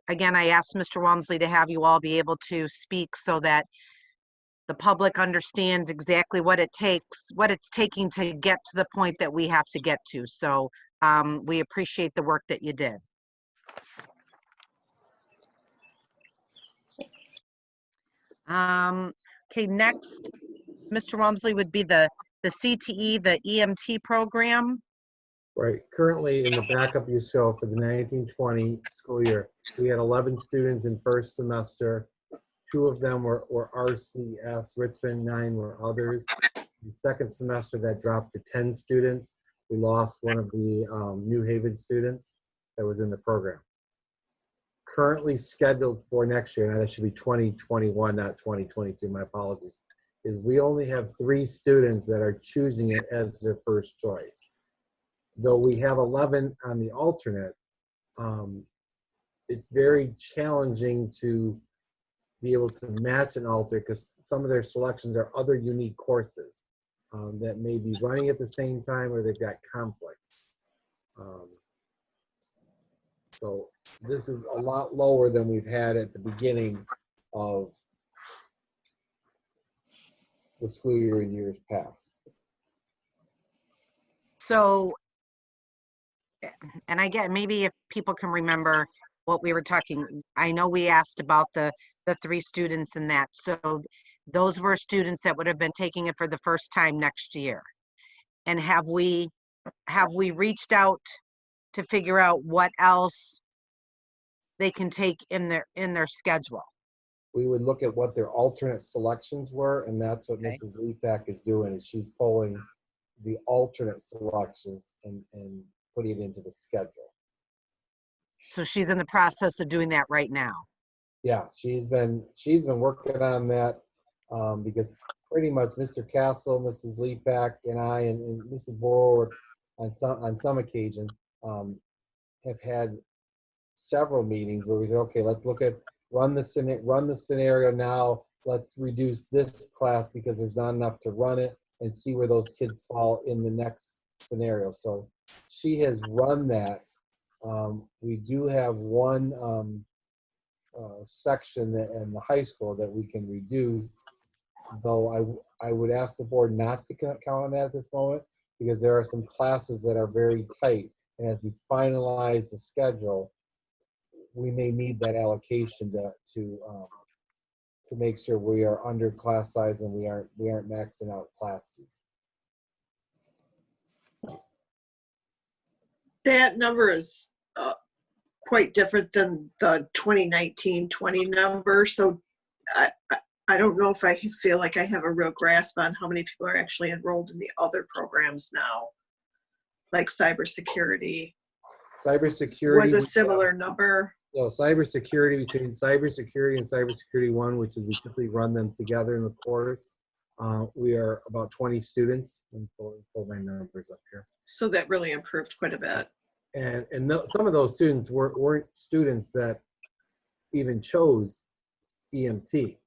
S1: again, I asked Mr. Walmsley to have you all be able to speak so that the public understands exactly what it takes, what it's taking to get to the point that we have to get to. So we appreciate the work that you did. Okay, next, Mr. Walmsley, would be the CTE, the EMT program.
S5: Right. Currently, in the backup you show for the 1920 school year, we had 11 students in first semester. 2 of them were RCS, Richmond, 9 were others. In second semester, that dropped to 10 students. We lost one of the New Haven students that was in the program. Currently scheduled for next year, now that should be 2021, not 2022, my apologies, is we only have 3 students that are choosing it as their first choice. Though we have 11 on the alternate, it's very challenging to be able to match an alternate because some of their selections are other unique courses that may be running at the same time or they've got conflicts. So this is a lot lower than we've had at the beginning of the school year in years past.
S1: So, and I get, maybe if people can remember what we were talking, I know we asked about the 3 students in that. So those were students that would have been taking it for the first time next year. And have we reached out to figure out what else they can take in their schedule?
S5: We would look at what their alternate selections were, and that's what Mrs. Leapak is doing, is she's pulling the alternate selections and putting it into the schedule.
S1: So she's in the process of doing that right now.
S5: Yeah, she's been working on that because pretty much Mr. Castle, Mrs. Leapak, and I, and Mrs. Borwick on some occasion have had several meetings where we said, okay, let's look at run the scenario now. Let's reduce this class because there's not enough to run it, and see where those kids fall in the next scenario. So she has run that. We do have one section in the high school that we can reduce, though I would ask the board not to count on that at this moment because there are some classes that are very tight, and as we finalize the schedule, we may need that allocation to make sure we are under class size and we aren't maxing out classes.
S2: That number is quite different than the 2019-20 number. So I don't know if I feel like I have a real grasp on how many people are actually enrolled in the other programs now, like cybersecurity.
S5: Cybersecurity
S2: was a similar number.
S5: So cybersecurity, between cybersecurity and cybersecurity 1, which is we typically run them together in the course, we are about 20 students. And pull my numbers up here.
S2: So that really improved quite a bit.
S5: And some of those students weren't students that even chose EMT.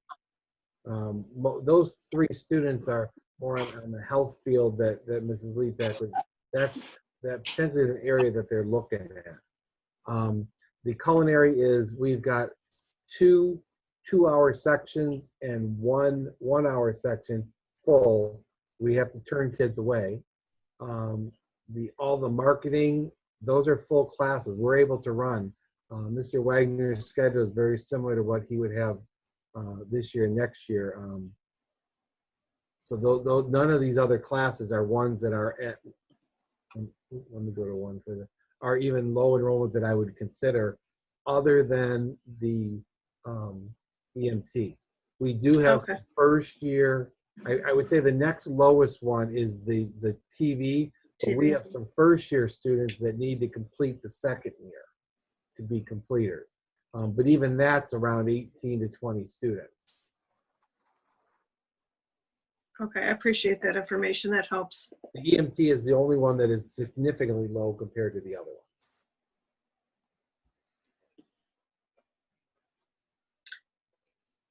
S5: Those 3 students are more on the health field that Mrs. Leapak would, that potentially is an area that they're looking at. The culinary is, we've got 2 2-hour sections and 1 1-hour section full. We have to turn kids away. All the marketing, those are full classes. We're able to run. Mr. Wagner's schedule is very similar to what he would have this year and next year. So none of these other classes are ones that are at, let me go to one further, are even low enrollment that I would consider other than the EMT. We do have some first year, I would say the next lowest one is the TV, but we have some first year students that need to complete the second year to be completers. But even that's around 18 to 20 students.
S2: Okay, I appreciate that information. That helps.
S5: The EMT is the only one that is significantly low compared to the other ones.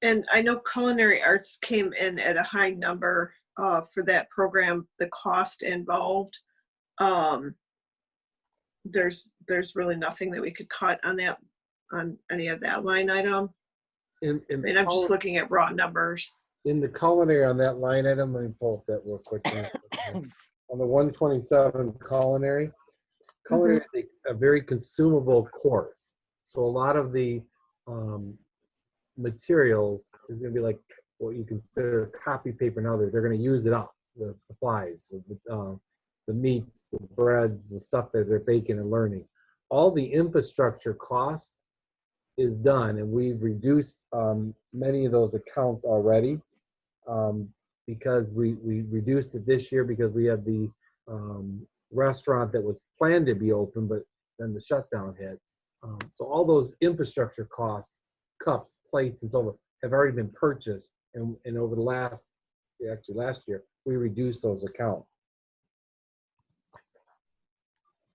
S2: And I know culinary arts came in at a high number for that program. The cost involved, there's really nothing that we could cut on that, on any of that line item. I'm just looking at raw numbers.
S5: In the culinary on that line item, let me pull up that real quick. On the 127 culinary is a very consumable course. So a lot of the materials is going to be like what you consider copy paper and others. They're going to use it up, the supplies. the meats, the breads, the stuff that they're baking and learning. All the infrastructure cost is done, and we've reduced many of those accounts already because we reduced it this year because we had the restaurant that was planned to be open, but then the shutdown hit. So all those infrastructure costs, cups, plates, and so forth, have already been purchased, and over the last year, we reduced those accounts.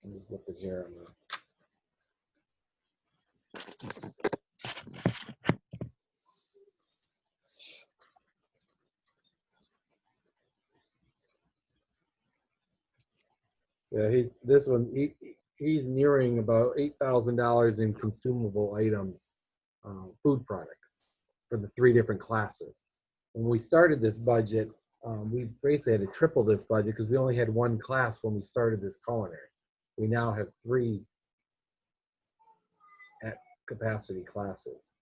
S5: Let me look at here. Yeah, he's nearing about $8,000 in consumable items, food products for the 3 different classes. When we started this budget, we basically had to triple this budget because we only had 1 class when we started this culinary. We now have 3 at capacity classes.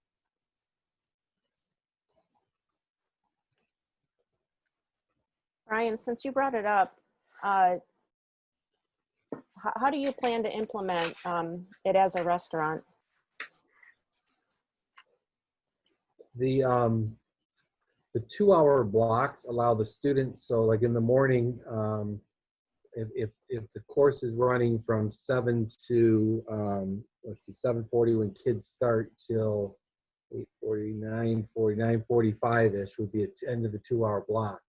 S6: Brian, since you brought it up, how do you plan to implement it as a restaurant?
S5: The 2-hour blocks allow the students, so like in the morning, if the course is running from 7 to 7:40 when kids start till 8:49, 9:45-ish would be at the end of the 2-hour block.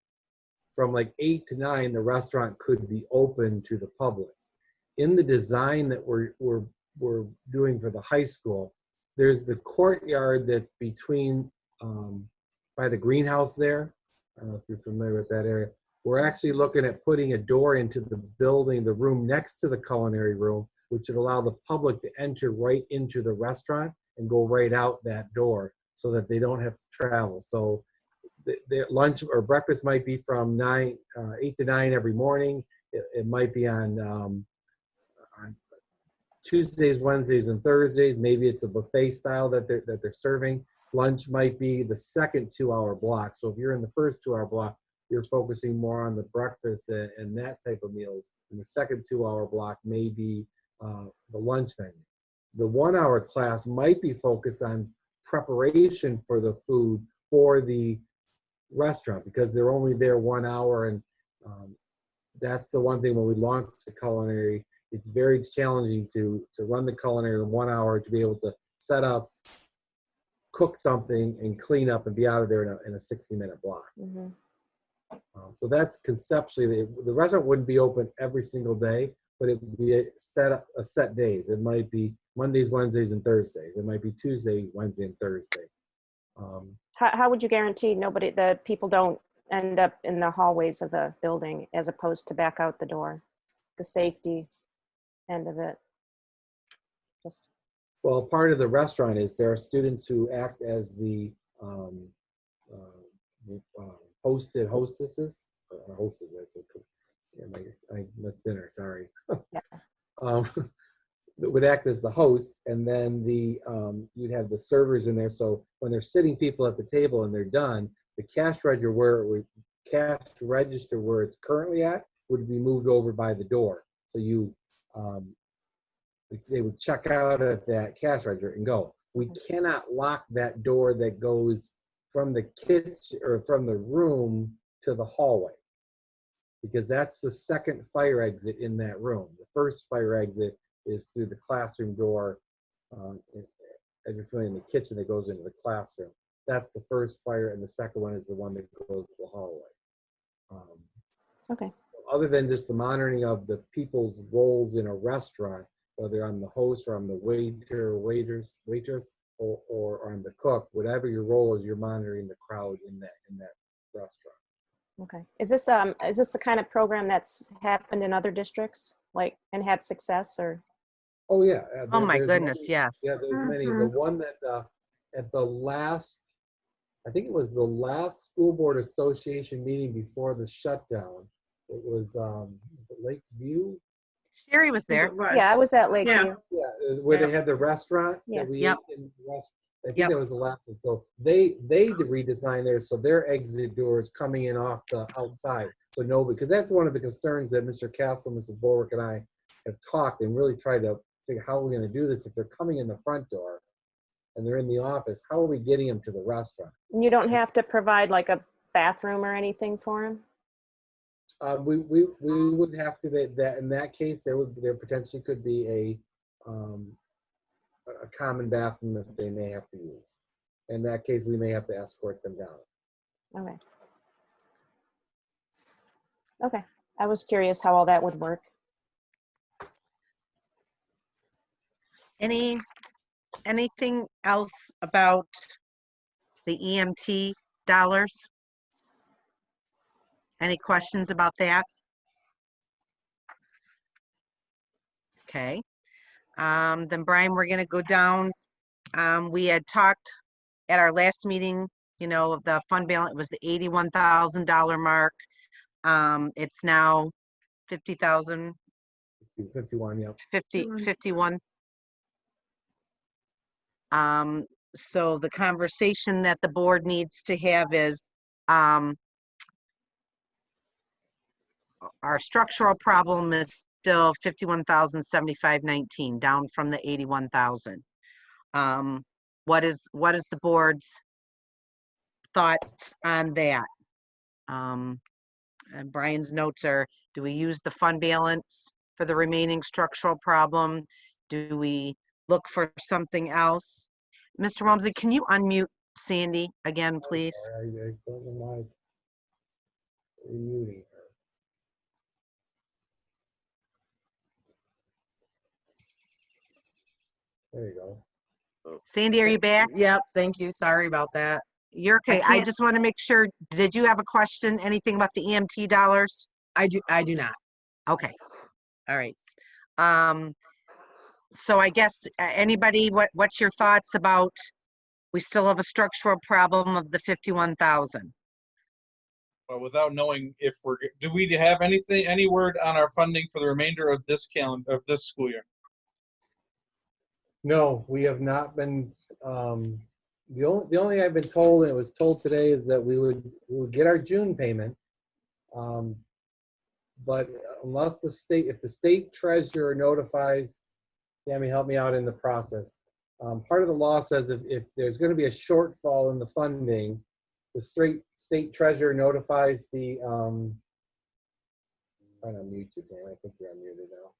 S5: From like 8 to 9, the restaurant could be open to the public. In the design that we're doing for the high school, there's the courtyard that's between by the greenhouse there. I don't know if you're familiar with that area. We're actually looking at putting a door into the building, the room next to the culinary room, which would allow the public to enter right into the restaurant and go right out that door so that they don't have to travel. So the lunch or breakfast might be from 8 to 9 every morning. It might be on Tuesdays, Wednesdays, and Thursdays. Maybe it's a buffet style that they're serving. Lunch might be the second 2-hour block. So if you're in the first 2-hour block, you're focusing more on the breakfast and that type of meals. And the second 2-hour block may be the lunch menu. The 1-hour class might be focused on preparation for the food for the restaurant because they're only there 1 hour. And that's the one thing when we launched the culinary, it's very challenging to run the culinary in 1 hour, to be able to set up, cook something, and clean up and be out of there in a 60-minute block.
S6: Mm-hmm.
S5: So that's conceptually, the restaurant wouldn't be open every single day, but it would be a set days. It might be Mondays, Wednesdays, and Thursdays. It might be Tuesday, Wednesday, and Thursday.
S6: How would you guarantee the people don't end up in the hallways of the building as opposed to back out the door? The safety end of it.
S5: Well, part of the restaurant is there are students who act as the hostesses. I missed dinner, sorry. That would act as the host, and then you'd have the servers in there. So when they're sitting people at the table and they're done, the cash register where it's currently at would be moved over by the door. So they would check out at that cash register and go. We cannot lock that door that goes from the kitchen or from the room to the hallway, because that's the second fire exit in that room. The first fire exit is through the classroom door. As you're familiar, in the kitchen that goes into the classroom. That's the first fire, and the second one is the one that goes to the hallway.
S6: Okay.
S5: Other than just the monitoring of the people's roles in a restaurant, whether I'm the host or I'm the waiter, waitress, or I'm the cook, whatever your role is, you're monitoring the crowd in that restaurant.
S6: Okay. Is this the kind of program that's happened in other districts, and had success, or?
S5: Oh yeah.
S1: Oh my goodness,
S5: many.
S1: yes.
S5: Yeah, there's many. The one that at the last, I think it was the last school board association meeting before the shutdown. It was it Lakeview?
S1: Sherry was there.
S6: Yeah, I was at Lakeview.
S5: Yeah, where they had the restaurant.
S6: Yeah.
S5: That we ate in I think
S1: Yep.
S5: that was the last one. So they redesigned theirs, so their exit doors coming in off the outside. So no, because that's one of the concerns that Mr. Castle, Mrs. Borwick, and I have talked and really tried to figure how we're going to do this. If they're coming in the front door and they're in the office, how are we getting them to the restaurant?
S6: You don't have to provide like a bathroom or anything for them?
S5: We would have to, that in that case, there potentially could be a common bathroom that they may have to use. In that case, we may have to escort them down.
S6: Okay. Okay. I was curious how all that would work.
S1: Anything else about the EMT dollars? Any questions about that? Okay. Then Brian, we're gonna go down. We had talked at our last meeting, you know, the fund balance was the $81,000 mark. It's now 50,000.
S5: 51, yeah.
S1: 51. So the conversation that the board needs to have is, our structural problem is still 51,075.19, down from the 81,000. What is the board's thoughts on that? And Brian's notes are, do we use the fund balance for the remaining structural problem? Do we look for something else? Mr. Walmsley, can you unmute Sandy again, please?
S5: I don't know why you're muting her. There you go.
S1: Sandy, are you back?
S19: Yep, thank you. Sorry about that.
S1: You're okay. I just want to make sure, did you have a question, anything about the EMT dollars?
S19: I do not.
S1: Okay. All right. So I guess anybody, what's your thoughts about, we still have a structural problem of the 51,000?
S3: Well, without knowing if do we have any word on our funding for the remainder of this school year?
S5: No, we have not been, the only I've been told, and it was told today, is that we would get our June payment. But unless if the state treasurer notifies, Tammy, help me out in the process. Part of the law says if there's going to be a shortfall in the funding, the state treasurer notifies the, I'm trying to unmute you, Tammy. I think you're unmuted now.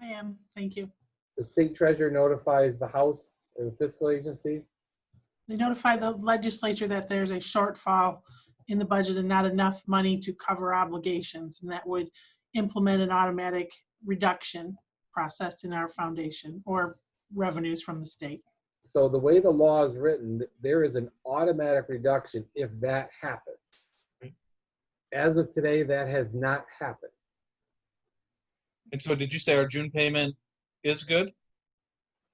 S11: I am, thank you.
S5: The state treasurer notifies the House or the fiscal agency.
S11: They notify the legislature that there's a shortfall in the budget and not enough money to cover obligations, and that would implement an automatic reduction process in our foundation or revenues from the state.
S5: So the way the law is written, there is an automatic reduction if that happens. As of today, that has not happened.
S3: And so did you say our June payment is good?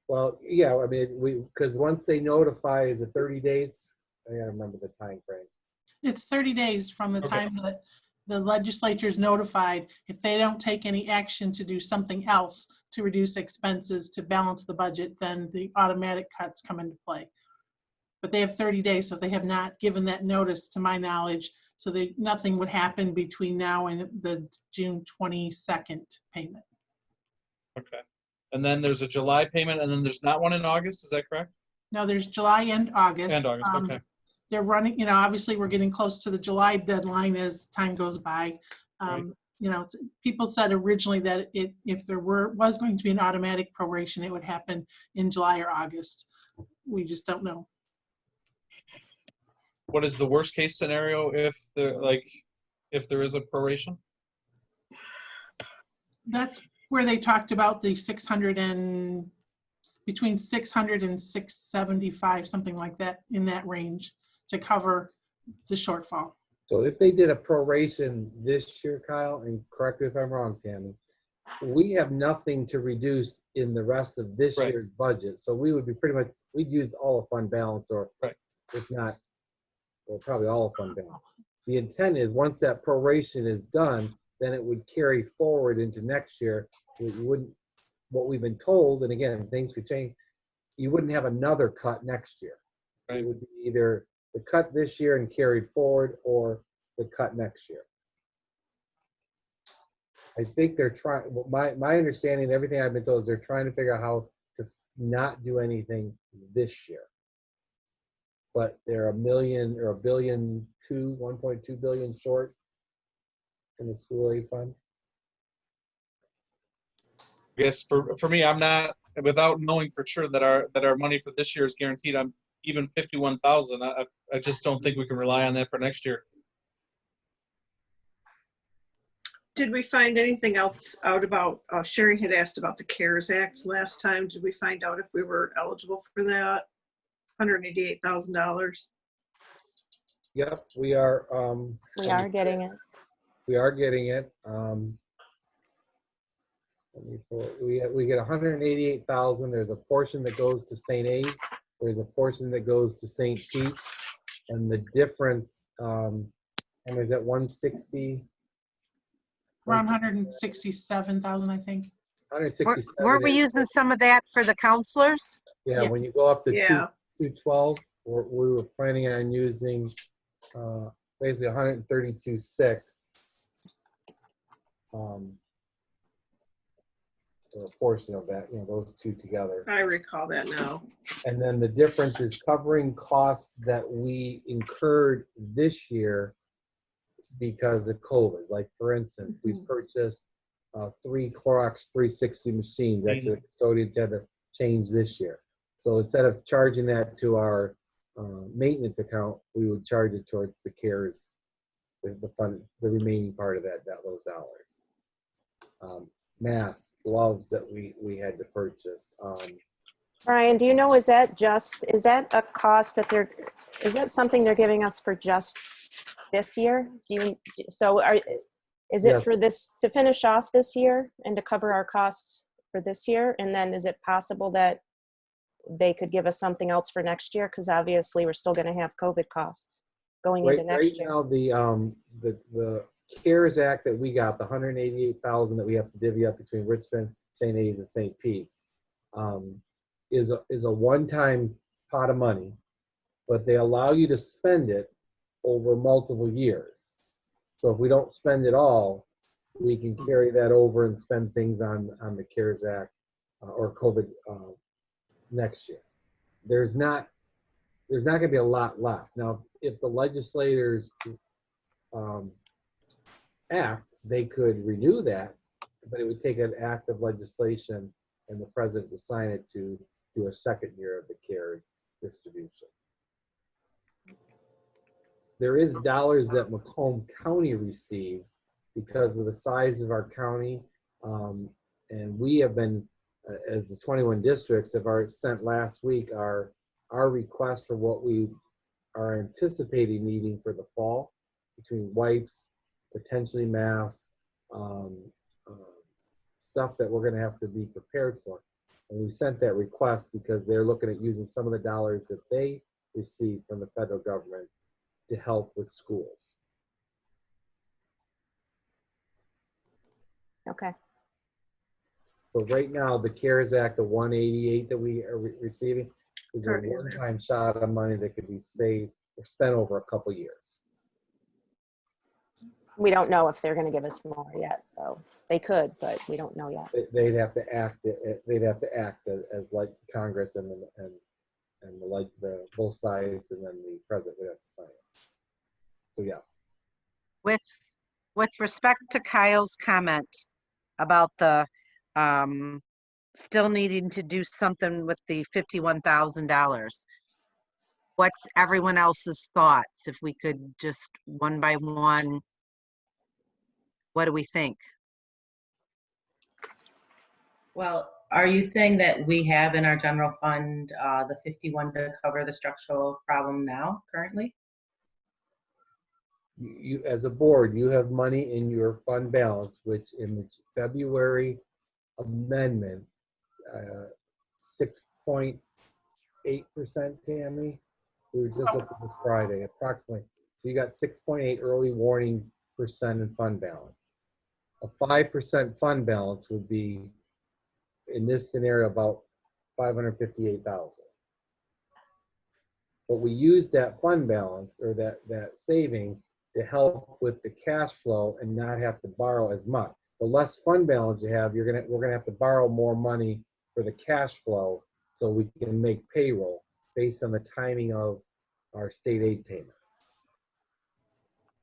S5: Well, yeah, I mean, because once they notify, is it 30 days? I gotta remember the time frame.
S11: It's 30 days from the time that the legislature is notified. If they don't take any action to do something else to reduce expenses to balance the budget, then the automatic cuts come into play. But they have 30 days, so they have not given that notice to my knowledge, so nothing would happen between now and the June 22nd payment.
S3: Okay. And then there's a July payment, and then there's not one in August, is that correct?
S11: No, there's July and August.
S3: And August, okay.
S11: They're running, you know, obviously we're getting close to the July deadline as time goes by.
S3: Right.
S11: You know, people said originally that if there was going to be an automatic proration, it would happen in July or August. We just don't know.
S3: What is the worst case scenario if there is a proration?
S11: That's where they talked about the between 600 and 675, something like that, in that range, to cover the shortfall.
S5: So if they did a proration this year, Kyle, and correct me if I'm wrong, Tammy, we have nothing to reduce in the rest of this year's budget. So we would be we'd use all of fund balance, or if not, well, probably all of fund balance. The intent is once that proration is done, then it would carry forward into next year. It wouldn't, what we've been told, and again, things could change, you wouldn't have another cut next year.
S3: Right.
S5: It would be either the cut this year and carried forward, or the cut next year. I think they're trying, my understanding, everything I've been told, is they're trying to figure out how to not do anything this year. But they're $1 million or $1.2 billion short in the school aid fund.
S3: I guess for me, I'm not, without knowing for sure that our money for this year is guaranteed. I'm even 51,000. I just don't think we can rely on that for next year.
S2: Did we find anything else out about, Sherry had asked about the CARES Act last time. Did we find out if we were eligible for that? $188,000.
S5: Yep, we are.
S6: We are getting it.
S5: We are getting it. We get 188,000. There's a portion that goes to St. A's. There's a portion that goes to St. Pete, and the difference, and is at 160.
S11: Around 167,000, I think.
S5: 167.
S1: Weren't we using some of that for the counselors?
S5: Yeah, when you go up to
S2: Yeah.
S5: 212, we were planning on using basically 132.6. Or a portion of that, those two together.
S2: I recall that now.
S5: And then the difference is covering costs that we incurred this year because of COVID. Like, for instance, we purchased 3 Clorox 360 machines. Actually, the custodians had to change this year. So instead of charging that to our maintenance account, we would charge it towards the CARES, the fund, the remaining part of those dollars. Masks, gloves that we had to purchase.
S6: Brian, do you know, is that a cost that is that something they're giving us for just this year? Is it
S5: Yes.
S6: for this, to finish off this year and to cover our costs for this year? And then is it possible that they could give us something else for next year? Because obviously we're still going to have COVID costs going into next year.
S5: Right now, the CARES Act that we got, the 188,000 that we have to divvy up between Richmond, St. A's, and St. Pete's, is a one-time pot of money, but they allow you to spend it over multiple years. So if we don't spend it all, we can carry that over and spend things on the CARES Act or COVID next year. There's not going to be a lot left. Now, if the legislators act, they could renew that, but it would take an act of legislation and the president to sign it to do a second year of the CARES distribution. There is dollars that Macomb County received because of the size of our county, and we have been, as the 21 districts, have sent last week our request for what we are anticipating needing for the fall, between wipes, potentially masks, stuff that we're going to have to be prepared for. And we sent that request because they're looking at using some of the dollars that they receive from the federal government to help with schools.
S6: Okay.
S5: But right now, the CARES Act, the 188 that we are receiving, is a one-time shot of money that could be saved or spent over a couple years.
S6: We don't know if they're going to give us more yet, though. They could, but we don't know yet.
S5: They'd have to act. They'd have to act as like Congress and the both sides, and then the president would have to sign it. So yes.
S1: With respect to Kyle's comment about the still needing to do something with the $51,000, what's everyone else's thoughts? If we could just one by one, what do we think?
S12: Well, are you saying that we have in our general fund the 51 to cover the structural problem now, currently?
S5: You, as a board, you have money in your fund balance, which in the February amendment, 6.8%, Tammy. We were just looking this Friday, approximately. So you got 6.8 early warning percent in fund balance. A 5% fund balance would be, in this scenario, about $558,000. But we use that fund balance or that saving to help with the cash flow and not have to borrow as much. The less fund balance you have, we're gonna have to borrow more money for the cash flow so we can make payroll based on the timing of our state aid payments.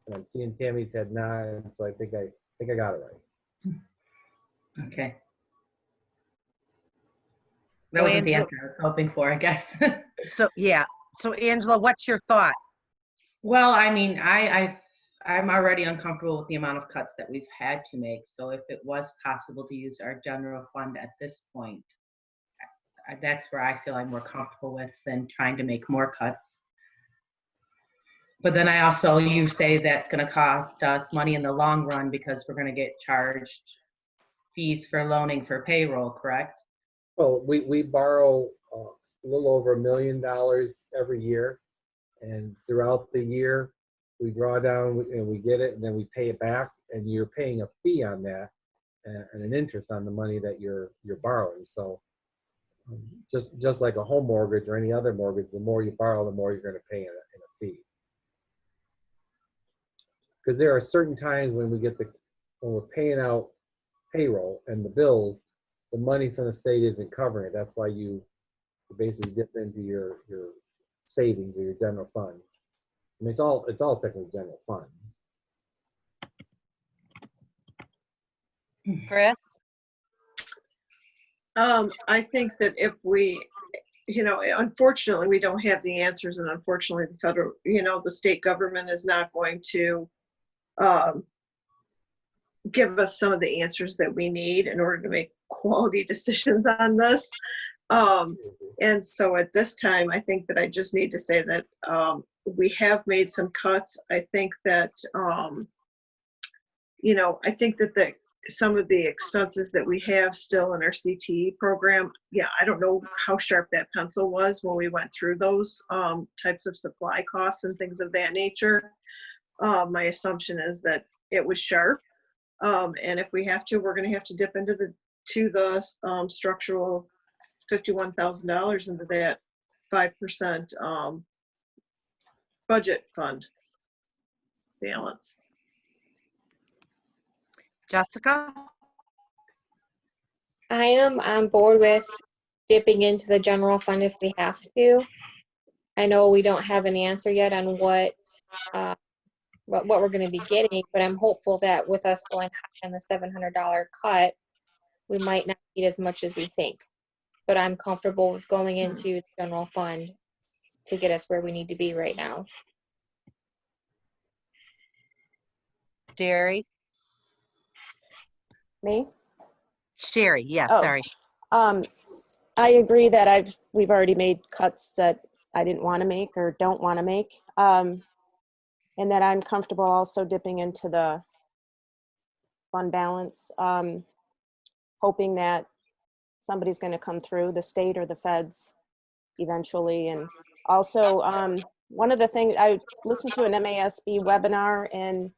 S5: And I'm seeing Tammy's head nod, so I think I got it right.
S12: Okay. That wasn't the
S1: Angela-
S12: answer I was hoping for, I guess.
S1: So, yeah. So Angela, what's your thought?
S12: Well, I mean, I'm already uncomfortable with the amount of cuts that we've had to make. So if it was possible to use our general fund at this point, that's where I feel I'm more comfortable with than trying to make more cuts. But then I also, you say that's going to cost us money in the long run because we're going to get charged fees for loaning for payroll, correct?
S5: Well, we borrow a little over $1 million every year, and throughout the year we draw down and we get it, and then we pay it back, and you're paying a fee on that and an interest on the money that you're borrowing. So just like a home mortgage or any other mortgage, the more you borrow, the more you're going to pay in a fee. Because there are certain times when when we're paying out payroll and the bills, the money from the state isn't covering it. That's why you basically dip into your savings or your general fund. I mean, it's all technically general fund.
S1: Chris?
S2: I think that if we, unfortunately, we don't have the answers, and unfortunately, the federal, the state government is not going to give us some of the answers that we need in order to make quality decisions on this. And so at this time, I think that I just need to say that we have made some cuts. I think that, I think that some of the expenses that we have still in our CTE program, I don't know how sharp that pencil was when we went through those types of supply costs and things of that nature. My assumption is that it was sharp. And if we have to, we're going to have to dip into the structural $51,000 into that 5% budget fund balance.
S1: Jessica?
S10: I am on board with dipping into the general fund if we have to. I know we don't have an answer yet on what we're going to be getting, but I'm hopeful that with us going high on the $700 cut, we might not need as much as we think. But I'm comfortable with going into the general fund to get us where we need to be right now.
S1: Jerry?
S6: Me?
S1: Sherry, yes,
S6: Oh.
S1: sorry.
S6: I agree that we've already made cuts that I didn't want to make or don't want to make. And that I'm comfortable also dipping into the fund balance, hoping that somebody's going to come through, the state or the feds eventually. And also, one of the things, I listened to an MASB webinar, and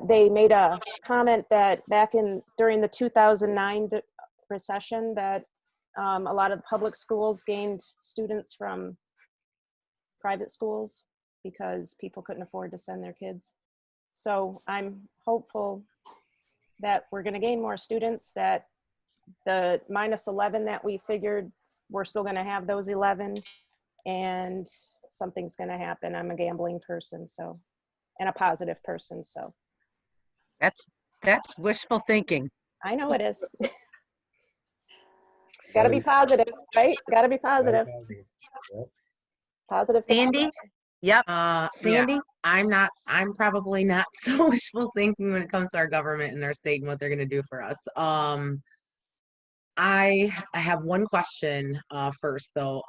S6: they made a comment that during the 2009 recession that a lot of public schools gained students from private schools because people couldn't afford to send their kids. So I'm hopeful that we're going to gain more students, that the -11 that we figured, we're still going to have those 11, and something's going to happen. I'm a gambling person, so, and a positive person, so.
S1: That's wishful thinking.
S6: I know it is. Got to be positive, right? Got to be positive. Positive.
S1: Sandy? Yep.
S19: Sandy? Yeah, I'm probably not so wishful thinking when it comes to our government and our state and what they're going to do for us. I have one question first, though.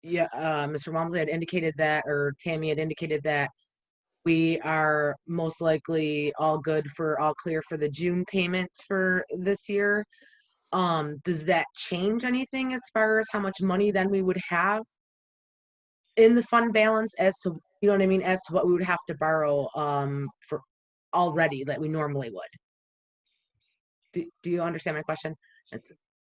S19: Mr. Walmsley had indicated that, or Tammy had indicated that we are most likely all clear for the June payments for this year. Does that change anything as far as how much money then we would have in the fund balance as to, you know what I mean, as to what we would have to borrow for already that we normally would? Do you understand my question?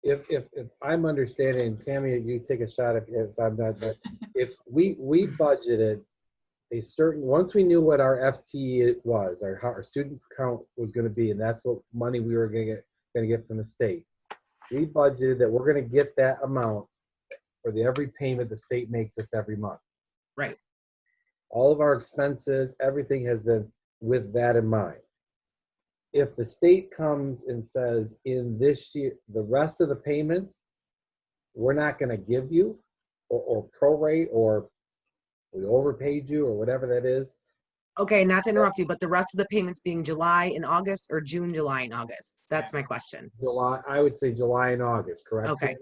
S5: if I'm understanding, Tammy, you take a shot if I'm not, but if we budgeted a certain, once we knew what our FTE was, or how our student count was going to be, and that's what money we were going to get from the state, we budgeted that we're going to get that amount for every payment the state makes us every month.
S19: Right.
S5: All of our expenses, everything has been with that in mind. If the state comes and says in this year, the rest of the payments, we're not going to give you, or prorate, or we overpaid you, or whatever that is.
S19: Okay, not to interrupt you, but the rest of the payments being July and August, or June, July, and August? That's my question.
S5: July, I would say July and August, correct?
S19: Okay.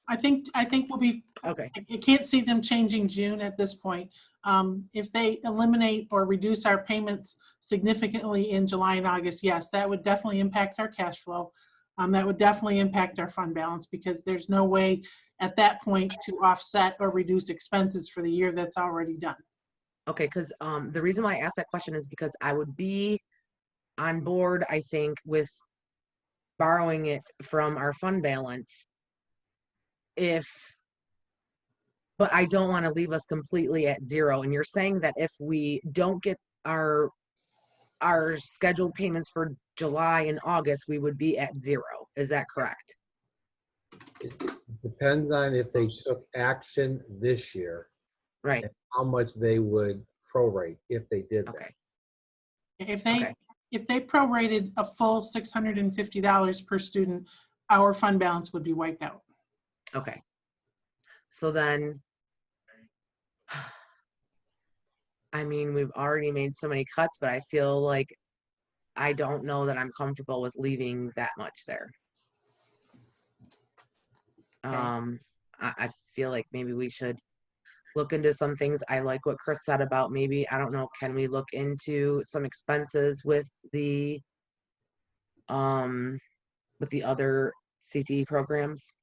S11: I think we'll be,
S19: okay.
S11: I can't see them changing June at this point. If they eliminate or reduce our payments significantly in July and August, yes, that would definitely impact our cash flow. That would definitely impact our fund balance, because there's no way at that point to offset or reduce expenses for the year that's already done.
S19: Okay, because the reason why I asked that question is because I would be on board, I think, with borrowing it from our fund balance but I don't want to leave us completely at zero. And you're saying that if we don't get our scheduled payments for July and August, we would be at zero. Is that correct?
S5: It depends on if they took action this year.
S19: Right.
S5: And how much they would prorate if they did that.
S11: If they prorated a full $650 per student, our fund balance would be wiped out.
S19: Okay. So then, I mean, we've already made so many cuts, but I feel like I don't know that I'm comfortable with leaving that much there. I feel like maybe we should look into some things. I like what Chris said about maybe, I don't know, can we look into some expenses with the other CTE programs?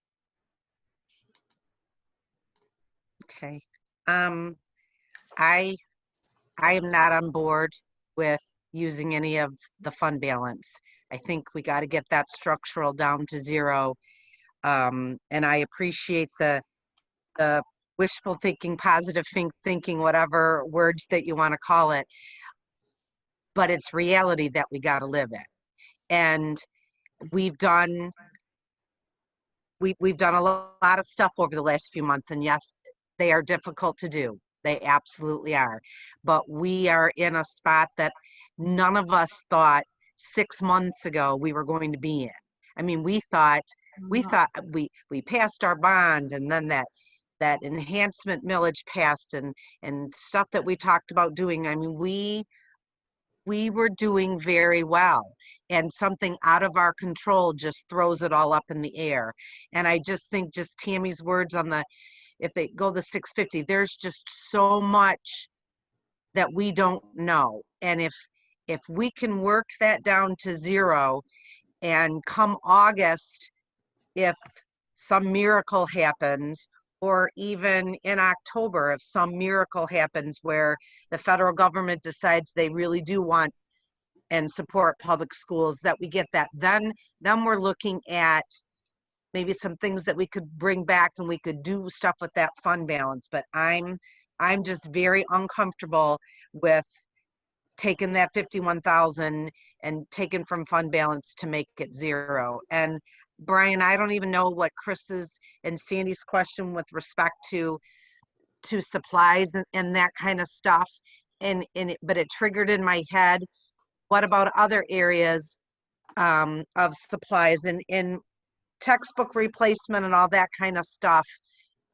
S1: Okay. I am not on board with using any of the fund balance. I think we got to get that structural down to zero. And I appreciate the wishful thinking, positive thinking, whatever words that you want to call it. But it's reality that we got to live in. And we've done a lot of stuff over the last few months, and yes, they are difficult to do. They absolutely are. But we are in a spot that none of us thought 6 months ago we were going to be in. I mean, we thought we passed our bond, and then that enhancement millage passed, and stuff that we talked about doing. I mean, we were doing very well, and something out of our control just throws it all up in the air. And I just think just Tammy's words on if they go the 650, there's just so much that we don't know. And if we can work that down to zero, and come August, if some miracle happens, or even in October, if some miracle happens where the federal government decides they really do want and support public schools, that we get that, then we're looking at maybe some things that we could bring back, and we could do stuff with that fund balance. But I'm just very uncomfortable with taking that 51,000 and taking from fund balance to make it zero. And Brian, I don't even know what Chris's and Sandy's question with respect to supplies and that kind of stuff. But it triggered in my head, what about other areas of supplies and in textbook replacement and all that kind of stuff?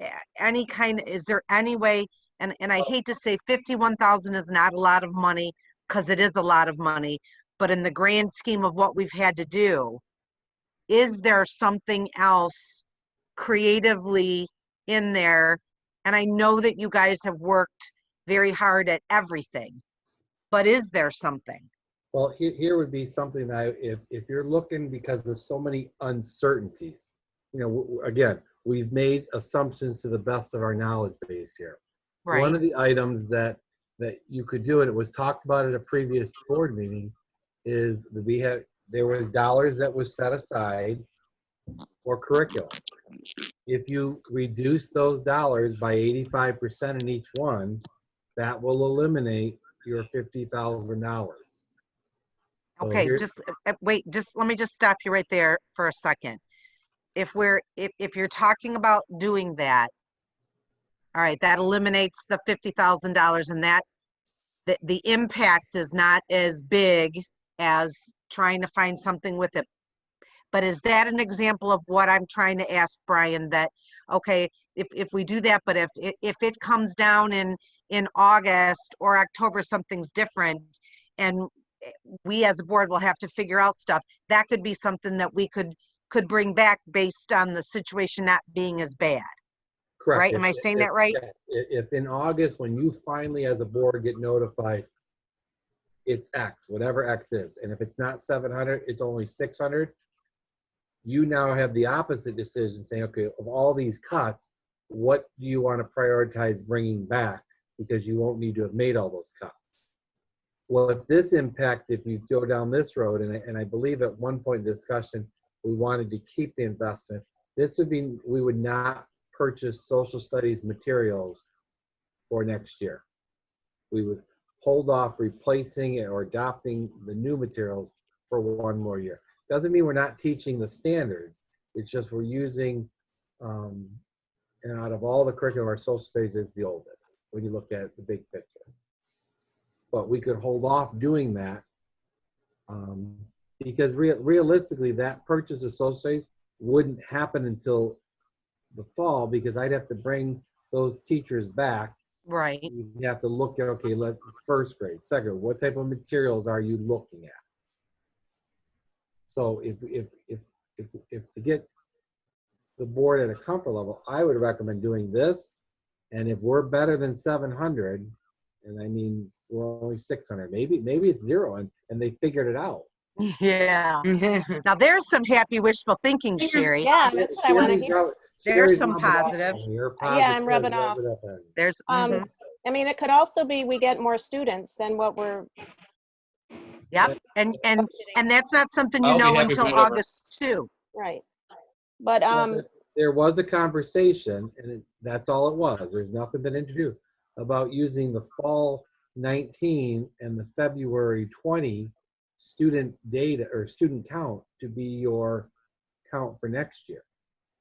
S1: Is there any way, and I hate to say 51,000 is not a lot of money, because it is a lot of money, but in the grand scheme of what we've had to do, is there something else creatively in there? And I know that you guys have worked very hard at everything, but is there something?
S5: Well, here would be something that if you're looking, because there's so many uncertainties, again, we've made assumptions to the best of our knowledge base here.
S1: Right.
S5: One of the items that you could do, and it was talked about at a previous board meeting, is that there was dollars that was set aside or curriculum. If you reduce those dollars by 85% in each one, that will eliminate your $50,000.
S1: Okay, just wait, just let me just stop you right there for a second. If you're talking about doing that, all right, that eliminates the $50,000, and that the impact is not as big as trying to find something with it. But is that an example of what I'm trying to ask Brian, that, okay, if we do that, but if it comes down in August or October, something's different, and we as a board will have to figure out stuff, that could be something that we could bring back based on the situation not being as bad.
S5: Correct.
S1: Right? Am I saying that right?
S5: If in August, when you finally as a board get notified, it's X, whatever X is, and if it's not 700, it's only 600, you now have the opposite decision saying, okay, of all these cuts, what do you want to prioritize bringing back? Because you won't need to have made all those cuts. What this impact, if you go down this road, and I believe at one point in the discussion, we wanted to keep the investment, this would be, we would not purchase social studies materials for next year. We would hold off replacing it or adopting the new materials for one more year. Doesn't mean we're not teaching the standards. It's just we're using, and out of all the curriculum, our social studies is the oldest when you look at the big picture. But we could hold off doing that because realistically, that purchase of social studies wouldn't happen until the fall, because I'd have to bring those teachers back.
S1: Right.
S5: You have to look at, okay, first grade, second grade, what type of materials are you looking at? So if to get the board at a comfort level, I would recommend doing this. And if we're better than 700, and I mean, we're only 600, maybe it's zero, and they figured it out.
S1: Yeah. Now there's some happy wishful thinking, Sherry.
S6: Yeah, that's what I want to hear.
S1: There's some positive.
S6: Yeah, I'm rubbing off.
S1: There's.
S6: I mean, it could also be we get more students than what we're.
S1: Yep, and that's not something
S3: I'll be happy
S1: until
S3: whenever.
S1: August too.
S6: Right. But
S5: there was a conversation, and that's all it was. There's nothing been introduced about using the fall 19 and the February 20 student data or student count to be your count for next year.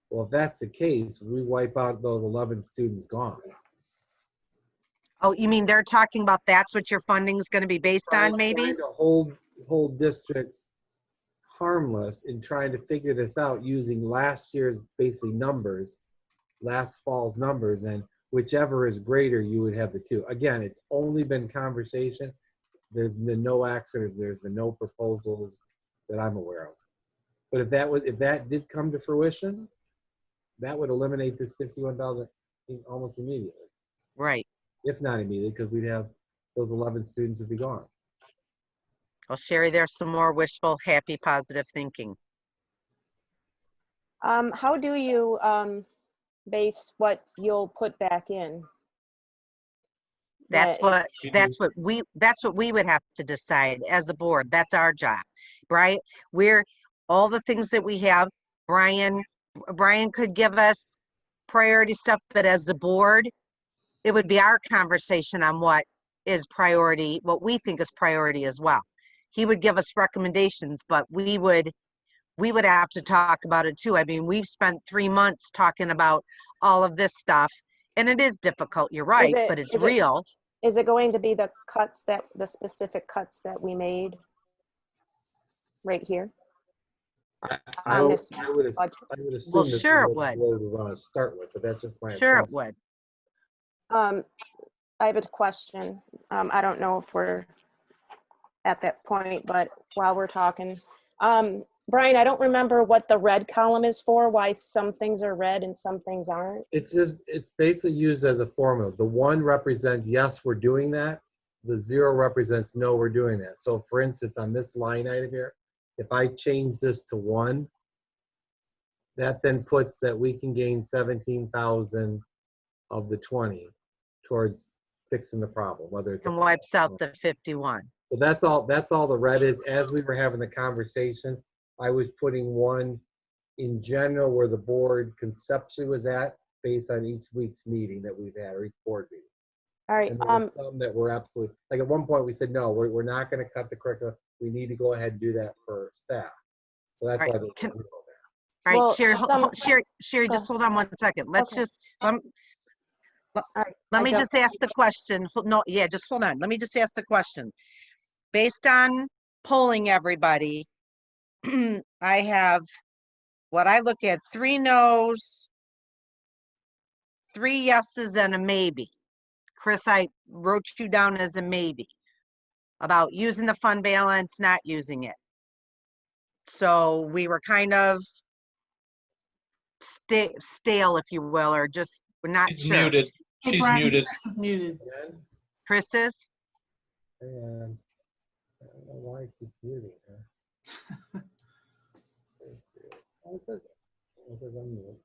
S5: Well, if that's the case, we wipe out those 11 students gone.
S1: Oh, you mean they're talking about that's what your funding is going to be based on, maybe?
S5: Trying to hold districts harmless in trying to figure this out using last year's basically numbers, last fall's numbers, and whichever is greater, you would have the two. Again, it's only been conversation. There's been no action, there's been no proposals that I'm aware of. But if that did come to fruition, that would eliminate this $51,000 almost immediately.
S1: Right.
S5: If not immediately, because we'd have those 11 students would be gone.
S1: Well, Sherry, there's some more wishful, happy, positive thinking.
S6: how do you base what you'll put back in?
S1: That's what we would have to decide as a board. That's our job, right? We're all the things that we have. Brian could give us priority stuff, but as a board, it would be our conversation on what is priority, what we think is priority as well. He would give us recommendations, but we would have to talk about it too. I mean, we've spent 3 months talking about all of this stuff, and it is difficult. You're right, but it's real.
S6: Is it going to be the specific cuts that we made right here?
S5: I would assume
S1: well, sure it would.
S5: We want to start with, but that's just my
S1: sure
S5: assumption.
S1: It would.
S6: I have a question. I don't know if we're at that point, but while we're talking, Brian, I don't remember what the red column is for, why some things are red and some things aren't.
S5: It's basically used as a formula. The 1 represents yes, we're doing that. The 0 represents no, we're doing that. So for instance, on this line item here, if I change this to 1, that then puts that we can gain 17,000 of the 20 towards fixing the problem, whether it's
S1: and wipes out the 51.
S5: So that's all the red is. As we were having the conversation, I was putting 1 in general where the board conceptually was at based on each week's meeting that we've had, or each board meeting.
S6: All right.
S5: And there were some that were absolutely, like at one point we said, no, we're not going to cut the curriculum. We need to go ahead and do that for staff. So that's why there's a zero there.
S1: All right,
S6: Well,
S1: Sherry, Sherry,
S6: Go
S1: just hold on 1 second. Let's
S6: Okay.
S1: just, let
S6: I
S1: me
S6: don't-
S1: just ask the question. No, yeah, just hold on. Let me just ask the question. Based on polling everybody, I have what I look at 3 no's, 3 yeses, and a maybe. Chris, I wrote you down as a maybe about using the fund balance, not using it. So we were kind of stale, if you will, or just we're not
S3: She's
S1: sure.
S3: muted.
S11: Hey,
S3: She's
S11: Brian,
S3: muted.
S11: Chris is muted.
S1: Chris is?
S5: And I don't know why it keeps muting her. Oh, it says unmute.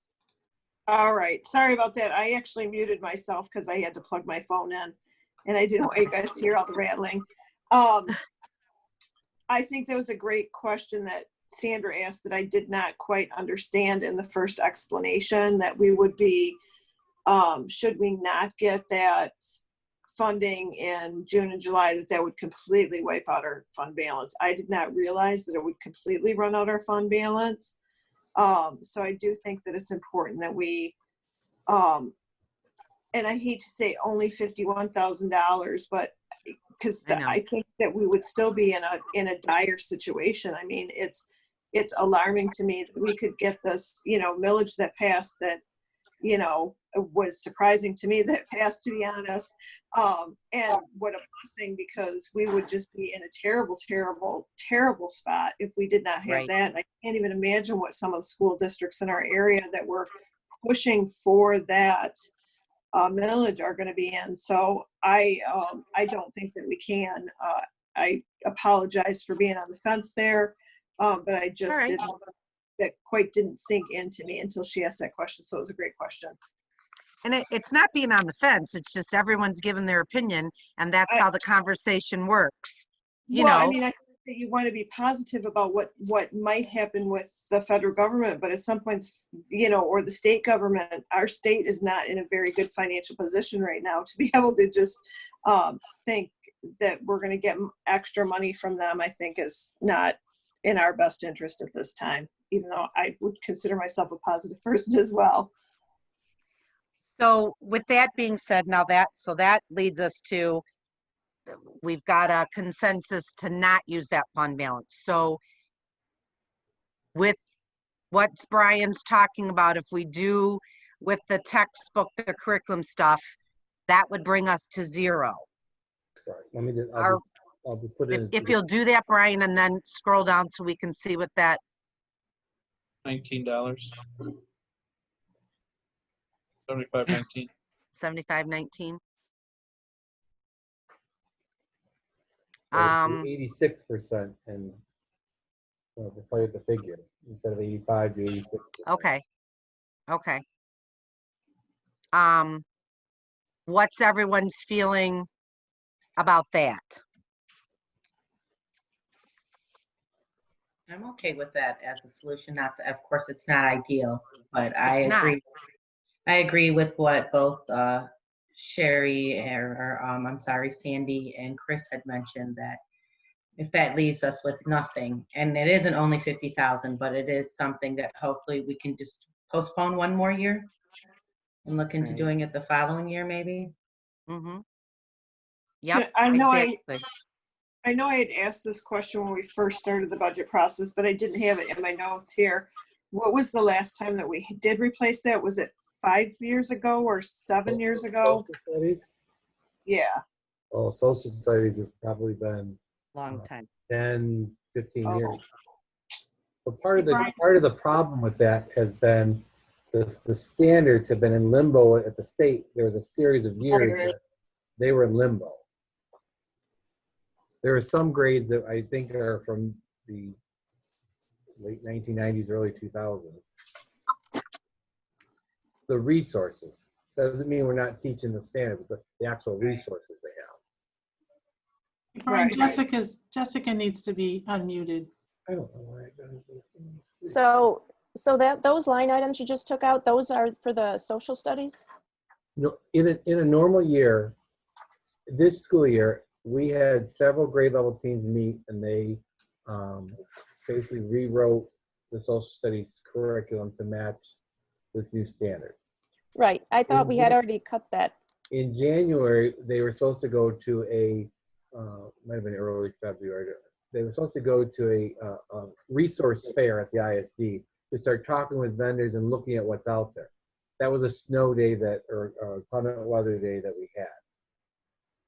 S2: All right, sorry about that. I actually muted myself because I had to plug my phone in and I didn't want you guys to hear all the rattling. I think that was a great question that Sandra asked that I did not quite understand in the first explanation, that we would be, should we not get that funding in June and July, that would completely wipe out our fund balance. I did not realize that it would completely run out our fund balance. So I do think that it's important that we, and I hate to say only $51,000, but because I think that we would still be in a dire situation. I mean, it's alarming to me that we could get this, millage that passed that, was surprising to me that passed, to be honest. And what a blessing, because we would just be in a terrible, terrible, terrible spot if we did not have that. And I can't even imagine what some of the school districts in our area that were pushing for that millage are going to be in. So I don't think that we can. I apologize for being on the fence there, but I just that quite didn't sink into me until she asked that question. So it was a great question.
S1: And it's not being on the fence. It's just everyone's given their opinion, and that's how the conversation works.
S2: I mean, I think that you want to be positive about what might happen with the federal government, but at some point, or the state government, our state is not in a very good financial position right now to be able to just think that we're going to get extra money from them. I think is not in our best interest at this time, even though I would consider myself a positive person as well.
S1: So with that being said, so that leads us to, we've got a consensus to not use that fund balance. So with what Brian's talking about, if we do with the textbook, the curriculum stuff, that would bring us to 0.
S5: Right. Let me just, I'll just put it in.
S1: If you'll do that, Brian, and then scroll down so we can see what that.
S3: $19. 75.19.
S1: 75.19.
S5: 86%, and to play with the figure instead of 85 to 86.
S1: Okay. What's everyone's feeling about that?
S12: I'm okay with that as a solution. Not that, of course, it's not ideal, but I agree. I agree with what both Sherry Sandy and Chris had mentioned, that if that leaves us with nothing, and it isn't only 50,000, but it is something that hopefully we can just postpone 1 more year and look into doing it the following year, maybe.
S1: Mm-hmm.
S2: Yep. I know I had asked this question when we first started the budget process, but I didn't have it in my notes here. What was the last time that we did replace that? Was it 5 years ago or 7 years ago?
S5: Social studies?
S2: Yeah.
S5: Oh, social studies has probably been
S1: long time,
S5: 10, 15 years. But part of the problem with that has been the standards have been in limbo at the state. There was a series of years that they were in limbo. There are some grades that I think are from the late 1990s, early 2000s. The resources. Doesn't mean we're not teaching the standard, but the actual resources they have.
S11: Brian, Jessica needs to be unmuted.
S5: I don't know why it doesn't.
S6: So that those line items you just took out, those are for the social studies?
S5: No, in a normal year, this school year, we had several grade level teams meet, and they basically rewrote the social studies curriculum to match this new standard.
S6: Right. I thought we had already cut that.
S5: In January, they were supposed to go to a, might have been early February, they were supposed to go to a resource fair at the ISD to start talking with vendors and looking at what's out there. That was a snow day that, or climate weather day that we had.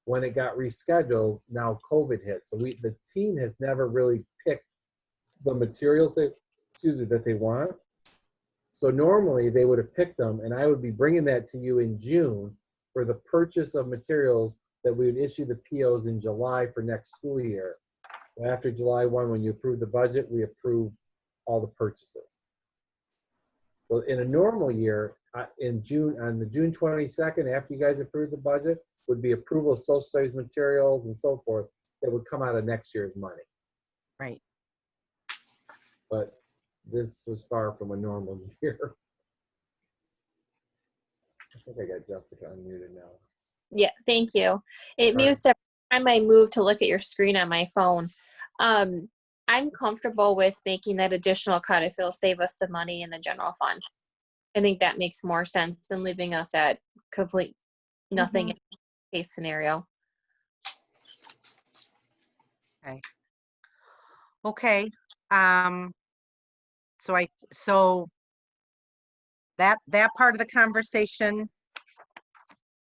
S5: When it got rescheduled, now COVID hit. So the team has never really picked the materials that they want. So normally they would have picked them, and I would be bringing that to you in June for the purchase of materials that we would issue the POs in July for next school year. After July 1, when you approve the budget, we approve all the purchases. Well, in a normal year, in June, on the June 22nd, after you guys approve the budget, would be approval of social studies materials and so forth that would come out of next year's money.
S1: Right.
S5: But this was far from a normal year. I think I got Jessica unmuted now.
S10: Yeah, thank you. It
S5: Sorry.
S10: mutes every time I move to look at your screen on my phone. I'm comfortable with making that additional cut if it'll save us the money in the general fund. I think that makes more sense than leaving us at complete nothing in case scenario.
S1: Okay. Okay. So that part of the conversation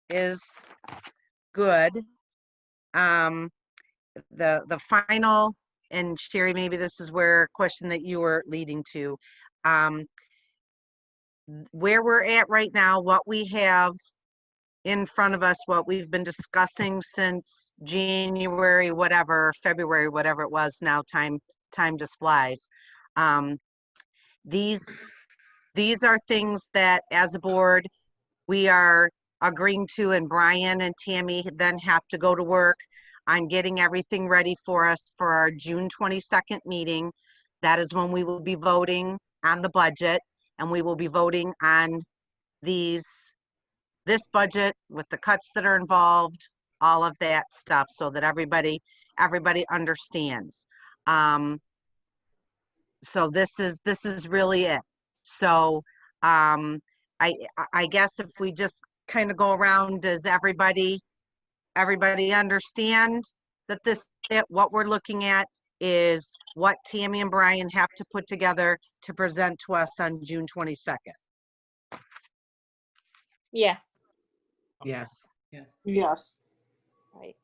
S1: is good. The final, and Sherry, maybe this is where a question that you were leading to, where we're at right now, what we have in front of us, what we've been discussing since January, whatever, February, whatever it was now, time just flies. These are things that as a board, we are agreeing to, and Brian and Tammy then have to go to work on getting everything ready for us for our June 22nd meeting. That is when we will be voting on the budget, and we will be voting on this budget with the cuts that are involved, all of that stuff, so that everybody understands. So this is really it. So I guess if we just kind of go around, does everybody understand that what we're looking at is what Tammy and Brian have to put together to present to us on June 22nd?
S10: Yes.
S19: Yes.
S12: Yes.
S2: Yes.
S6: Right.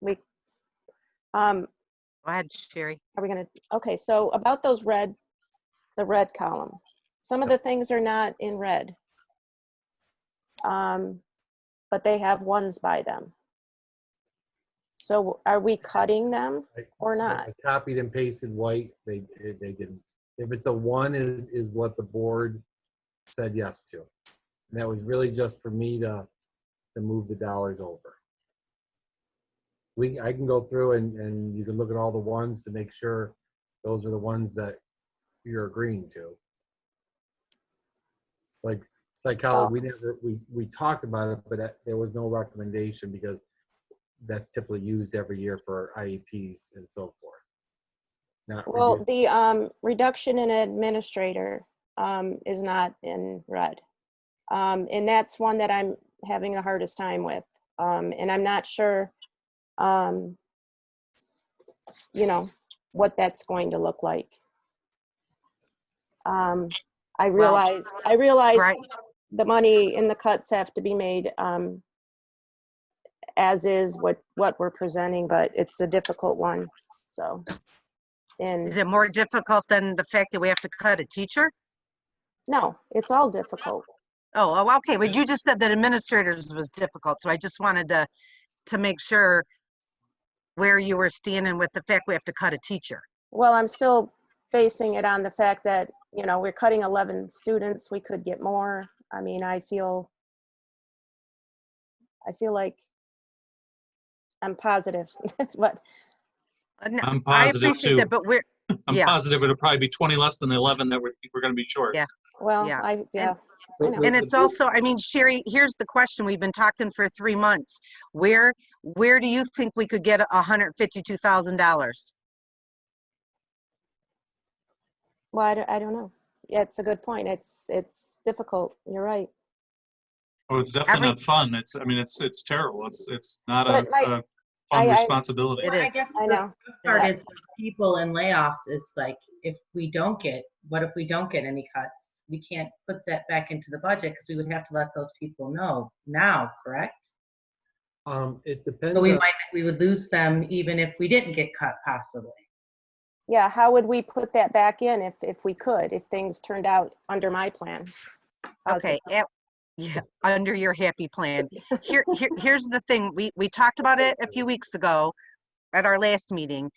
S6: We,
S1: Go ahead, Sherry.
S6: are we gonna, okay, so about those the red column, some of the things are not in red. But they have ones by them. So are we cutting them or not?
S5: I copied and pasted white. They didn't. If it's a 1 is what the board said yes to. And that was really just for me to move the dollars over. I can go through and you can look at all the ones to make sure those are the ones that you're agreeing to. Like psychology, we talked about it, but there was no recommendation because that's typically used every year for IEPs and so forth.
S6: Well, the reduction in administrator is not in red. And that's one that I'm having the hardest time with. And I'm not sure, what that's going to look like. I realize
S1: right.
S6: the money in the cuts have to be made as is what we're presenting, but it's a difficult one. So, and
S1: is it more difficult than the fact that we have to cut a teacher?
S6: No, it's all difficult.
S1: Oh, okay. But you just said that administrators was difficult, so I just wanted to make sure where you were standing with the fact we have to cut a teacher.
S6: Well, I'm still basing it on the fact that we're cutting 11 students. We could get more. I mean, I feel like I'm positive, but
S3: I'm
S1: I
S3: positive
S1: appreciate
S3: too.
S1: that, but
S3: I'm
S1: Yeah.
S3: positive it'll probably be 20 less than the 11 that we're going to be short.
S1: Yeah.
S6: Well,
S1: Yeah.
S6: I know.
S1: And it's also, I mean, Sherry, here's the question. We've been talking for 3 months. Where do you think we could get $152,000?
S6: Well, I don't know. Yeah, it's a good point. It's difficult. You're right.
S3: Oh, it's definitely not fun. It's terrible. It's not
S6: But
S3: a fun responsibility.
S1: It
S12: Well, I
S1: is.
S12: guess
S6: I
S12: the
S6: know.
S12: tough part is people and layoffs is like, what if we don't get any cuts? We can't put that back into the budget because we would have to let those people know now, correct?
S5: It depends.
S12: So we would lose them even if we didn't get cut possibly.
S6: Yeah, how would we put that back in if we could, if things turned out under my plan?
S1: Okay. Yeah, under your happy plan. Here's the thing. We talked about it a few weeks ago at our last meeting,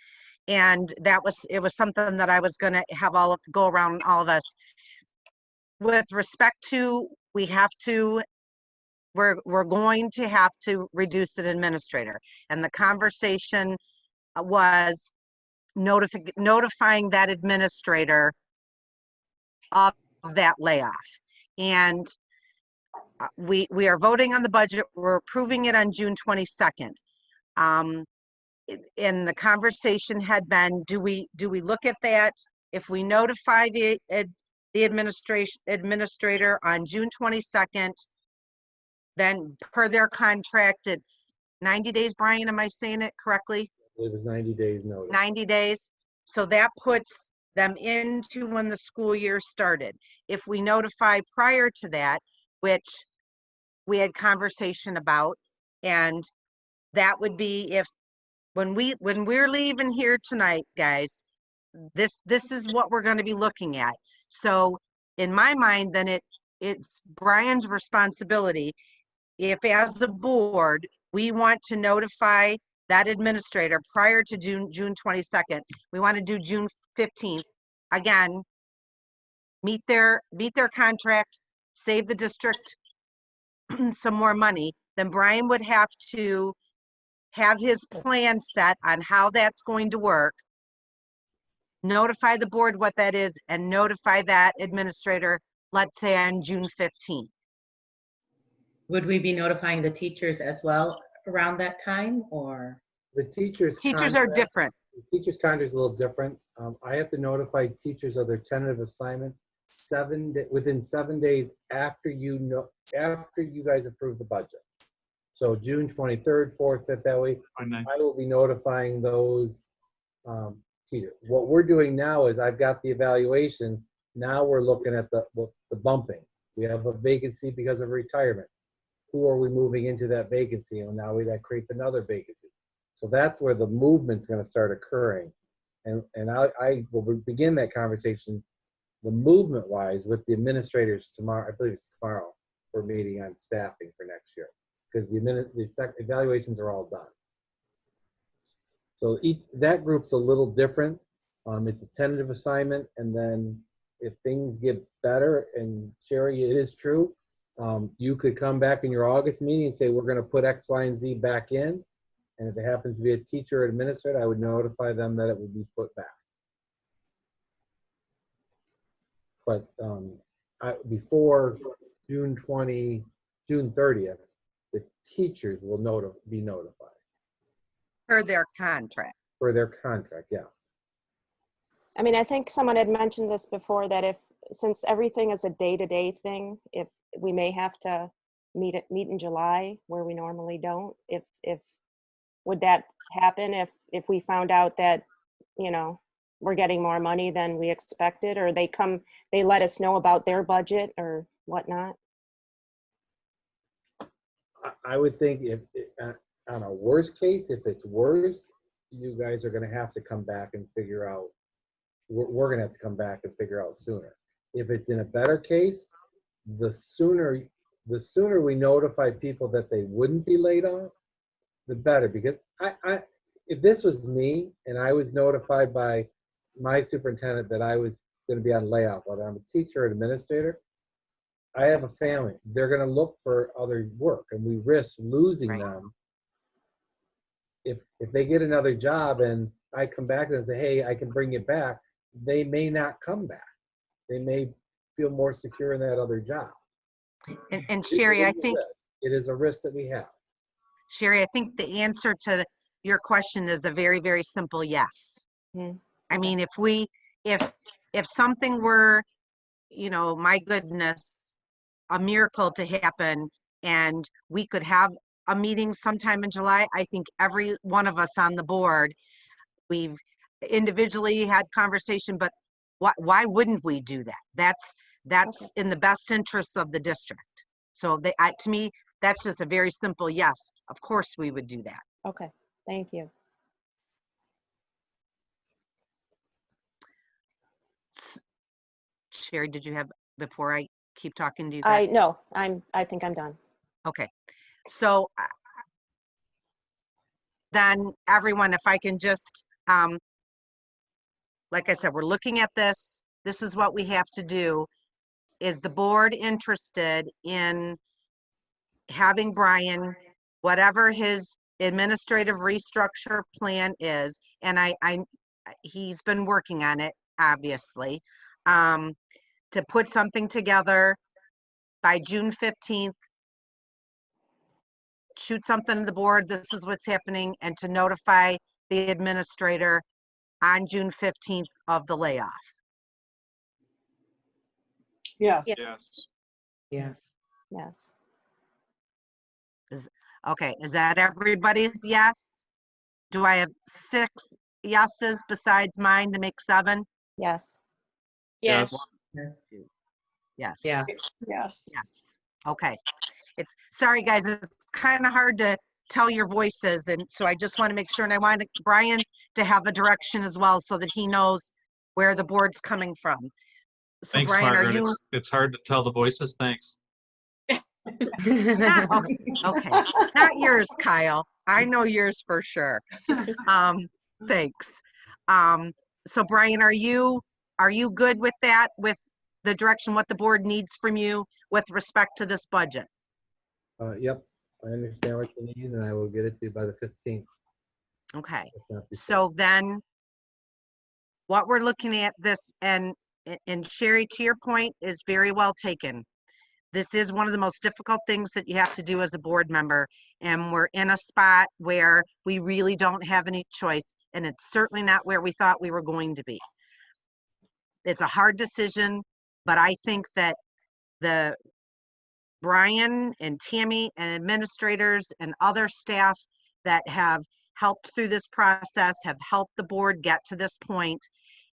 S1: and it was something that I was going to have go around all of us. With respect to, we're going to have to reduce an administrator, and the conversation was notifying that administrator of that layoff. And we are voting on the budget. We're approving it on June 22nd. And the conversation had been, do we look at that? If we notify the administrator on June 22nd, then per their contract, it's 90 days, Brian, am I saying it correctly?
S5: It was 90 days notice.
S1: 90 days. So that puts them into when the school year started. If we notify prior to that, which we had conversation about, and that would be when we're leaving here tonight, guys, this is what we're going to be looking at. So in my mind, then it's Brian's responsibility. If as a board, we want to notify that administrator prior to June 22nd, we want to do June 15th. Again, meet their contract, save the district some more money, then Brian would have to have his plan set on how that's going to work, notify the board what that is, and notify that administrator, let's say on June 15th.
S12: Would we be notifying the teachers as well around that time, or?
S5: The teachers
S1: are different.
S5: The teachers' contract is a little different. I have to notify teachers of their tentative assignment within 7 days after after you guys approve the budget. So June 23rd, 4th, 5th, that way, I will be notifying those teachers. What we're doing now is I've got the evaluation. Now we're looking at the bumping. We have a vacancy because of retirement. Who are we moving into that vacancy? And now that creates another vacancy. So that's where the movement's going to start occurring. And I will begin that conversation, the movement-wise, with the administrators tomorrow. I believe it's tomorrow. We're meeting on staffing for next year because the evaluations are all done. So that group's a little different. It's a tentative assignment, and then if things get better, and Sherry, it is true, you could come back in your August meeting and say, we're going to put X, Y, and Z back in. And if it happens to be a teacher or administrator, I would notify them that it would be put back. But before June 30th, the teachers will be notified.
S1: Per their contract.
S5: Per their contract, yes.
S6: I mean, I think someone had mentioned this before, that since everything is a day-to-day thing, if we may have to meet in July where we normally don't, if would that happen if we found out that, we're getting more money than we expected, or they let us know about their budget or whatnot?
S5: I would think on a worst case, if it's worse, you guys are going to have to come back and figure out, we're going to have to come back and figure out sooner. If it's in a better case, the sooner we notify people that they wouldn't be laid off, the better. Because if this was me and I was notified by my superintendent that I was going to be on layoff, whether I'm a teacher or administrator, I have a family. They're going to look for other work, and we risk losing them if they get another job. And I come back and say, hey, I can bring you back, they may not come back. They may feel more secure in that other job.
S1: And Sherry, I think
S5: it is a risk that we have.
S1: Sherry, I think the answer to your question is a very, very simple yes. I mean, if something were, you know, my goodness, a miracle to happen and we could have a meeting sometime in July, I think every one of us on the board, we've individually had conversation, but why wouldn't we do that? That's in the best interests of the district. So to me, that's just a very simple yes. Of course we would do that.
S6: Okay, thank you.
S1: Sherry, did you have, before I keep talking to you?
S6: No, I think I'm done.
S1: Okay, so then everyone, if I can just, like I said, we're looking at this. This is what we have to do. Is the board interested in having Brian, whatever his administrative restructure plan is, and he's been working on it, obviously, to put something together by June 15th, shoot something to the board, this is what's happening, and to notify the administrator on June 15th of the layoff?
S2: Yes.
S3: Yes.
S19: Yes.
S6: Yes.
S1: Okay, is that everybody's yes? Do I have 6 yeses besides mine to make 7?
S6: Yes.
S21: Yes.
S1: Yes.
S19: Yes.
S2: Yes.
S1: Yes. Okay. Sorry guys, it's kind of hard to tell your voices, and so I just want to make sure, and I want Brian to have a direction as well so that he knows where the board's coming from. So
S3: Thanks,
S1: Brian,
S3: Margaret.
S1: are you?
S3: It's hard to tell the voices. Thanks.
S1: Okay, not yours, Kyle. I know yours for sure. Thanks. So Brian, are you good with that, with the direction, what the board needs from you with respect to this budget?
S5: Yep, I understand what you need, and I will get it to you by the 15th.
S1: Okay,
S5: if not before.
S1: so then what we're looking at this, and Sherry, to your point, is very well taken. This is one of the most difficult things that you have to do as a board member, and we're in a spot where we really don't have any choice, and it's certainly not where we thought we were going to be. It's a hard decision, but I think that Brian and Tammy and administrators and other staff that have helped through this process have helped the board get to this point,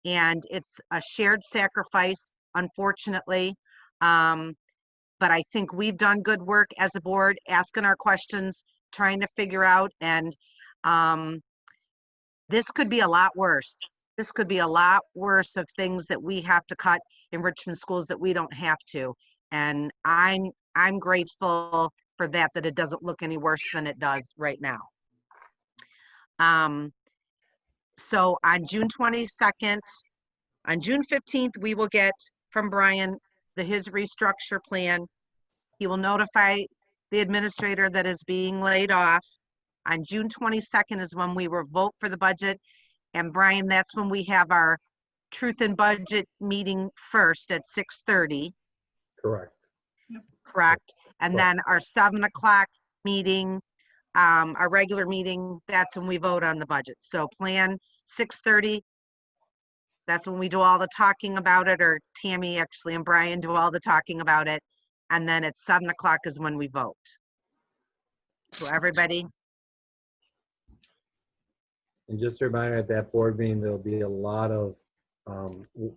S1: and it's a shared sacrifice, unfortunately. But I think we've done good work as a board, asking our questions, trying to figure out, and this could be a lot worse. This could be a lot worse of things that we have to cut in Richmond schools that we don't have to. And I'm grateful for that it doesn't look any worse than it does right now. So on June 22nd, on June 15th, we will get from Brian his restructure plan. He will notify the administrator that is being laid off. On June 22nd is when we will vote for the budget. And Brian, that's when we have our truth and budget meeting first at 6:30.
S5: Correct.
S1: Correct. And then our 7 o'clock meeting, our regular meeting, that's when we vote on the budget. So plan 6:30. That's when we do all the talking about it, or Tammy actually and Brian do all the talking about it. And then at 7 o'clock is when we vote. So everybody.
S5: And just a reminder, at that board meeting, there'll be a lot of, we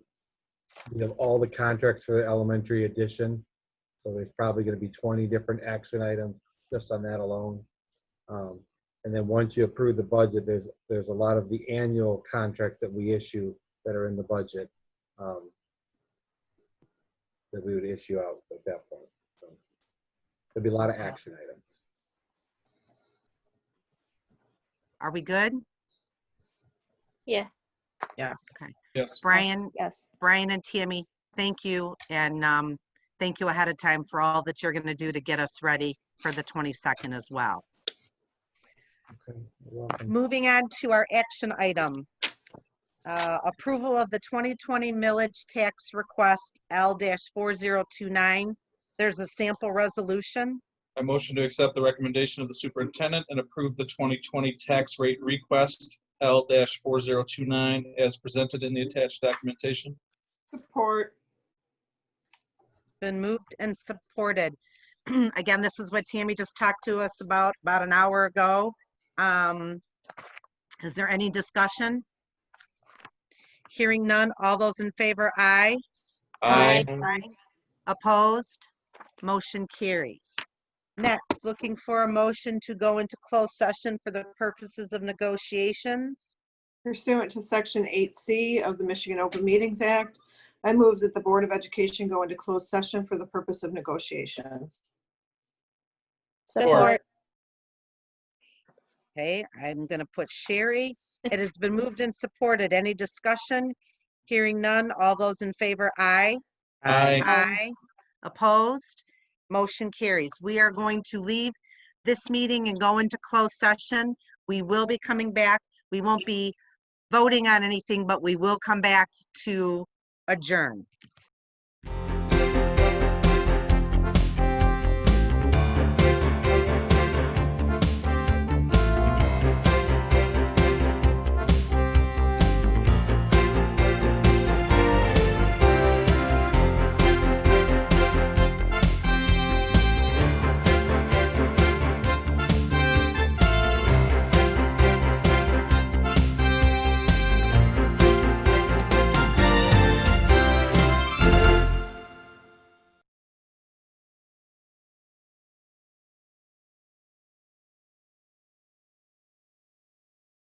S5: have all the contracts for the elementary edition. So there's probably going to be 20 different action items just on that alone. And then once you approve the budget, there's a lot of the annual contracts that we issue that are in the budget that we would issue out at that point. So there'll be a lot of action items.
S1: Are we good?
S10: Yes.
S19: Yes.
S1: Okay.
S3: Yes.
S1: Brian,
S6: Yes.
S1: Brian and Tammy, thank you. And thank you ahead of time for all that you're going to do to get us ready for the 22nd as well.
S5: Okay, you're welcome.
S1: Moving on to our action item. Approval of the 2020 millage tax request L-4029. There's a sample resolution.
S3: I motion to accept the recommendation of the superintendent and approve the 2020 tax rate request L-4029 as presented in the attached documentation.
S2: Support.
S1: Been moved and supported. Again, this is what Tammy just talked to us about an hour ago. Is there any discussion? Hearing none, all those in favor, aye.
S3: Aye.
S1: Aye. Opposed? Motion carries. Next, looking for a motion to go into closed session for the purposes of negotiations.
S2: Pursuant to Section 8C of the Michigan Open Meetings Act, I move that the Board of Education go into closed session for the purpose of negotiations.
S10: Support.
S1: Okay, I'm going to put Sherry. It has been moved and supported. Any discussion? Hearing none, all those in favor, aye.
S3: Aye.
S1: Aye. Opposed? Motion carries. We are going to leave this meeting and go into closed session. We will be coming back. We won't be voting on anything, but we will come back to adjourn.